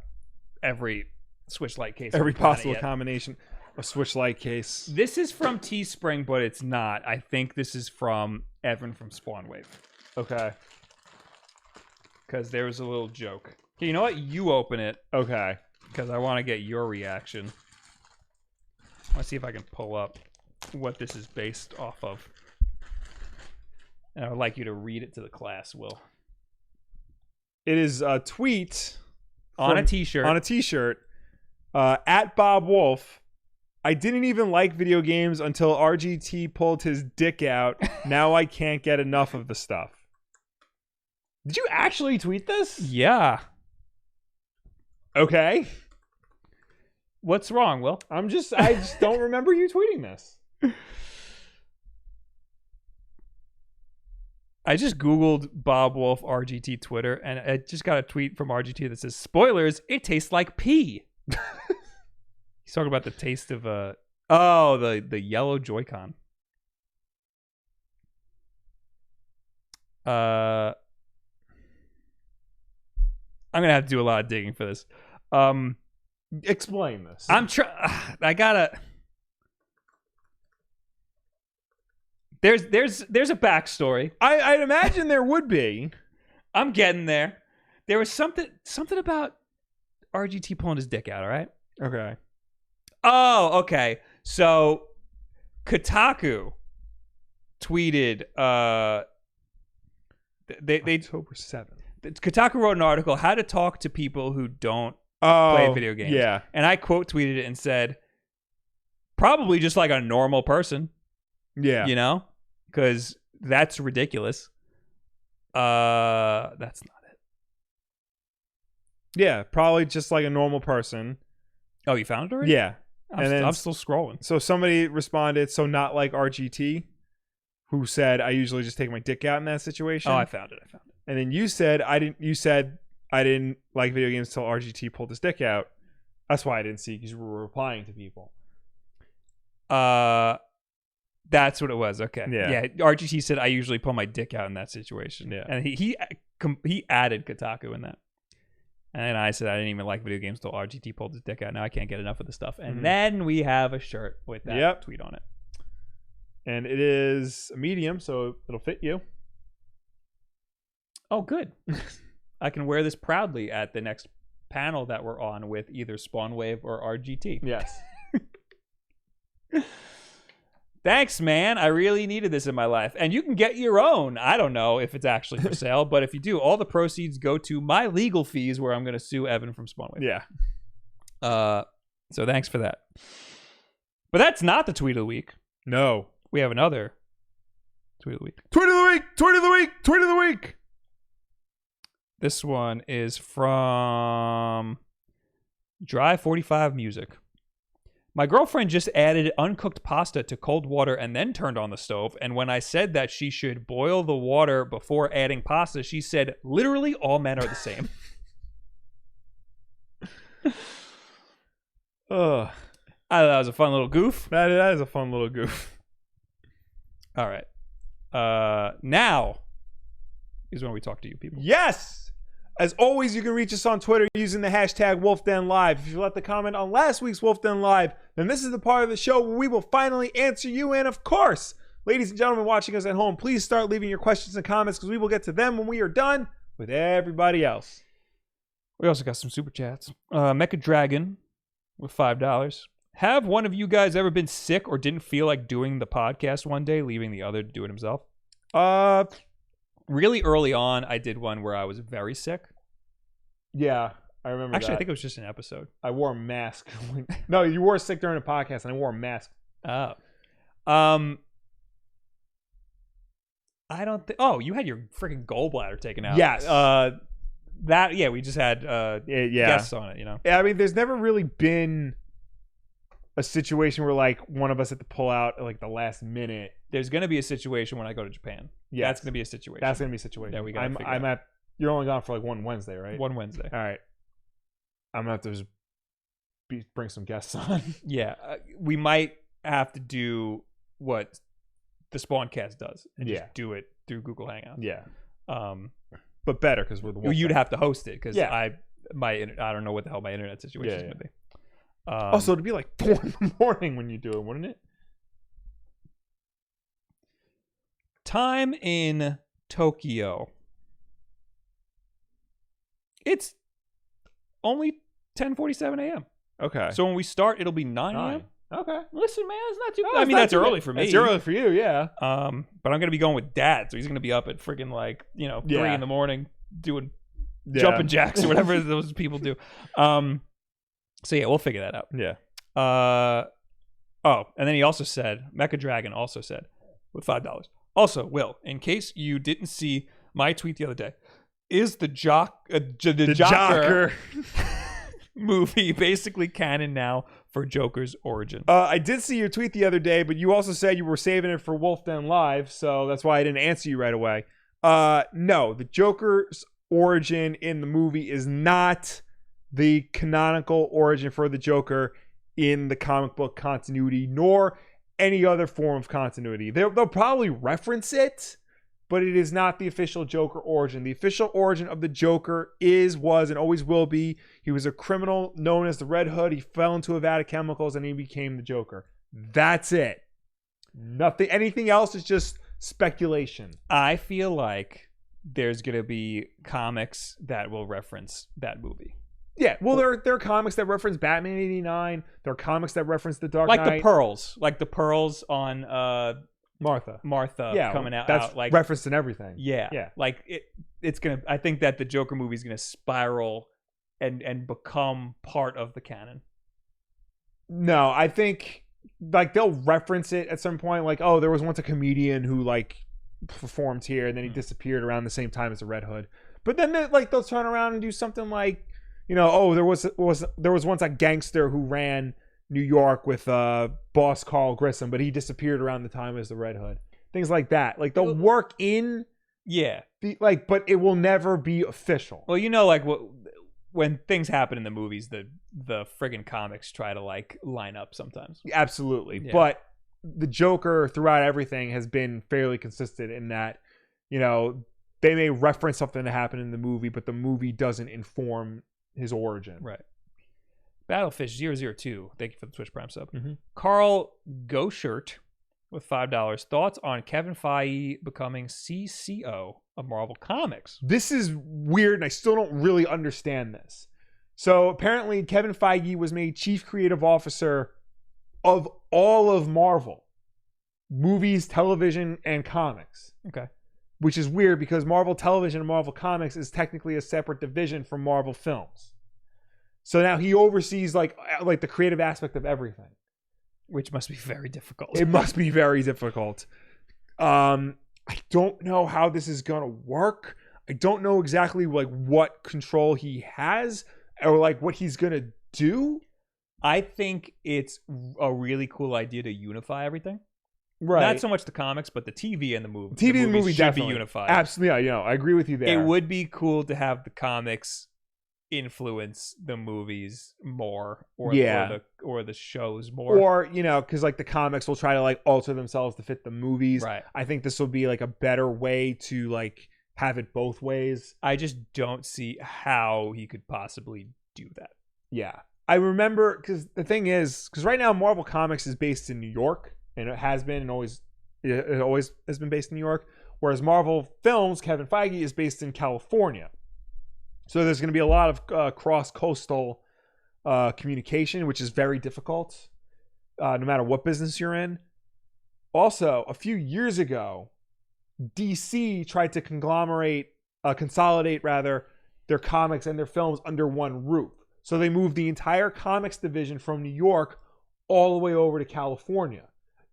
every Switch Lite case. Every possible combination of Switch Lite case. This is from Teespring, but it's not. I think this is from Evan from Spawnwave. Okay. Because there was a little joke. Okay, you know what? You open it. Okay. Because I want to get your reaction. Let's see if I can pull up what this is based off of. And I would like you to read it to the class, Will. It is a tweet on a t-shirt. On a t-shirt. At Bob Wulff. I didn't even like video games until RGT pulled his dick out. Now I can't get enough of the stuff. Did you actually tweet this? Yeah. Okay. What's wrong, Will? I just don't remember you tweeting this. I just Googled Bob Wulff RGT Twitter, and I just got a tweet from RGT that says, spoilers, it tastes like pee. He's talking about the taste of the yellow Joy-Con. I'm gonna have to do a lot of digging for this. Explain this. I gotta. There's a backstory. I'd imagine there would be. I'm getting there. There was something about RGT pulling his dick out. All right. Okay. Oh, okay. So Kotaku tweeted. They October 7th. Kotaku wrote an article, how to talk to people who don't play video games. Yeah. And I quote tweeted it and said, probably just like a normal person. Yeah. You know? Because that's ridiculous. That's not it. Yeah, probably just like a normal person. Oh, you found it already? Yeah. I'm still scrolling. So somebody responded, so not like RGT, who said, I usually just take my dick out in that situation. Oh, I found it. And then you said I didn't like video games until RGT pulled his dick out. That's why I didn't see, because you were replying to people. That's what it was. Okay. Yeah. RGT said I usually pull my dick out in that situation. Yeah. And he added Kotaku in that. And I said I didn't even like video games until RGT pulled his dick out. Now I can't get enough of the stuff. And then we have a shirt with that tweet on it. And it is a medium, so it'll fit you. Oh, good. I can wear this proudly at the next panel that we're on with either Spawnwave or RGT. Yes. Thanks, man. I really needed this in my life. And you can get your own. I don't know if it's actually for sale, but if you do, all the proceeds go to my legal fees where I'm going to sue Evan from Spawnwave. Yeah. So thanks for that. But that's not the tweet of the week. No. We have another tweet of the week. Tweet of the week! Tweet of the week! Tweet of the week! This one is from Dry 45 Music. My girlfriend just added uncooked pasta to cold water and then turned on the stove. And when I said that she should boil the water before adding pasta, she said, literally all men are the same. I thought that was a fun little goof. That is a fun little goof. All right. Now is when we talk to you people. Yes! As always, you can reach us on Twitter using the hashtag WolfDenLive. If you left a comment on last week's WolfDen Live, then this is the part of the show where we will finally answer you. And of course, ladies and gentlemen watching us at home, please start leaving your questions and comments because we will get to them when we are done with everybody else. We also got some super chats. Mecha Dragon with $5. Have one of you guys ever been sick or didn't feel like doing the podcast one day, leaving the other to do it himself? Really early on, I did one where I was very sick. Yeah, I remember Actually, that. I think it was just an episode. I wore a mask. No, you were sick during a podcast, and I wore a mask. Oh. I don't think... Oh, you had your freaking gallbladder taken out. Yes. That we just had guests on it. Yeah, I mean, there's never really been a situation where like one of us had to pull out at like the last minute. There's gonna be a situation when I go to Japan. Yeah, that's gonna be a situation. That's gonna be a situation. That we gotta figure I'm out. at. You're only gone for like one Wednesday, right? One Wednesday. All right. I'm gonna have to just bring some guests on. Yeah, we might have to do what the Spawncast does and just do it through Google Hangouts. Yeah. But better because we're the Wulff. You'd have to host it because I don't know what the hell my internet situation is gonna be. Also, it'd be like 4 a.m. when you do it, wouldn't it? Time in Tokyo. It's only 10:47 a.m. Okay. So when we start, it'll be 9 a.m. Okay. Listen, man, it's not too bad. I mean, that's early for me. It's early for you, yeah. But I'm gonna be going with Dad, so he's gonna be up at freaking like 3 in the morning doing jumping jacks or whatever those people do. So yeah, we'll figure that out. Yeah. And then he also said, Mecha Dragon also said, with $5. Also, Will, in case you didn't see my tweet the other day, is the Joker movie basically canon now for Joker's origin? I did see your tweet the other day, but you also said you were saving it for Wulff Den Live, so that's why I didn't answer you right away. No, the Joker's origin in the movie is not the canonical origin for the Joker in the comic book continuity, nor any other form of continuity. They'll probably reference it, but it is not the official Joker origin. The official origin of the Joker was, and always will be, he was a criminal known as the Red Hood. He fell into a vat of chemicals and he became the Joker. That's it. Nothing. Anything else is just speculation. I feel like there's going to be comics that will reference that movie. Yeah, well, there are comics that reference Batman '89. There are comics that reference The Dark Knight. Like the pearls on Martha coming out. That's like referenced in everything. Yeah. Like it's gonna. I think that the Joker movie is gonna spiral and become part of the canon. No, I think like they'll reference it at some point. Like, oh, there was once a comedian who like performed here, and then he disappeared around the same time as the Red Hood. But then they'll turn around and do something like, there was once a gangster who ran New York with boss Carl Grissom, but he disappeared around the time as the Red Hood. Things like that. Like they'll work in but it will never be official. Well, when things happen in the movies, the friggin' comics try to like line up sometimes. Absolutely. Yeah. But the Joker throughout everything has been fairly consistent in that, they may reference something that happened in the movie, but the movie doesn't inform his origin. Right. Battlefish 002. Thank you for the Twitch Prime sub. Mm-hmm. Carl Goshirt with $5. Thoughts on Kevin Feige becoming CCO of Marvel Comics? This is weird, and I still don't really understand this. So apparently Kevin Feige was made chief creative officer of all of Marvel. Movies, television, and comics. Okay. Which is weird because Marvel Television and Marvel Comics is technically a separate division from Marvel Films. So now he oversees like the creative aspect of everything. Which must be very difficult. It must be very difficult. I don't know how this is going to work. I don't know exactly like what control he has or like what he's going to do. I think it's a really cool idea to unify everything. Right. Not so much the comics, but the TV and the movie. The movie should definitely be unified. Absolutely, I agree with you there. It would be cool to have the comics influence the movies more, or the shows more, or because like the comics will try to like alter themselves to fit the movies. Right. I think this will be like a better way to like have it both ways. I just don't see how he could possibly do that. Yeah, I remember because the thing is, because right now Marvel Comics is based in New York. And it has been and always has been based in New York. Whereas Marvel Films, Kevin Feige, is based in California. So there's going to be a lot of cross-coastal communication, which is very difficult, no matter what business you're in. Also, a few years ago, DC tried to consolidate their comics and their films under one roof. So they moved the entire comics division from New York all the way over to California.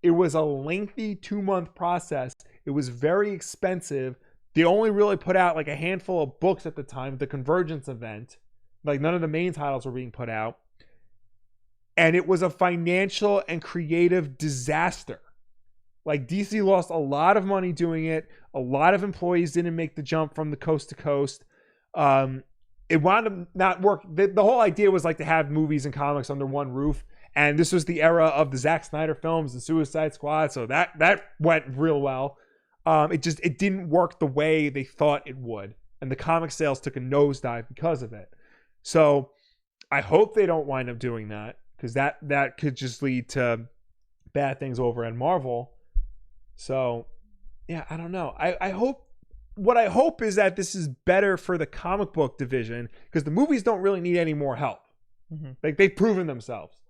It was a lengthy 2-month process. It was very expensive. They only really put out like a handful of books at the time, the Convergence event. Like none of the main titles were being put out. And it was a financial and creative disaster. Like DC lost a lot of money doing it. A lot of employees didn't make the jump from the coast to coast. It wound up not work. The whole idea was like to have movies and comics under one roof. And this was the era of the Zack Snyder films, the Suicide Squad. So that went real well. It didn't work the way they thought it would. And the comic sales took a nosedive because of it. So I hope they don't wind up doing that, because that could just lead to bad things over at Marvel. So yeah, I don't know. I hope is that this is better for the comic book division, because the movies don't really need any more help. Mm-hmm. Like they've proven themselves.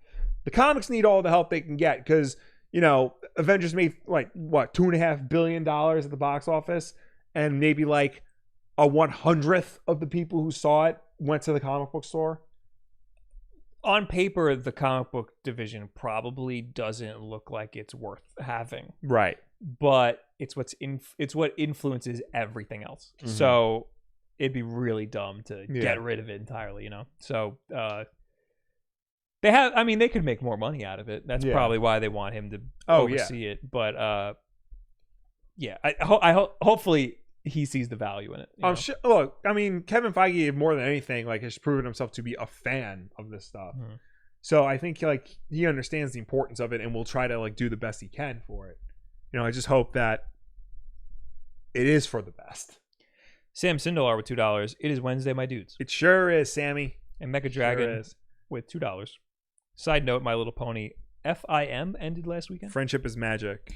The comics need all the help they can get, because Avengers made like what $2.5 billion at the box office, and maybe like a 100th of the people who saw it went to the comic book store. On paper, the comic book division probably doesn't look like it's worth having, right? But it's what influences everything else. Mm-hmm. So it'd be really dumb to get rid of it entirely, So they could make more money out of it. That's probably why they want him to oversee it. But hopefully he sees the value in it. I'm sure. Look, I mean, Kevin Feige, more than anything, like has proven himself to be a fan of this stuff. Mm-hmm. So I think like he understands the importance of it, and will try to like do the best he can for it. I just hope that it is for the best. Sam Sindelar with $2. It is Wednesday, my dudes. It sure is, Sammy. And Mecha Dragon with $2. Side note: My Little Pony FIM ended last weekend. Friendship is Magic.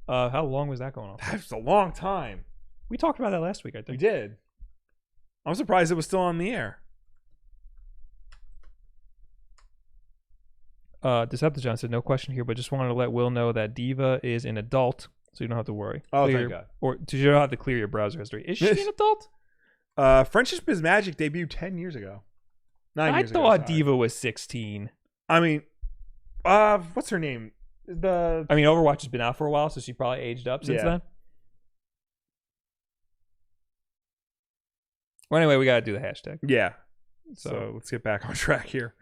How long was that going on? That was a long time. We talked about that last week, I think. We did. I'm surprised it was still on the air. Decepticon said, no question here, but just wanted to let Will know that Diva is an adult, so you don't have to worry. Oh, thank God. Or you don't have to clear your browser history. Is she an adult? Friendship is Magic debuted 10 years ago. 9 years ago. I thought Diva was 16. I mean, what's her name? Overwatch has been out for a while, so she probably aged up since then. Well, anyway, we got to do the hashtag. Yeah. So let's get back on track here.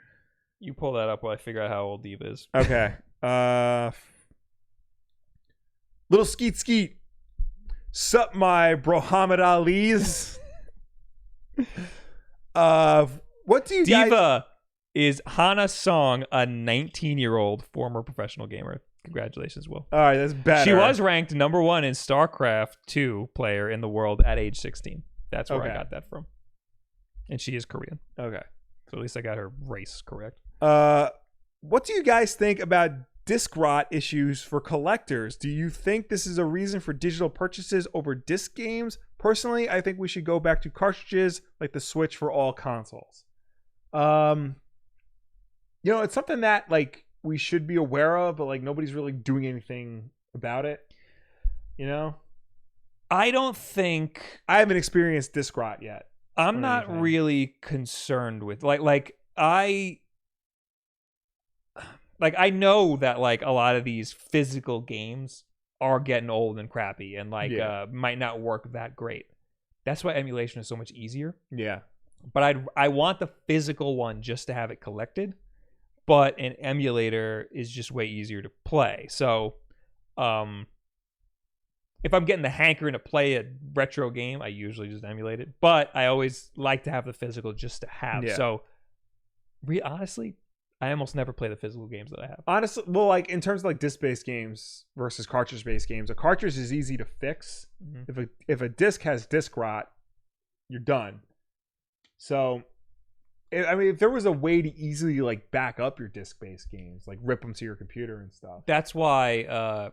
You pull that up while I figure out how old Diva is. Okay. Little Skeet. Sup, my Brohamid Ali's. What do you Diva is Hana Song, a 19-year-old former professional gamer. Congratulations, Will. All right, that's better. She was ranked number 1 in StarCraft 2 player in the world at age 16. That's where I got that from. And she is Korean. Okay. So at least I got her race correct. What do you guys think about disc rot issues for collectors? Do you think this is a reason for digital purchases over disc games? Personally, I think we should go back to cartridges like the Switch for all consoles. It's something that like we should be aware of, but like nobody's really doing anything about it. I don't think I haven't experienced disc rot yet. I'm not really concerned with I know that like a lot of these physical games are getting old and crappy and might not work that great. That's why emulation is so much easier. Yeah. But I want the physical one just to have it collected, but an emulator is just way easier to play. So, if I'm getting the hankering to play a retro game, I usually just emulate it. But I always like to have the physical just to have. Yeah. So, honestly, I almost never play the physical games that I have. Honestly, well, like in terms of like disc-based games versus cartridge-based games, a cartridge is easy to fix. Mm-hmm. If a disc has disc rot, you're done. So, if there was a way to easily like back up your disc-based games, like rip them to your computer and stuff. That's why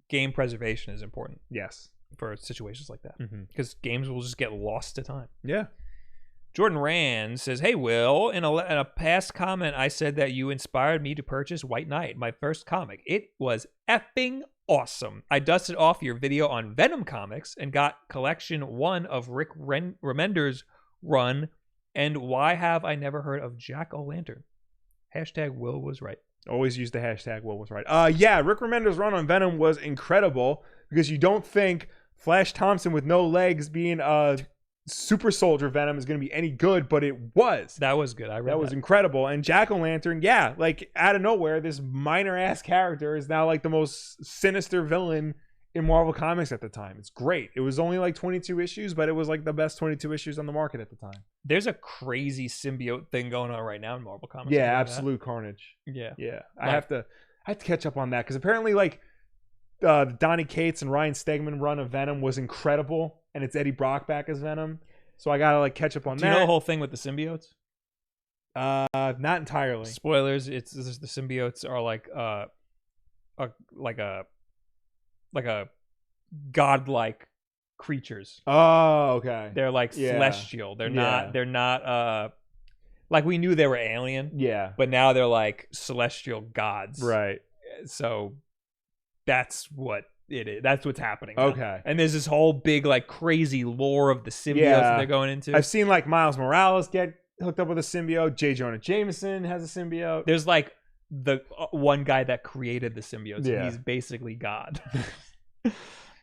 game preservation is important. Yes. For situations like that. Because games will just get lost to time. Yeah. Jordan Rand says, hey, Will, in a past comment, I said that you inspired me to purchase White Knight, my first comic. It was effing awesome. I dusted off your video on Venom Comics and got collection 1 of Rick Remender's run. And why have I never heard of Jack-O-Lantern? Hashtag Will was right. Always use the hashtag Will was right. Yeah, Rick Remender's run on Venom was incredible because you don't think Flash Thompson with no legs being a super soldier Venom is going to be any good, but it was. That was good. I read that was incredible. And Jack-O-Lantern, yeah, like out of nowhere, this minor ass character is now like the most sinister villain in Marvel Comics at the time. It's great. It was only like 22 issues, but it was like the best 22 issues on the market at the time. There's a crazy symbiote thing going on right now in Marvel Comics. Yeah, absolute carnage. Yeah. Like, I have to catch up on that because apparently like the Donny Cates and Ryan Stegman run of Venom was incredible, and it's Eddie Brock back as Venom. So I gotta like catch up on that. Do you know the whole thing with the symbiotes? Not entirely. Spoilers. The symbiotes are like a godlike creatures. Oh, okay. They're like celestial. They're not like we knew they were alien. Yeah. But now they're like celestial gods. Right. So that's what it is. That's what's happening now. Okay. And there's this whole big like crazy lore of the symbiotes that they're going into. I've seen like Miles Morales get hooked up with a symbiote. J. Jonah Jameson has a symbiote. There's like the one guy that created the symbiotes. Yeah. He's basically God.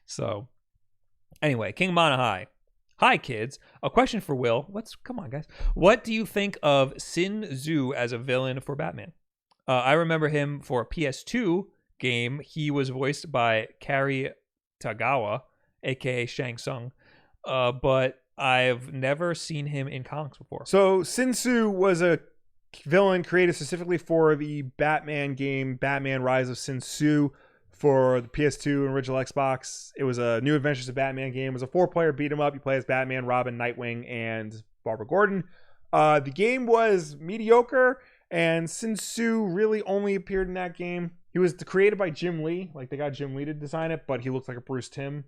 So anyway, King Mana High. Hi kids. A question for Will. Come on guys. What do you think of Sin Tzu as a villain for Batman? I remember him for a PS2 game. He was voiced by Kari Tagawa, aka Shang Tsung. But I've never seen him in comics before. So Sin Tzu was a villain created specifically for the Batman game, Batman Rise of Sin Tzu, for the PS2 and original Xbox. It was a New Adventures of Batman game. It was a 4-player beat 'em up. You play as Batman, Robin, Nightwing, and Barbara Gordon. The game was mediocre, and Sin Tzu really only appeared in that game. He was created by Jim Lee. Like, they got Jim Lee to design it, but he looks like a Bruce Timm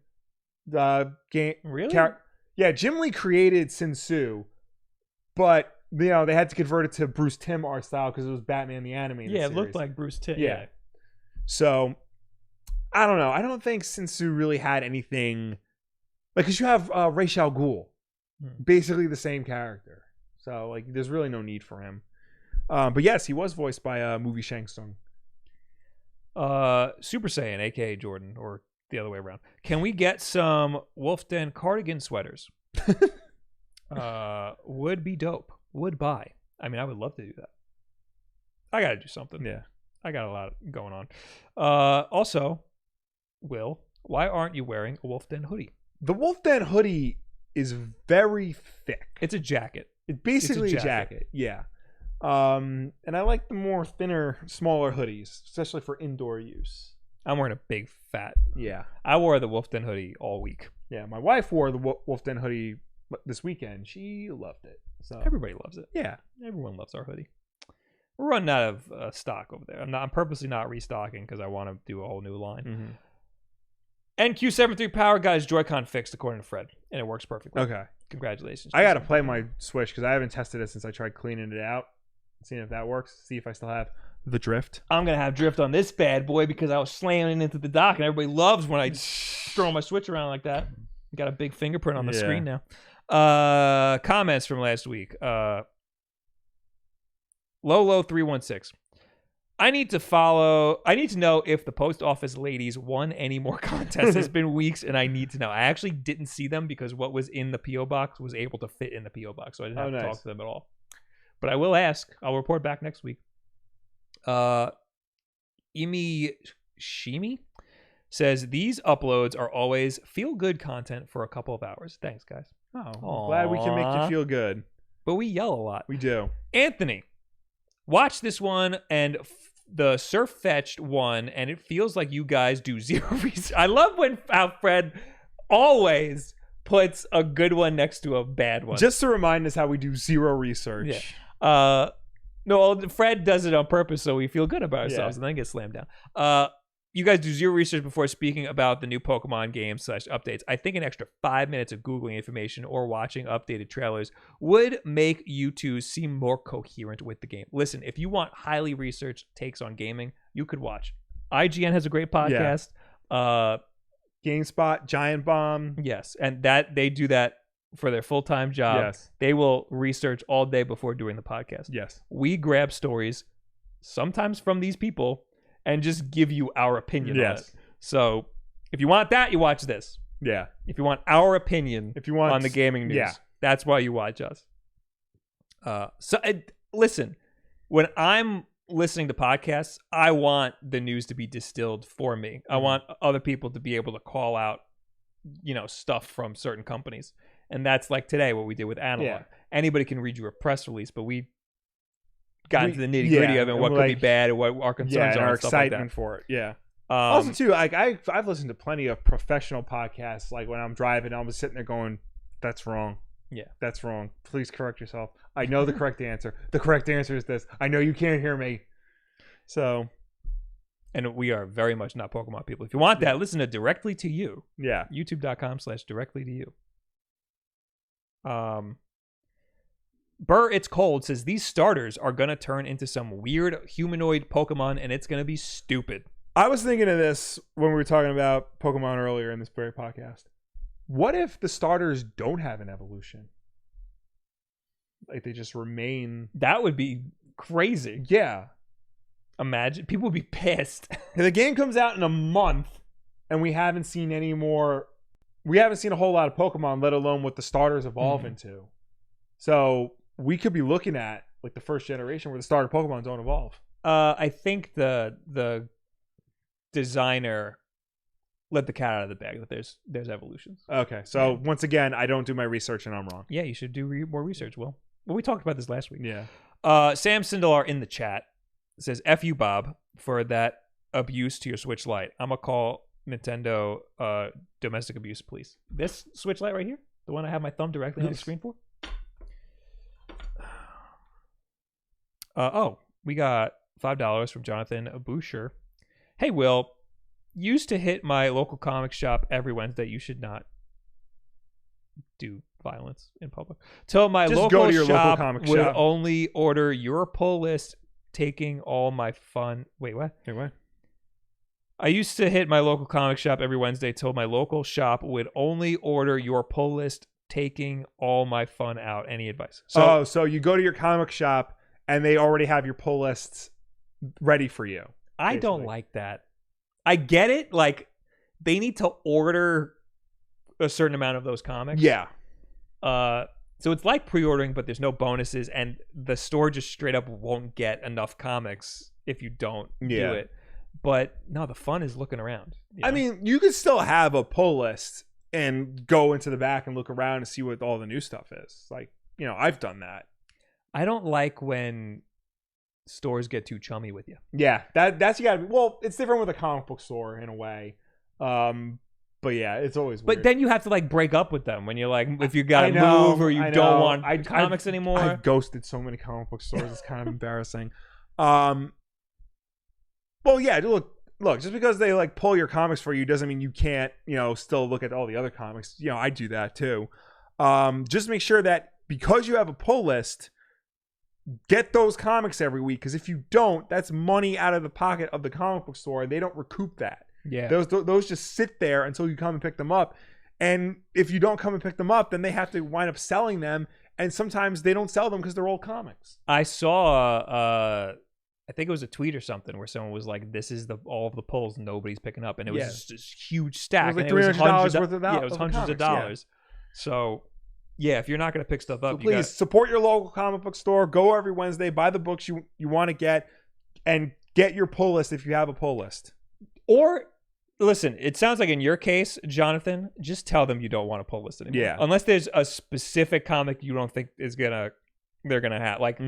game. Really? Yeah, Jim Lee created Sin Tzu, but they had to convert it to Bruce Timm art style because it was Batman the Animated series. Series. It looked like Bruce Timm. Yeah. So I don't know. I don't think Sin Tzu really had anything like, because you have Ra's al Ghul, basically the same character. So like, there's really no need for him. But yes, he was voiced by movie Shang Tsung. Super Saiyan, aka Jordan, or the other way around. Can we get some Wulff Den cardigan sweaters? Would be dope. Would buy. I mean, I would love to do that. I gotta do something. Yeah. I got a lot going on. Also, Will, why aren't you wearing a Wulff Den hoodie? The Wulff Den hoodie is very thick. It's a jacket. It's basically a jacket. Yeah. And I like the more thinner, smaller hoodies, especially for indoor use. I'm wearing a big fat. Yeah. I wore the Wulff Den hoodie all week. Yeah. My wife wore the Wulff Den hoodie this weekend. She loved it. So everybody loves it. Yeah. Everyone loves our hoodie. We're running out of stock over there. I'm purposely not restocking because I want to do a whole new line. Mm-hmm. NQ73 Power got his Joy-Con fixed according to Fred, and it works perfectly. Okay. Congratulations. I got to play my Switch because I haven't tested it since I tried cleaning it out. Seeing if that works. See if I still have the drift. I'm going to have drift on this bad boy because I was slamming into the dock, and everybody loves when I throw my Switch around like that. Got a big fingerprint on the screen now. Comments from last week. Lolo316. I need to know if the post office ladies won any more contests. It's been weeks and I need to know. I actually didn't see them because what was in the P.O. box was able to fit in the P.O. box. So I didn't have to talk to them at all. But I will ask. I'll report back next week. Imi Shimi says, these uploads are always feel-good content for a couple of hours. Thanks, guys. Oh, glad we can make you feel good. But we yell a lot. We do. Anthony, watch this one and the Surf Fetched one, and it feels like you guys do zero research. I love how Fred always puts a good one next to a bad one. Just to remind us how we do zero research. Yeah. No, Fred does it on purpose so we feel good about ourselves and then get slammed down. You guys do zero research before speaking about the new Pokemon games / updates. I think an extra 5 minutes of Googling information or watching updated trailers would make you two seem more coherent with the game. Listen, if you want highly researched takes on gaming, you could watch. IGN has a great podcast. GameSpot, Giant Bomb. Yes, and that they do that for their full-time job. Yes. They will research all day before doing the podcast. Yes. We grab stories, sometimes from these people, and just give you our opinion on it. So if you want that, you watch this. Yeah. If you want our opinion on the gaming news, that's why you watch us. Listen, when I'm listening to podcasts, I want the news to be distilled for me. I want other people to be able to call out, stuff from certain companies. And that's like today what we did with Analogue. Yeah. Anybody can read you a press release, but we got into the nitty gritty of it and what could be bad and what our concerns are and our and stuff like excitement that. for it. Yeah. Also, too, like I've listened to plenty of professional podcasts. Like when I'm driving, I'll be sitting there going, "That's wrong. Yeah, that's wrong. Please correct yourself. I know the correct answer. The correct answer is this. I know you can't hear me." So, and we are very much not Pokemon people. If you want that, listen to Directly to You. Yeah. YouTube.com/directly to you. Burr It's Cold says these starters are gonna turn into some weird humanoid Pokemon, and it's gonna be stupid. I was thinking of this when we were talking about Pokemon earlier in this very podcast. What if the starters don't have an evolution? Like they just remain. That would be crazy. Yeah. Imagine. People would be pissed. The game comes out in a month and we haven't seen any more. We haven't seen a whole lot of Pokemon, let alone what the starters evolve into. So we could be looking at like the first generation where the starter Pokemon don't evolve. I think the designer let the cat out of the bag that there's evolutions. Okay, so once again, I don't do my research and I'm wrong. Yeah, you should do more research, Will. Well, we talked about this last week. Yeah. Sam Sindelar in the chat says, "F you, Bob, for that abuse to your Switch Lite. I'm gonna call Nintendo domestic abuse, please." This Switch Lite right here, the one I have my thumb directly on the screen for. We got $5 from Jonathan Boucher. Hey, Will. Used to hit my local comic shop every Wednesday. You should not do violence in public. Till my local shop would only order your pull list, taking all my fun. Wait, what? Wait, what? I used to hit my local comic shop every Wednesday till my local shop would only order your pull list, taking all my fun out. Any advice? So you go to your comic shop and they already have your pull lists ready for you. I don't like that. I get it. Like, they need to order a certain amount of those comics. Yeah. So it's like pre-ordering, but there's no bonuses, and the store just straight up won't get enough comics if you don't do it. But no, the fun is looking around. I mean, you could still have a pull list and go into the back and look around and see what all the new stuff is. Like, I've done that. I don't like when stores get too chummy with you. Yeah, that's you gotta be. Well, it's different with a comic book store in a way. But yeah, it's always weird. But then you have to like break up with them when you're like, if you gotta move or you don't want comics anymore. I've ghosted so many comic book stores. It's kind of embarrassing. Well, yeah, look, just because they like pull your comics for you doesn't mean you can't, still look at all the other comics. I do that too. Just make sure that because you have a pull list, get those comics every week, because if you don't, that's money out of the pocket of the comic book store, and they don't recoup that. Yeah, those just sit there until you come and pick them up, and if you don't come and pick them up, then they have to wind up selling them, and sometimes they don't sell them because they're old comics. I saw, I think it was a tweet or something where someone was like, "This is all of the pulls nobody's picking up," and it was just this huge stack. It was like $300 worth of that. Yeah, it was hundreds of dollars. Yeah. So. Yeah, if you're not going to pick stuff up, please support your local comic book store. Go every Wednesday, buy the books you want to get, and get your pull list if you have a pull list. Or, listen, it sounds like in your case, Jonathan, just tell them you don't want a pull list anymore. Yeah. Unless there's a specific comic you don't think they're going to have. Like,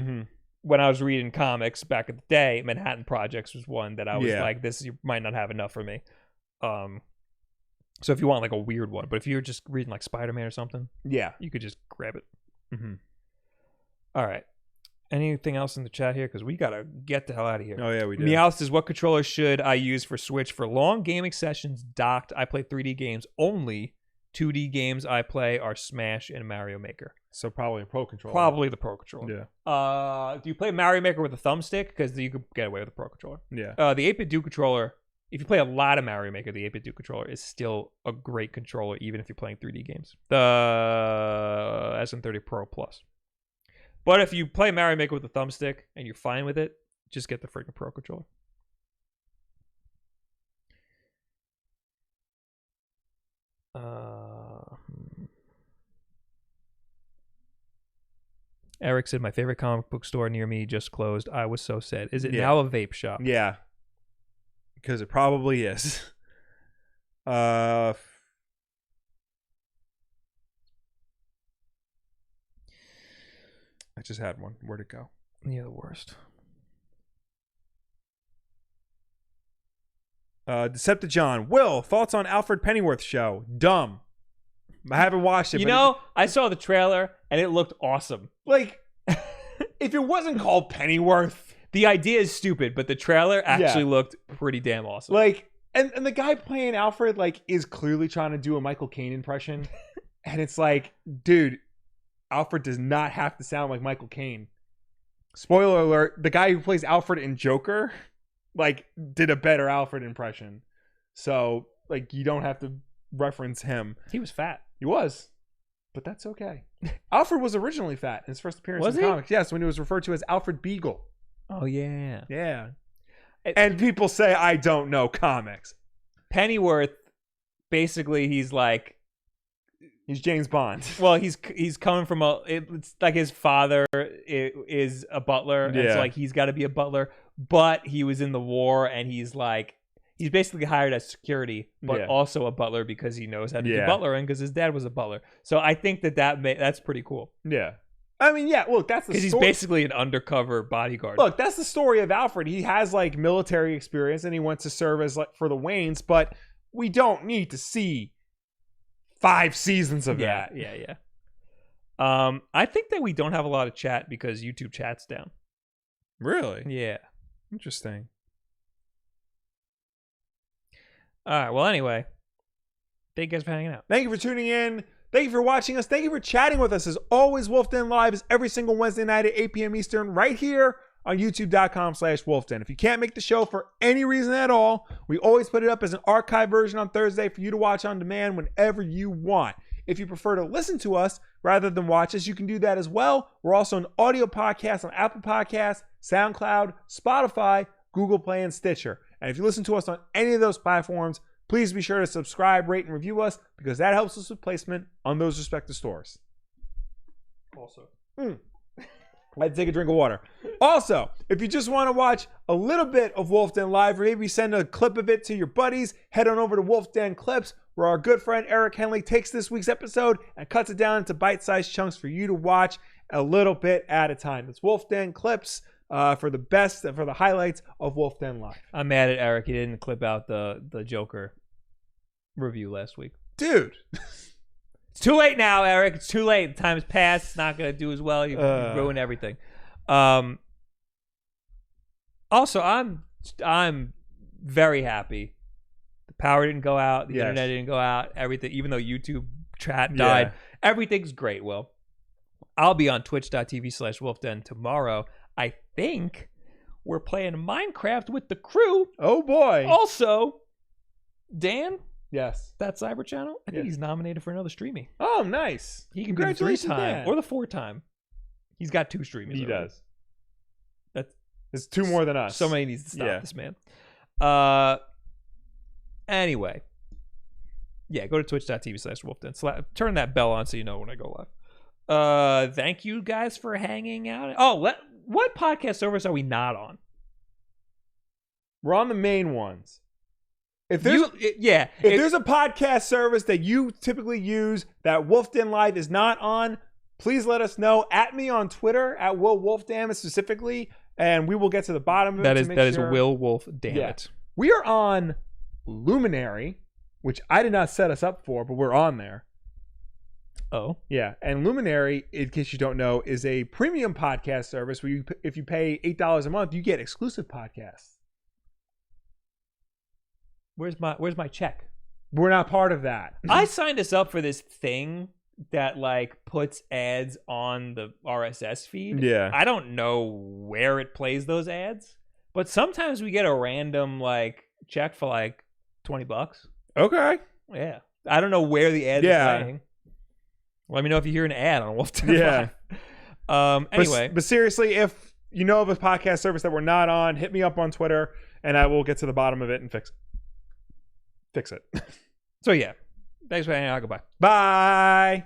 when I was reading comics back in the day, Manhattan Projects was one that I was like, this you might not have enough for me. So if you want like a weird one, but if you're just reading like Spider-Man or something, you could just grab it. All right. Anything else in the chat here? Because we got to get the hell out of here. Oh, yeah, we do. Meowth says, what controller should I use for Switch for long gaming sessions docked? I play 3D games only. 2D games I play are Smash and Mario Maker. So probably a Pro Controller. Probably the Pro Controller. Yeah. Do you play Mario Maker with a thumbstick? Because you could get away with the Pro Controller. Yeah. The 8-bit Duke controller, if you play a lot of Mario Maker, the 8-bit Duke controller is still a great controller, even if you're playing 3D games. The SM30 Pro Plus. But if you play Mario Maker with a thumbstick and you're fine with it, just get the freaking Pro Controller. Eric said, my favorite comic book store near me just closed. I was so sad. Is it Yeah. now a vape shop? Yeah. Because it probably is. I just had one. Where'd it go? You're the worst. Decepticon. Will, thoughts on Alfred Pennyworth show? Dumb. I haven't watched it. You know, I saw the trailer and it looked awesome. Like, if it wasn't called Pennyworth, the idea is stupid, but the trailer actually looked pretty damn awesome. Like, and the guy playing Alfred, like, is clearly trying to do a Michael Caine impression. And it's like, dude, Alfred does not have to sound like Michael Caine. Spoiler alert, the guy who plays Alfred in Joker, like, did a better Alfred impression. So, like, you don't have to reference him. He was fat. He was. But that's okay. Alfred was originally fat in his first appearance in the comics. Yes, when he was referred to as Alfred Beagle. Oh, yeah. Yeah. And people say, I don't know comics. Pennyworth, basically, he's like... He's James Bond. Well, he's coming from it's like his father is a butler. And it's like he's got to be a butler. But he was in the war, and he's like... He's basically hired as security, but also a butler because he knows how to do butlering because his dad was a butler. So I think that's pretty cool. Yeah. I mean, yeah, look, that's the story. Because he's basically an undercover bodyguard. Look, that's the story of Alfred. He has, like, military experience, and he went to serve as, like, for the Waynes, but we don't need to see 5 seasons of that. Yeah. I think that we don't have a lot of chat because YouTube chat's down. Really? Yeah. Interesting. All right. Well, anyway, thank you guys for hanging out. Thank you for tuning in. Thank you for watching us. Thank you for chatting with us. As always, Wulff Den Live is every single Wednesday night at 8 p.m. Eastern right here on youtube.com/WolffDen. If you can't make the show for any reason at all, we always put it up as an archive version on Thursday for you to watch on demand whenever you want. If you prefer to listen to us rather than watch us, you can do that as well. We're also an audio podcast on Apple Podcasts, SoundCloud, Spotify, Google Play, and Stitcher. And if you listen to us on any of those platforms, please be sure to subscribe, rate, and review us because that helps us with placement on those respective stores. Also. I had to take a drink of water. Also, if you just want to watch a little bit of Wulff Den Live or maybe send a clip of it to your buddies, head on over to Wulff Den Clips where our good friend Eric Henley takes this week's episode and cuts it down into bite-sized chunks for you to watch a little bit at a time. It's Wulff Den Clips. For the highlights of Wulff Den Live. I'm mad at Eric. He didn't clip out the Joker review last week. Dude. It's too late now, Eric. It's too late. The time has passed. It's not going to do as well. You ruined everything. Also, I'm very happy. The power didn't go out. The internet didn't go out. Everything, even though YouTube chat died. Everything's great, Will. I'll be on twitch.tv/WolffDen tomorrow. I think we're playing Minecraft with the crew. Oh, boy. Also, Dan? Yes. That Cyber Channel? I think he's nominated for another streaming. Oh, nice. He can be the 3-time or the 4-time. He's got 2 streamings. He already. does. It's 2 more than us. Somebody needs to stop this man. Anyway. Yeah, go to twitch.tv/WolffDen. Turn that bell on so you know when I go live. Thank you guys for hanging out. Oh, what podcast service are we not on? We're on the main ones. If there's a podcast service that you typically use that Wulff Den Live is not on, please let us know. At me on Twitter at Will Wulff Damn specifically, and we will get to the bottom of it. That is Will Wulff Damn it. We are on Luminary, which I did not set us up for, but we're on there. Oh. Yeah, and Luminary, in case you don't know, is a premium podcast service where if you pay $8 a month, you get exclusive podcasts. Where's my check? We're not part of that. I signed us up for this thing that like puts ads on the RSS feed. Yeah. I don't know where it plays those ads, but sometimes we get a random like check for like $20. Okay. Yeah. I don't know where the ad is playing. Let me know if you hear an ad on Wulff Den Live. Anyway. But seriously, if you know of a podcast service that we're not on, hit me up on Twitter and I will get to the bottom of it and fix it. So yeah. Thanks for hanging out. Goodbye. Bye.